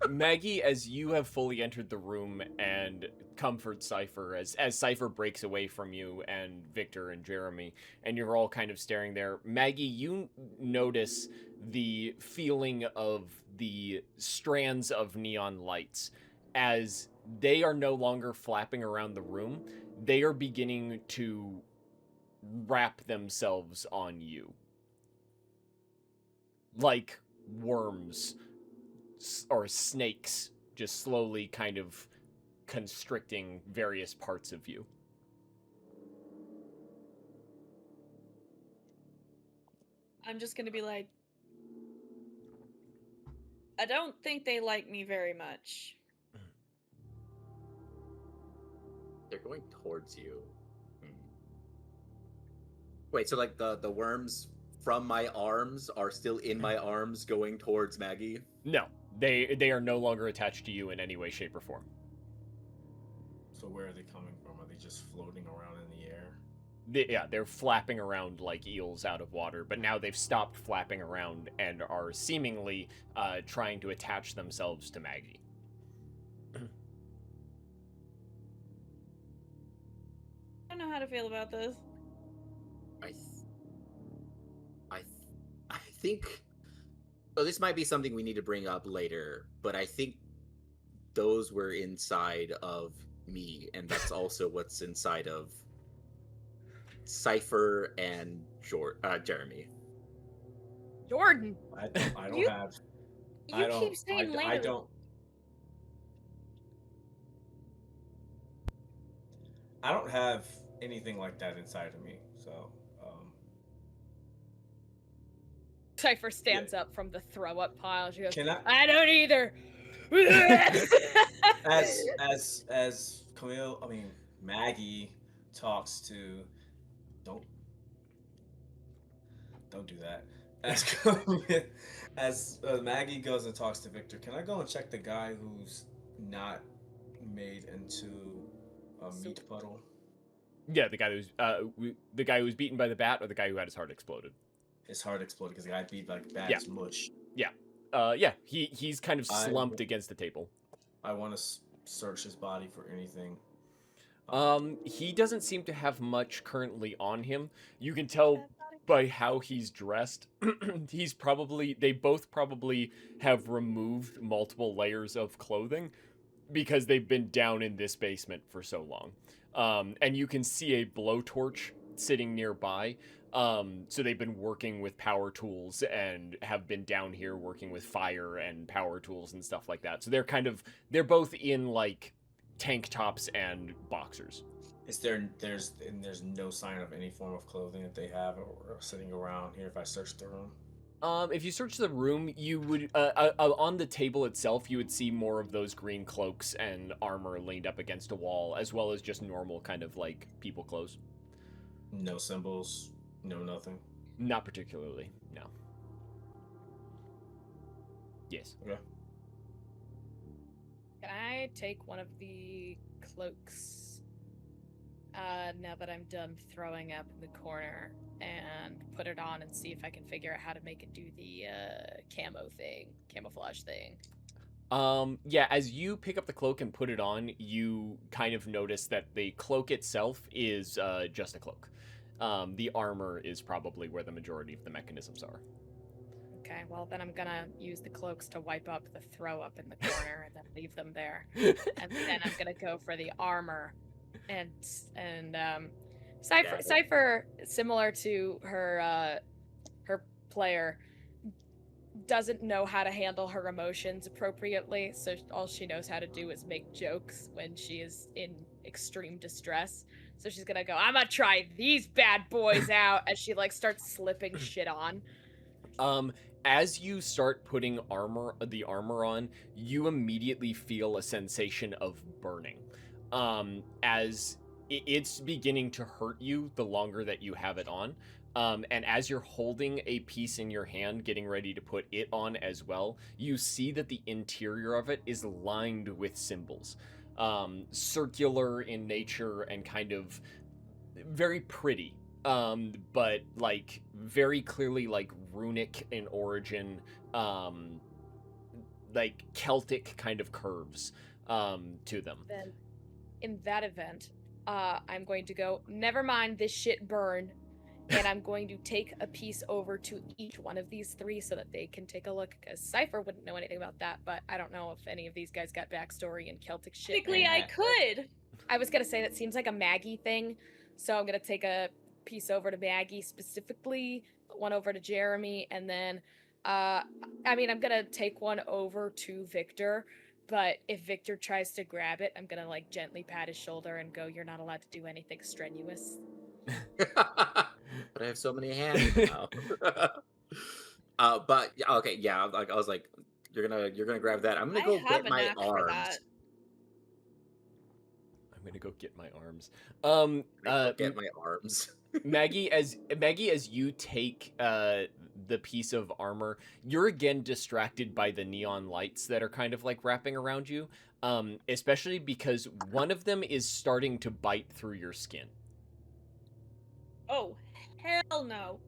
Maggie, as you have fully entered the room and comfort Cypher, as Cypher breaks away from you and Victor and Jeremy, and you're all kind of staring there, Maggie, you notice the feeling of the strands of neon lights as they are no longer flapping around the room. They are beginning to wrap themselves on you. Like worms or snakes, just slowly kind of constricting various parts of you. I'm just gonna be like, I don't think they like me very much. They're going towards you. Wait, so like the worms from my arms are still in my arms going towards Maggie? No, they are no longer attached to you in any way, shape, or form. So where are they coming from? Are they just floating around in the air? They're flapping around like eels out of water, but now they've stopped flapping around and are seemingly trying to attach themselves to Maggie. I don't know how to feel about this. I think. So this might be something we need to bring up later, but I think those were inside of me, and that's also what's inside of Cypher and Jeremy. Jordan! I don't You- have. You I don't, keep saying later. I don't. I don't have anything like that inside of me. So, Cypher stands up from the throw up pile. She goes, can I, I don't either. as Camille, I mean Maggie talks to, don't do that. As Maggie goes and talks to Victor, can I go and check the guy who's not made into a meat puddle? Yeah, the guy who was beaten by the bat, or the guy who had his heart exploded. His heart exploded because the guy beat like bad Yeah. as mush. Yeah, he's kind of slumped against the table. I want to search his body for anything. He doesn't seem to have much currently on him. You can tell by how he's dressed. They both probably have removed multiple layers of clothing because they've been down in this basement for so long. And you can see a blowtorch sitting nearby. So they've been working with power tools and have been down here working with fire and power tools and stuff like that. So they're both in like tank tops and boxers. There's no sign of any form of clothing that they have or sitting around here if I search the room. If you search the room, you would on the table itself, you would see more of those green cloaks and armor leaned up against a wall, as well as just normal kind of like people clothes. No symbols, no nothing. Not particularly, no. Yes. Okay. Can I take one of the cloaks now that I'm done throwing up in the corner and put it on and see if I can figure out how to make it do the camouflage thing? Yeah, as you pick up the cloak and put it on, you kind of notice that the cloak itself is just a cloak. The armor is probably where the majority of the mechanisms are. Okay, well then I'm gonna use the cloaks to wipe up the throw up in the corner and then leave them there. And then I'm gonna go for the armor and Cypher, similar to her player, doesn't know how to handle her emotions appropriately, so all she knows how to do is make jokes when she is in extreme distress. So she's gonna go, I'm gonna try these bad boys out, as she like starts slipping shit on. As you start putting the armor on, you immediately feel a sensation of burning. As it's beginning to hurt you the longer that you have it on. And as you're holding a piece in your hand, getting ready to put it on as well, you see that the interior of it is lined with symbols. Circular in nature and kind of very pretty. But like very clearly like runic in origin, like Celtic kind of curves to them. Then, in that event, I'm going to go, never mind this shit burn, and I'm going to take a piece over to each one of these three so that they can take a look, because Cypher wouldn't know anything about that, but I don't know if any of these guys got backstory and Celtic shit. Technically, I could. I was gonna say that seems like a Maggie thing, so I'm gonna take a piece over to Maggie specifically, one over to Jeremy, and then I'm gonna take one over to Victor, but if Victor tries to grab it, I'm gonna like gently pat his shoulder and go, you're not allowed to do anything strenuous. But I have so many hands now. But okay, yeah, like I was like, you're gonna grab that. I'm gonna go get my arms. I'm gonna go get my arms. Get my arms. Maggie, as you take the piece of armor, you're again distracted by the neon lights that are kind of like wrapping around you, especially because one of them is starting to bite through your skin. Oh, hell no.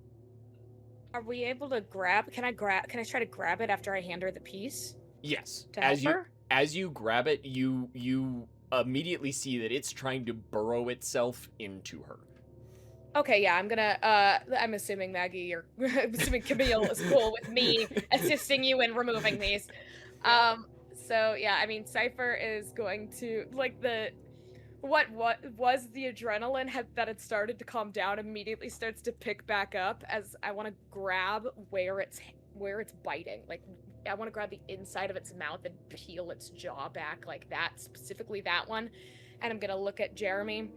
Are we able to grab? Can I try to grab it after I hand her the piece? Yes. To help her? As you grab it, you immediately see that it's trying to burrow itself into her. Okay, yeah, I'm assuming Maggie, I'm assuming Camille is cool with me assisting you in removing these. So yeah, I mean, Cypher is going to, like, what was the adrenaline that had started to calm down immediately starts to pick back up as I want to grab where it's biting. Like, I want to grab the inside of its mouth and peel its jaw back like that, specifically that one. And I'm gonna look at Jeremy,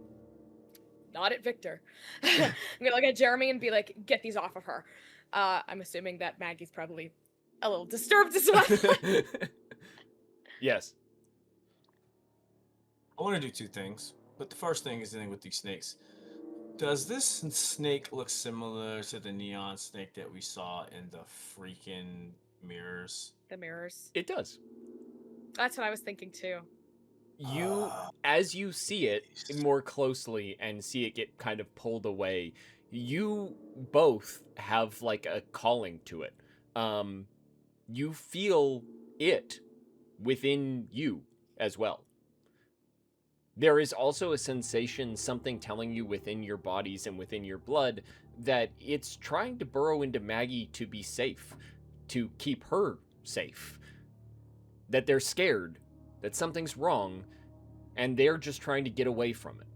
not at Victor. I'm gonna look at Jeremy and be like, get these off of her. I'm assuming that Maggie's probably a little disturbed as well. Yes. I want to do two things, but the first thing is dealing with these snakes. Does this snake look similar to the neon snake that we saw in the freaking mirrors? The mirrors. It does. That's what I was thinking too. As you see it more closely and see it get kind of pulled away, you both have like a calling to it. You feel it within you as well. There is also a sensation, something telling you within your bodies and within your blood that it's trying to burrow into Maggie to be safe, to keep her safe. That they're scared, that something's wrong, and they're just trying to get away from it.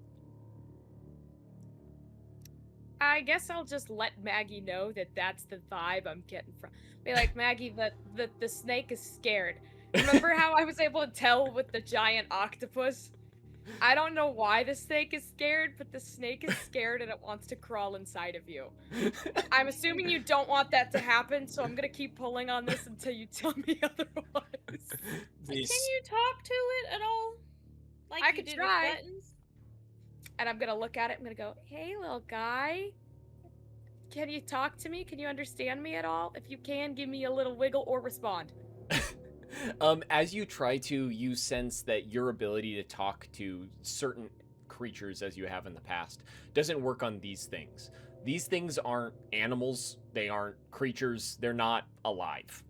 I guess I'll just let Maggie know that that's the vibe I'm getting from. Be like, Maggie, the snake is scared. Remember how I was able to tell with the giant octopus? I don't know why the snake is scared, but the snake is scared and it wants to crawl inside of you. I'm assuming you don't want that to happen, so I'm gonna keep pulling on this until you tell me otherwise. Can you talk to it at all? Like I you could did try. with buttons? And I'm gonna look at it, I'm gonna go, hey, little guy. Can you talk to me? Can you understand me at all? If you can, give me a little wiggle or respond. As you try to, you sense that your ability to talk to certain creatures, as you have in the past, doesn't work on these things. These things aren't animals. They aren't creatures. They're not alive.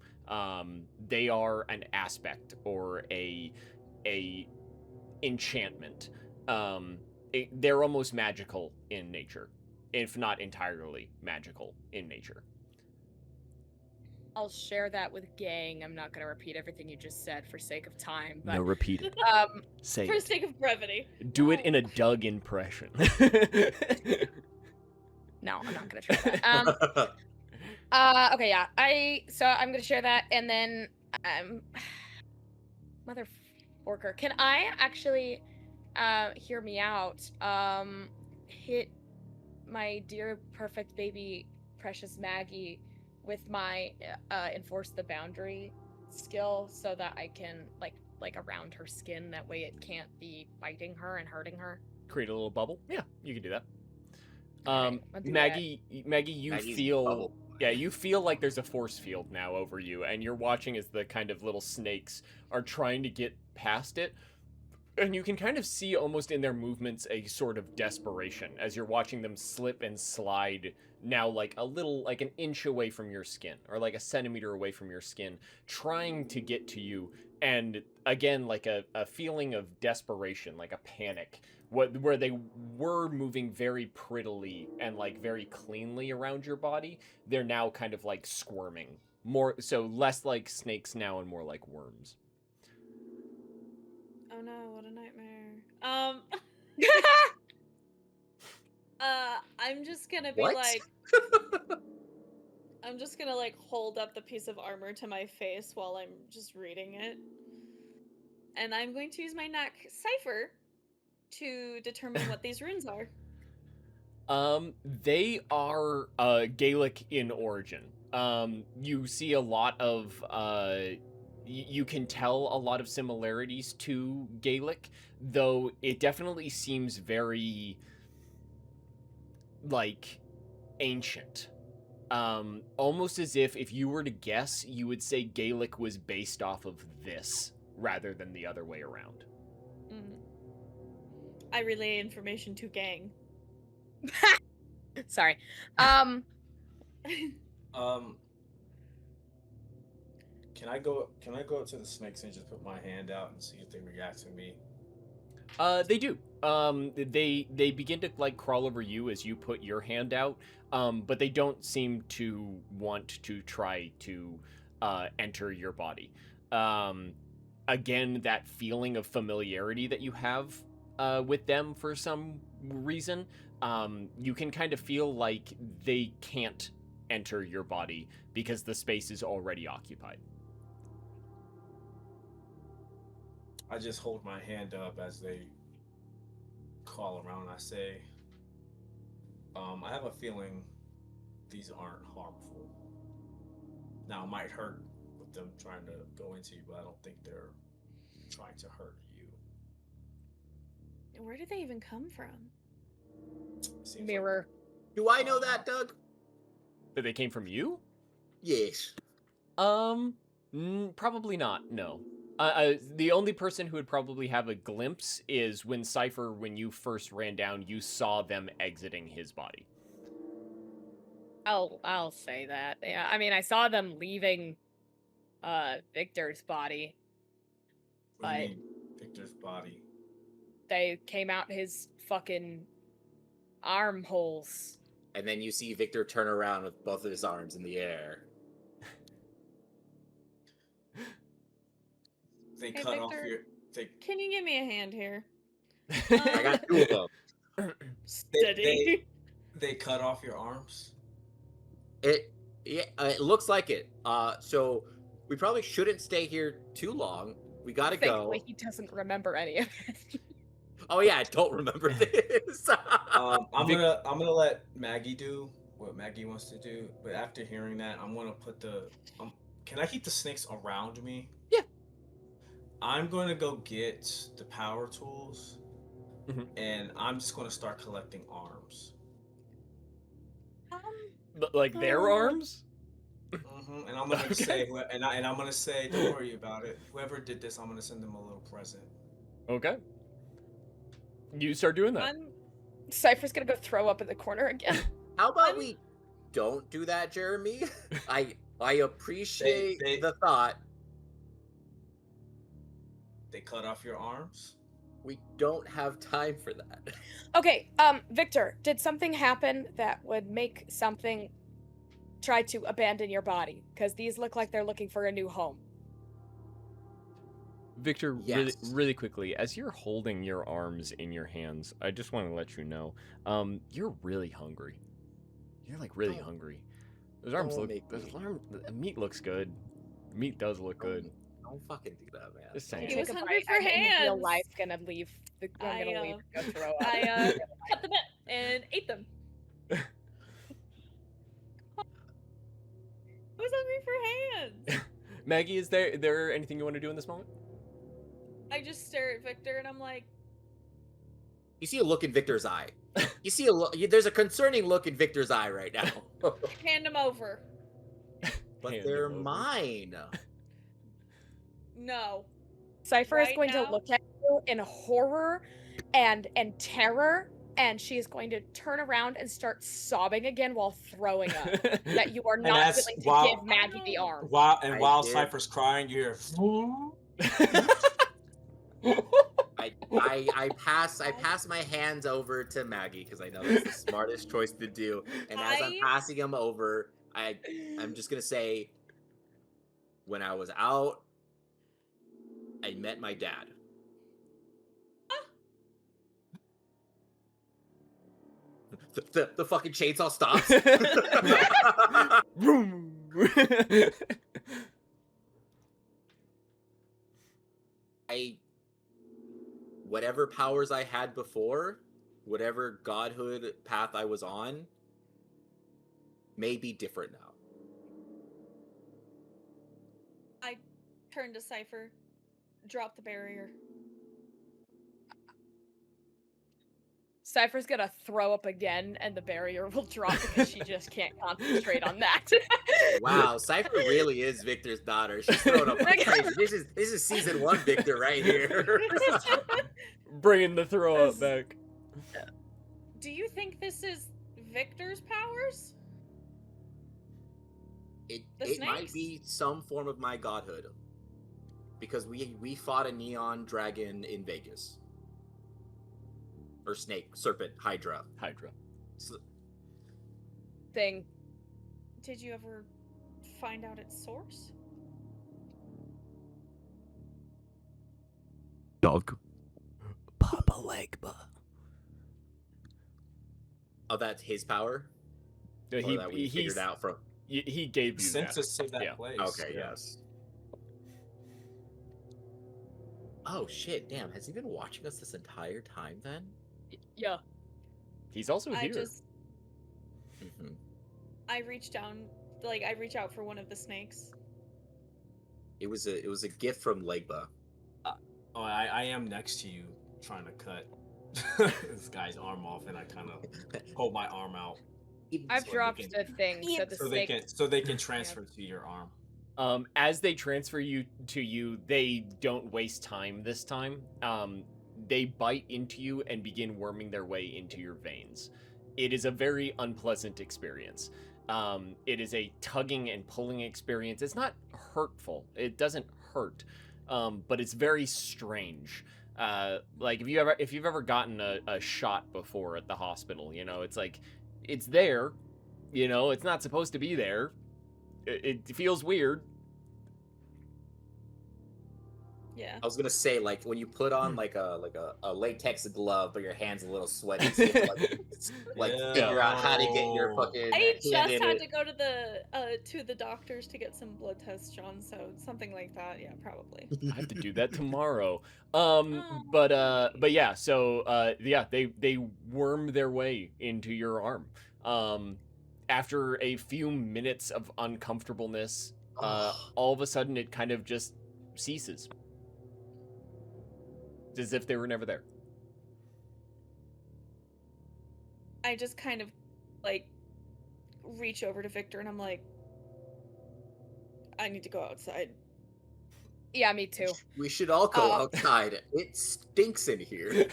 They are an aspect or a enchantment. They're almost magical in nature, if not entirely magical in nature. I'll share that with gang. I'm not gonna repeat everything you just said for sake of time, but No, repeat it. Say For it. sake of brevity. Do it No. in a Doug impression. no, I'm not gonna try that. Okay, yeah. So I'm gonna share that, and then motherfucker, can I actually hear me out? Hit my dear perfect baby precious Maggie with my enforce the boundary skill so that I can like around her skin, that way it can't be biting her and hurting her. Create a little bubble. Yeah, you can do that. Alright, I'll do Maggie, you Maggie's feel bubble. yeah, you feel like there's a force field now over you, and you're watching as the kind of little snakes are trying to get past it. And you can kind of see almost in their movements a sort of desperation as you're watching them slip and slide now like a little, like an inch away from your skin or like a centimeter away from your skin, trying to get to you. And again, like a feeling of desperation, like a panic, where they were moving very prettily and like very cleanly around your body, they're now kind of like squirming. More so, less like snakes now and more like worms. Oh no, what a nightmare. I'm just gonna be What? like, I'm just gonna like hold up the piece of armor to my face while I'm just reading it. And I'm going to use my knack Cipher to determine what these runes are. They are Gaelic in origin. You see a lot of you can tell a lot of similarities to Gaelic, though it definitely seems very like ancient. Almost as if you were to guess, you would say Gaelic was based off of this rather than the other way around. I relay information to gang. Sorry. Can I go up to the snakes and just put my hand out and see if they react to me? They do. They begin to like crawl over you as you put your hand out. But they don't seem to want to try to enter your body. Again, that feeling of familiarity that you have with them for some reason, you can kind of feel like they can't enter your body because the space is already occupied. I just hold my hand up as they call around. I say, I have a feeling these aren't harmful. Now, it might hurt with them trying to go into you, but I don't think they're trying to hurt you. Where did they even come from? Seems like- Mirror. Do I know that, Doug? That they came from you? Yes. Probably not. No. The only person who would probably have a glimpse is when Cypher, when you first ran down, you saw them exiting his body. I'll say that. Yeah, I mean, I saw them leaving Victor's body. What do you But- mean, Victor's body? They came out his fucking armholes. And then you see Victor turn around with both of his arms in the air. They Hey, cut off Victor. your. They Can you give me a hand here? I got two of them. Steady. they cut off your arms. It looks like it. So we probably shouldn't stay here too long. We gotta go. Thankfully, he doesn't remember any of it. Oh yeah, I don't remember this. I'm gonna let Maggie do what Maggie wants to do, but after hearing that, I'm gonna put the. Can I keep the snakes around me? Yeah. I'm going to go get the power tools, Mhm. and I'm just going to start collecting arms. Like their arms? And I'm gonna say, and I'm gonna say, don't worry about it. Whoever did this, I'm gonna send them a little present. Okay. You start doing that. Cypher's gonna go throw up in the corner again. How about we don't do that, Jeremy? I appreciate They- the thought. They cut off your arms. We don't have time for that. Okay, Victor, did something happen that would make something try to abandon your body, because these look like they're looking for a new home. Victor, Yes. really quickly, as you're holding your arms in your hands, I just want to let you know, you're really hungry. You're like really Don't- hungry. Those arms don't look. make Those me. the meat looks good. Meat does look good. Don't fucking do that, man. Just Don't saying. He do was Take a hungry bite, for I'm in real hands. life gonna leave. I'm gonna leave and go throw up. I cut the bit and ate them. I was hungry for hands. Maggie, is there anything you want to do in this moment? I just stare at Victor and I'm like, You see a look in Victor's eye. You see a look. There's a concerning look in Victor's eye right now. hand him over. But Hand they're him over. mine. No. Cypher is Right going now? to look at you in horror and terror, and she is going to turn around and start sobbing again while throwing up. That you are not that's willing to while- give Maggie the arm. I While did. Cypher's crying, you hear. I pass my hands over to Maggie because I know that's the smartest choice to do. And as I'm I- passing them over, I'm just gonna say, when I was out, I met my dad. The fucking chainsaw stops. Vroom. Whatever powers I had before, whatever godhood path I was on, may be different now. I turn to Cypher, drop the barrier. Cypher's gonna throw up again, and the barrier will drop because she just can't concentrate on that. Wow, Cypher really is Victor's daughter. She's throwing up like crazy. This is season 1 Victor right here. Bringing the throw up back. Do you think this is Victor's powers? It The might snakes? be some form of my godhood. Because we fought a neon dragon in Vegas. Or snake, serpent, hydra. Hydra. So, Thing. Did you ever find out its source? Dog. Papa Legba. oh, that's his power? Or that we figured out from... He gave you that. Census of that Yeah. place. Okay, yeah. yes. Oh shit, damn, has he been watching us this entire time then? Yeah. He's also I here. just Mm-hmm. I reach down, like I reach out for one of the snakes. It was a gift from Legba. Oh, I am next to you trying to cut this guy's arm off, and I kind of hold my arm out I've So they dropped can- the thing, so the snake. so they can transfer to your arm. As they transfer you to you, they don't waste time this time. They bite into you and begin worming their way into your veins. It is a very unpleasant experience. It is a tugging and pulling experience. It's not hurtful. It doesn't hurt, but it's very strange. Like if you've ever gotten a shot before at the hospital, you know, it's like it's there, you know, it's not supposed to be there. It feels weird. Yeah. I was gonna say, like, when you put on like a latex glove, but your hand's a little sweaty, so you have to, like Yeah. figure out how to get your fucking I hand just in had it. to go to the doctors to get some blood tests, John. So something like that. Yeah, probably. I have to do that tomorrow. But yeah, so yeah, they worm their way into your arm. After a few minutes of uncomfortableness, all of a sudden it kind of just ceases. It's as if they were never there. I just kind of like reach over to Victor and I'm like, I need to go outside. Yeah, me too. We should all go outside. It stinks in here.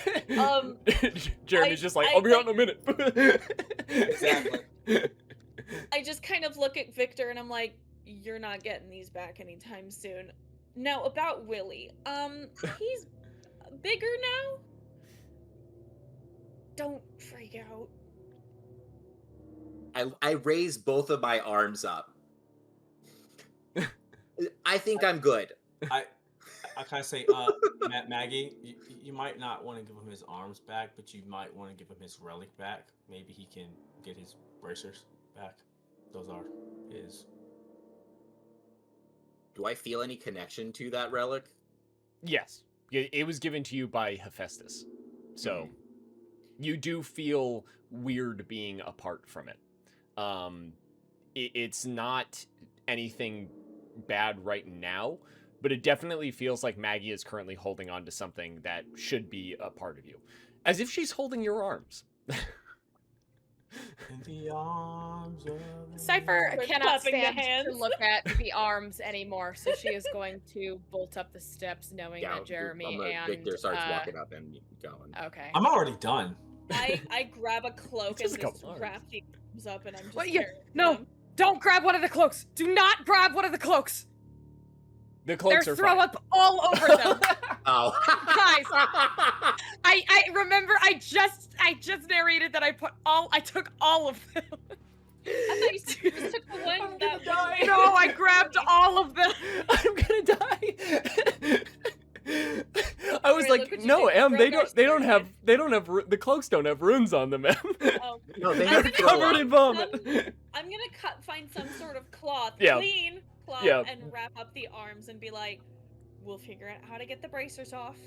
Jeremy's just like, I I'll be out in a minute. Exactly. I just kind of look at Victor and I'm like, you're not getting these back anytime soon. Now about Willie. He's bigger now. Don't freak out. I raise both of my arms up. I think I'm good. I kind of say, Maggie, you might not want to give him his arms back, but you might want to give him his relic back. Maybe he can get his bracers back. Those are his. Do I feel any connection to that relic? Yes. It was given to you by Hephaestus. So you do feel weird being apart from it. It's not anything bad right now, but it definitely feels like Maggie is currently holding on to something that should be a part of you. As if she's holding your arms. In the arms of Cypher We're cannot clapping the stand to hands. look at the arms anymore, so she is going to bolt up the steps, knowing that Jeremy and Victor starts walking up and going. Okay. I'm already done. I grab a cloak and Just a just couple arms. wrap the arms up, and I'm just What, yeah, carrying no. them. Don't grab one of the cloaks. Do not grab one of the cloaks. The cloaks There's are throw fine. up all over them. Oh. Guys, I remember I just narrated that I took all of them. I thought you said you just took the one that die. was... No, I grabbed all of them. I'm gonna die. I was Sorry, look like, what you no, did. Em, they Broke don't our have the cloaks don't have runes on them, Em. Oh. No, they I'm have gonna throw Covered up. in vomit. I'm gonna find some sort of cloth, Yeah. clean cloth, Yeah. and wrap up the arms and be like, we'll figure out how to get the bracers off.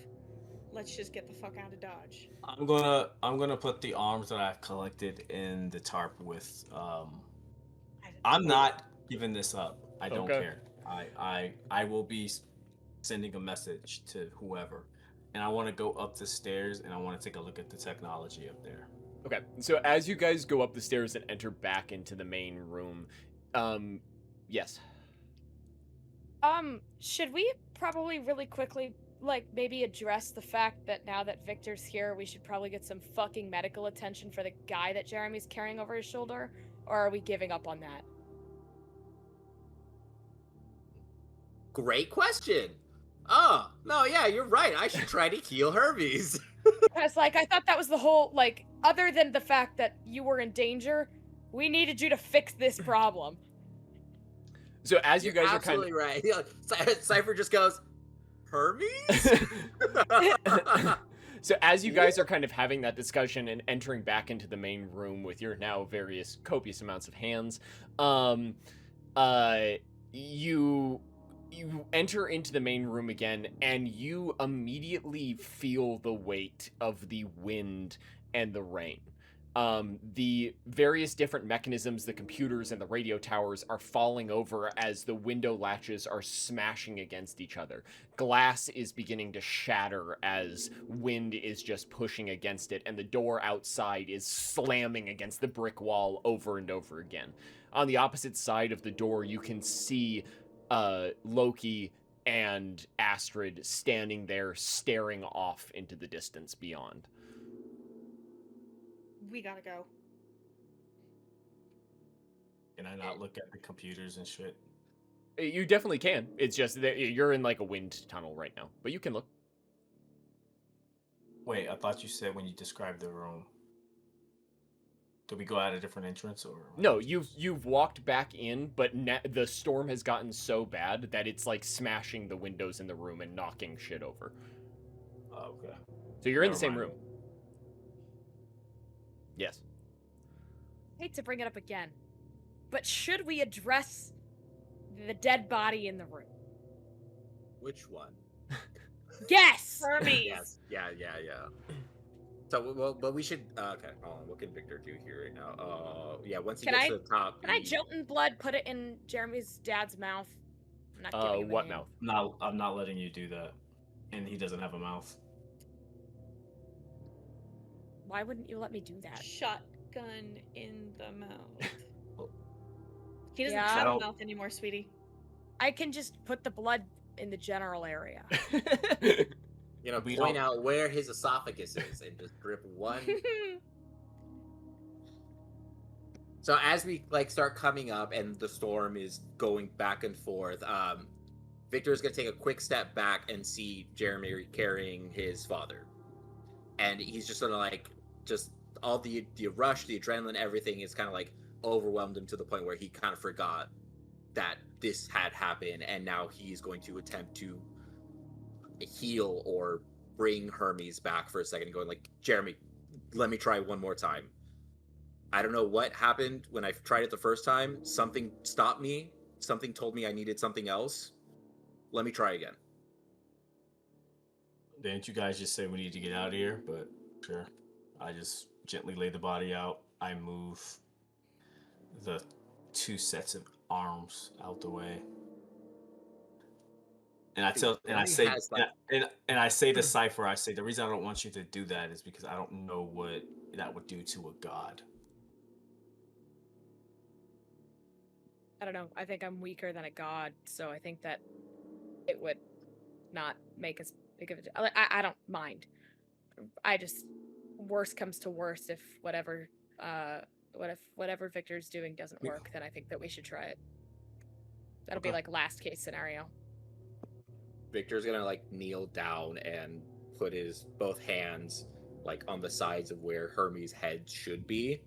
Let's just get the fuck out of Dodge. I'm gonna put the arms that I've collected in the tarp with. I'm not giving this up. I don't Okay. care. I will be sending a message to whoever, and I want to go up the stairs and I want to take a look at the technology up there. Okay, so as you guys go up the stairs and enter back into the main room, yes. Should we probably really quickly, like, maybe address the fact that now that Victor's here, we should probably get some fucking medical attention for the guy that Jeremy's carrying over his shoulder? Or are we giving up on that? Great question. Oh, no, yeah, you're right. I should try to heal Hermes. Because, like, I thought that was the whole, like, other than the fact that you were in danger, we needed you to fix this problem. So as you You're guys are kind absolutely right. Yeah, Cypher just goes, Hermes? So as you guys are kind of having that discussion and entering back into the main room with your now various copious amounts of hands, you enter into the main room again, and you immediately feel the weight of the wind and the rain. The various different mechanisms, the computers and the radio towers are falling over as the window latches are smashing against each other. Glass is beginning to shatter as wind is just pushing against it, and the door outside is slamming against the brick wall over and over again. On the opposite side of the door, you can see Loki and Astrid standing there staring off into the distance beyond. We gotta go. Can I not look at the computers and shit? You definitely can. It's just that you're in like a wind tunnel right now, but you can look. Wait, I thought you said when you described the room. Did we go out a different entrance or? No, you've walked back in, but the storm has gotten so bad that it's like smashing the windows in the room and knocking shit over. Oh, okay. So you're in the Never same mind. room. Yes. Hate to bring it up again, but should we address the dead body in the room? Which one? Yes! Hermes. Yes. Yeah. So, well, but we should. Okay, hold on. What can Victor do here right now? Yeah, once he Can gets I- to the top. Can I Jolton blood put it in Jeremy's dad's mouth? I'm not giving him a What name. mouth? I'm not letting you do that. And he doesn't have a mouth. Why wouldn't you let me do that? Shotgun in the mouth. He doesn't Yeah. have a Don't- mouth anymore, sweetie. I can just put the blood in the general area. You know, We point don't- out where his esophagus is and just drip one. So as we like start coming up and the storm is going back and forth, Victor's gonna take a quick step back and see Jeremy carrying his father, and he's just gonna like just all the rush, the adrenaline, everything is kind of like overwhelmed him to the point where he kind of forgot that this had happened, and now he's going to attempt to heal or bring Hermes back for a second, going like, Jeremy, let me try one more time. I don't know what happened when I tried it the first time. Something stopped me. Something told me I needed something else. Let me try again. Didn't you guys just say we need to get out of here? But sure. I just gently lay the body out. I move the 2 sets of arms out the way. And I tell, and I say, and I say to Cypher, I say the reason I don't want you to do that is because I don't know what that would do to a god. I don't know. I think I'm weaker than a god, so I think that it would not make as big of a. I don't mind. I just, worst comes to worst, if whatever Victor's doing doesn't work, then I think that we should try it. That'll be like last case scenario. Victor's gonna like kneel down and put his both hands like on the sides of where Hermes' head should be,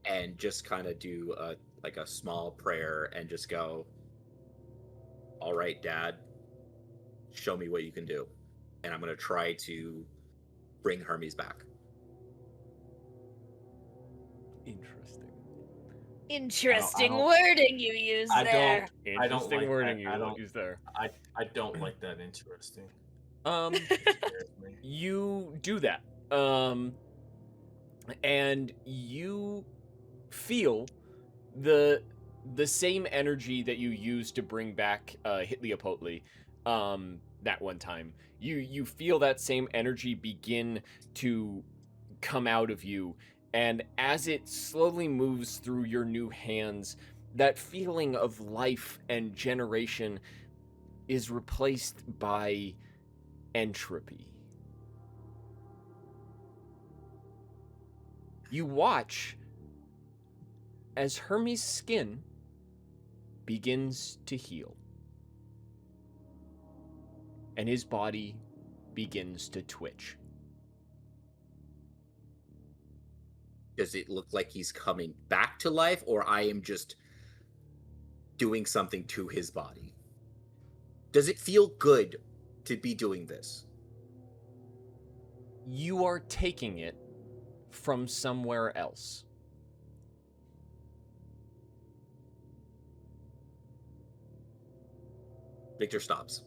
and just kind of do a small prayer and just go, all right, Dad, show me what you can do. And I'm going to try to bring Hermes back. Interesting wording you use there. Interesting wording you use there. I don't like that interesting. You do that. And you feel the same energy that you used to bring back Ep11 that one time. You feel that same energy begin to come out of you, and as it slowly moves through your new hands, that feeling of life and generation is replaced by entropy. You watch as Hermes' skin begins to heal, and his body begins to twitch. Does it look like he's coming back to life, or I am just doing something to his body? Does it feel good to be doing this? You are taking it from somewhere else. Victor stops.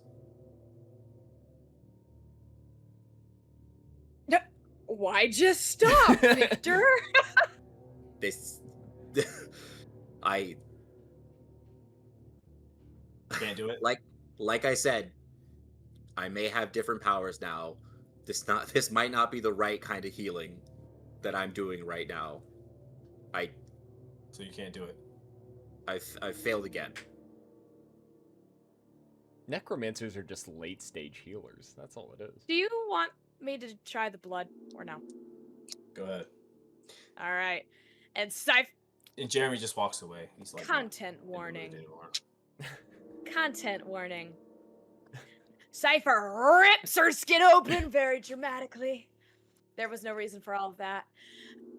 Why'd you stop, Victor? I can't do it. Like I said, I may have different powers now. This might not be the right kind of healing that I'm doing right now. So you can't do it. I've failed again. Necromancers are just late stage healers. That's all it is. Do you want me to try the blood or no? Go ahead. All right. And And Jeremy just walks away. He's like, content warning. Content warning. Cypher rips her skin open very dramatically. There was no reason for all of that,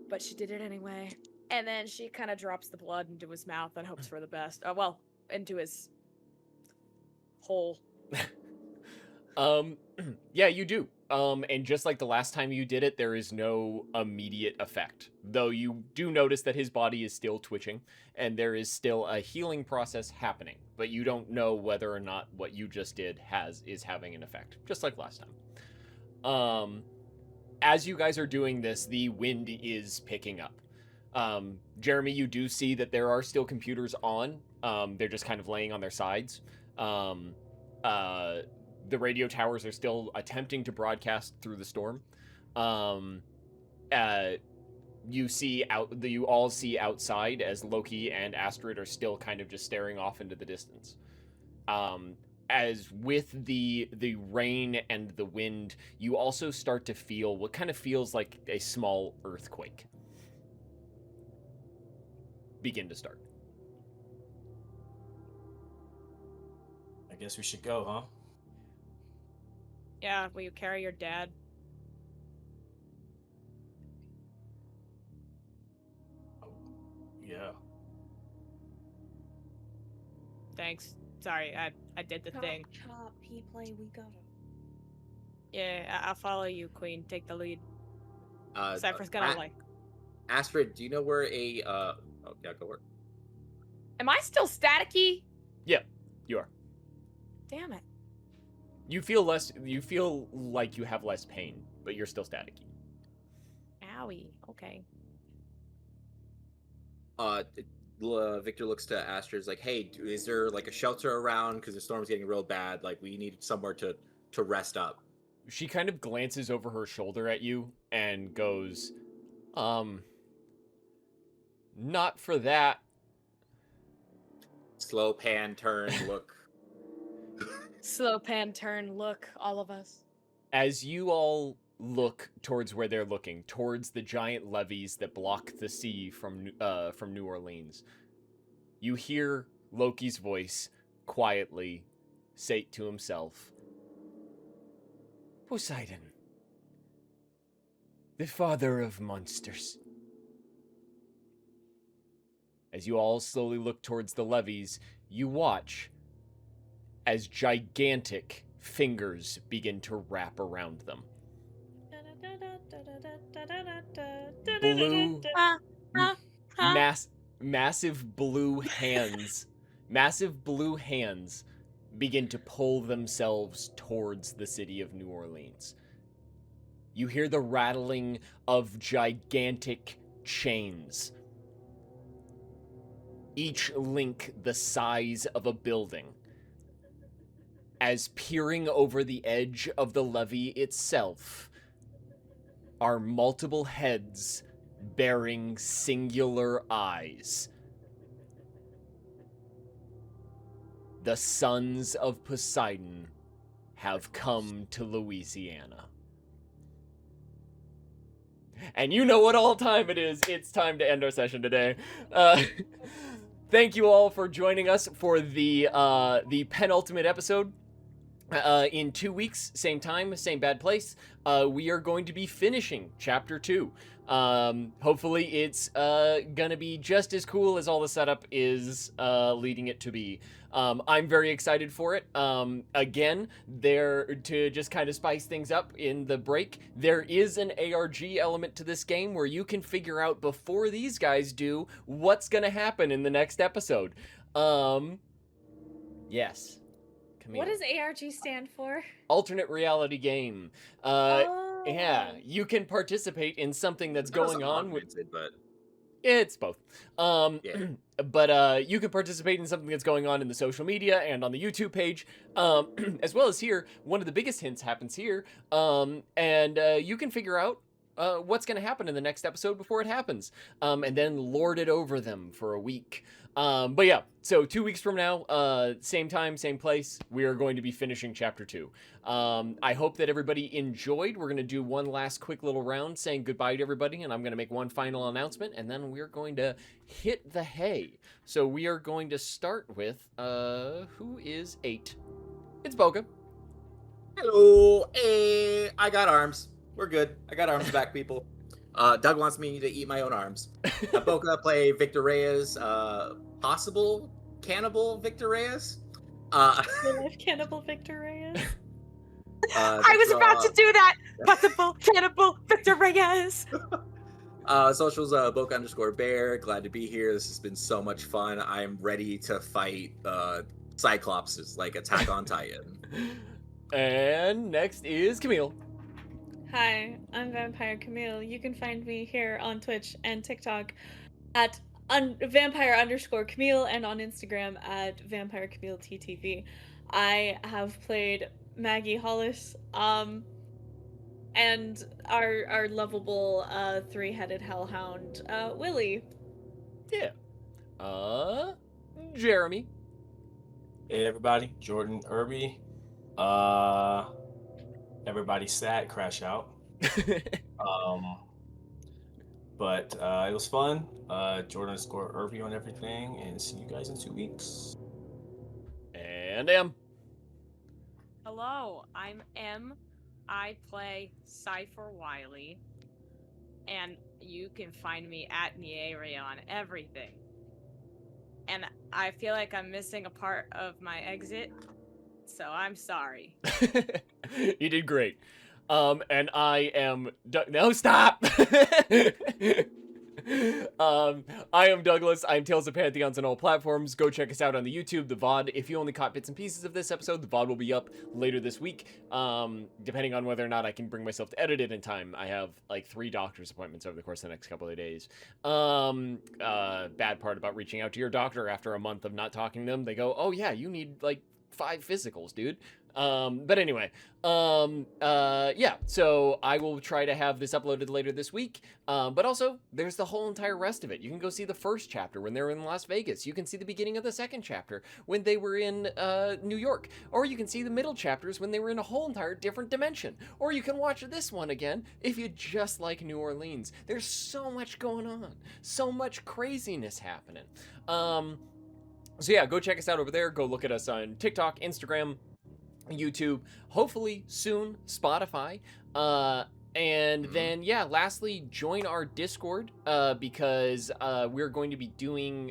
but she did it anyway. And then she kind of drops the blood into his mouth and hopes for the best. Well, into his hole. Yeah, you do. And just like the last time you did it, there is no immediate effect. Though you do notice that his body is still twitching, and there is still a healing process happening. But you don't know whether or not what you just did is having an effect, just like last time. As you guys are doing this, the wind is picking up. Jeremy, you do see that there are still computers on. They're just kind of laying on their sides. The radio towers are still attempting to broadcast through the storm. You all see outside as Loki and Astrid are still kind of just staring off into the distance. As with the rain and the wind, you also start to feel what kind of feels like a small earthquake begin to start. I guess we should go, huh? Yeah, will you carry your dad? Yeah. Thanks. Sorry, I did the thing. Chop, he play, we gotta. Yeah, I'll follow you, Queen. Take the lead. Uh, Cypher's gonna A- like. Astrid, do you know where a oh yeah, go work. Am I still staticky? Yeah, you are. Damn it. You feel like you have less pain, but you're still staticky. Owie. Okay. Victor looks to Astrid's like, hey, is there like a shelter around? Because the storm's getting real bad. Like, we need somewhere to rest up. She kind of glances over her shoulder at you and goes, not for that. Slow pan, turn, look. Slow pan, turn, look, all of us. As you all look towards where they're looking, towards the giant levees that block the sea from New Orleans, you hear Loki's voice quietly say to himself, Poseidon, the father of monsters. As you all slowly look towards the levees, you watch as gigantic fingers begin to wrap around them. Blue, massive blue hands begin to pull themselves towards the city of New Orleans. You hear the rattling of gigantic chains, each link the size of a building, as peering over the edge of the levee itself are multiple heads bearing singular eyes. The sons of Poseidon have come to Louisiana. And you know what all time it is. It's time to end our session today. Thank you all for joining us for the penultimate episode. In 2 weeks, same time, same bad place, we are going to be finishing Chapter 2. Hopefully it's gonna be just as cool as all the setup is leading it to be. I'm very excited for it. Again, to just kind of spice things up in the break, there is an ARG element to this game where you can figure out before these guys do what's gonna happen in the next episode. Yes. Camille. What does ARG stand for? Alternate reality game. Yeah, you can participate in something that's going on with... But It's both. yeah. But you can participate in something that's going on in the social media and on the YouTube page, as well as here. One of the biggest hints happens here, and you can figure out what's going to happen in the next episode before it happens, and then lord it over them for a week. But yeah, so 2 weeks from now, same time, same place, we are going to be finishing Chapter 2. I hope that everybody enjoyed. We're going to do one last quick little round saying goodbye to everybody, and I'm going to make one final announcement, and then we're going to hit the hay. So we are going to start with, who is 8? It's Boca. Hello, hey, I got arms. We're good. I got arms back, people. Doug wants me to eat my own arms. Boca play Victor Reyes, possible cannibal Victor Reyes. Life cannibal Victor Reyes. I was about to do that! Possible cannibal Victor Reyes! Socials, Boca_bear. Glad to be here. This has been so much fun. I'm ready to fight Cyclopses like Attack on Titan. And next is Camille. Hi, I'm Vampire Camille. You can find me here on Twitch and TikTok at Vampire_Camille and on Instagram at Vampire Camille TTV. I have played Maggie Hollis, and our lovable three-headed hellhound, Willie. Yeah. Jeremy. Hey everybody, Jordan Irby. Everybody's sad, crash out. But it was fun. Jordan_Irby on everything, and see you guys in 2 weeks. And Em. Hello, I'm M. I play Cypher Wiley, and you can find me at Nieri on everything. and I feel like I'm missing a part of my exit, so I'm sorry. You did great. And I am no, stop. I am Douglas. I'm Tales of Pantheons on all platforms. Go check us out on the YouTube, the VOD. If you only caught bits and pieces of this episode, the VOD will be up later this week. Depending on whether or not I can bring myself to edit it in time. I have like 3 doctor's appointments over the course of the next couple of days. Bad part about reaching out to your doctor after a month of not talking to them, they go, "Oh yeah, you need like 5 physicals, dude." But anyway, yeah, so I will try to have this uploaded later this week. But also, there's the whole entire rest of it. You can go see the first chapter when they were in Las Vegas. You can see the beginning of the second chapter when they were in New York. Or you can see the middle chapters when they were in a whole entire different dimension. Or you can watch this one again if you just like New Orleans. There's so much going on. So much craziness happening. So yeah, go check us out over there. Go look at us on TikTok, Instagram, YouTube, hopefully soon Spotify, and then yeah, lastly, join our Discord, because we're going to be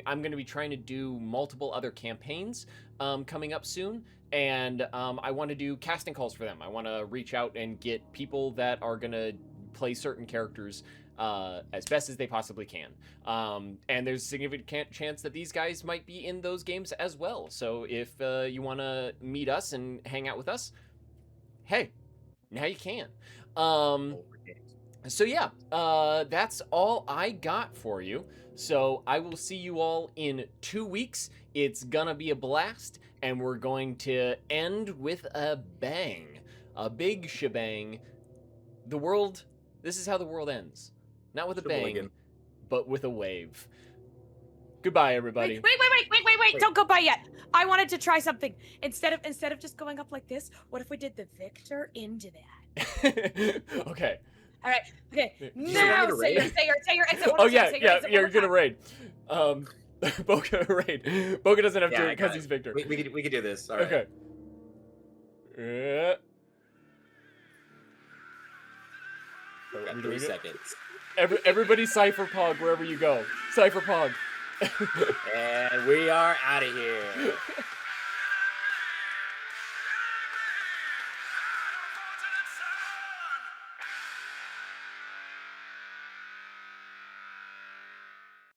I'm going to be trying to do multiple other campaigns coming up soon, and I want to do casting calls for them. I want to reach out and get people that are going to play certain characters as best as they possibly can. And there's a significant chance that these guys might be in those games as well. So if you want to meet us and hang out with us, hey, now you can. So yeah, that's all I got for you. So I will see you all in 2 weeks. It's gonna be a blast, and we're going to end with a bang. A big shebang. This is how the world ends. Not with a bang, but with a wave. Goodbye, everybody. Wait, don't go by yet. I wanted to try something. Instead of just going up like this, what if we did the Victor into that? Okay. All right. Okay. You Now want me to say your exit. Oh yeah, you're gonna raid. Boca raid. Boca doesn't have to because he's Victor. We could do this. All right. Okay. Yeah. We got 3 seconds. Everybody Cypher Pog wherever you go. Cypher Pog. And we are out of here.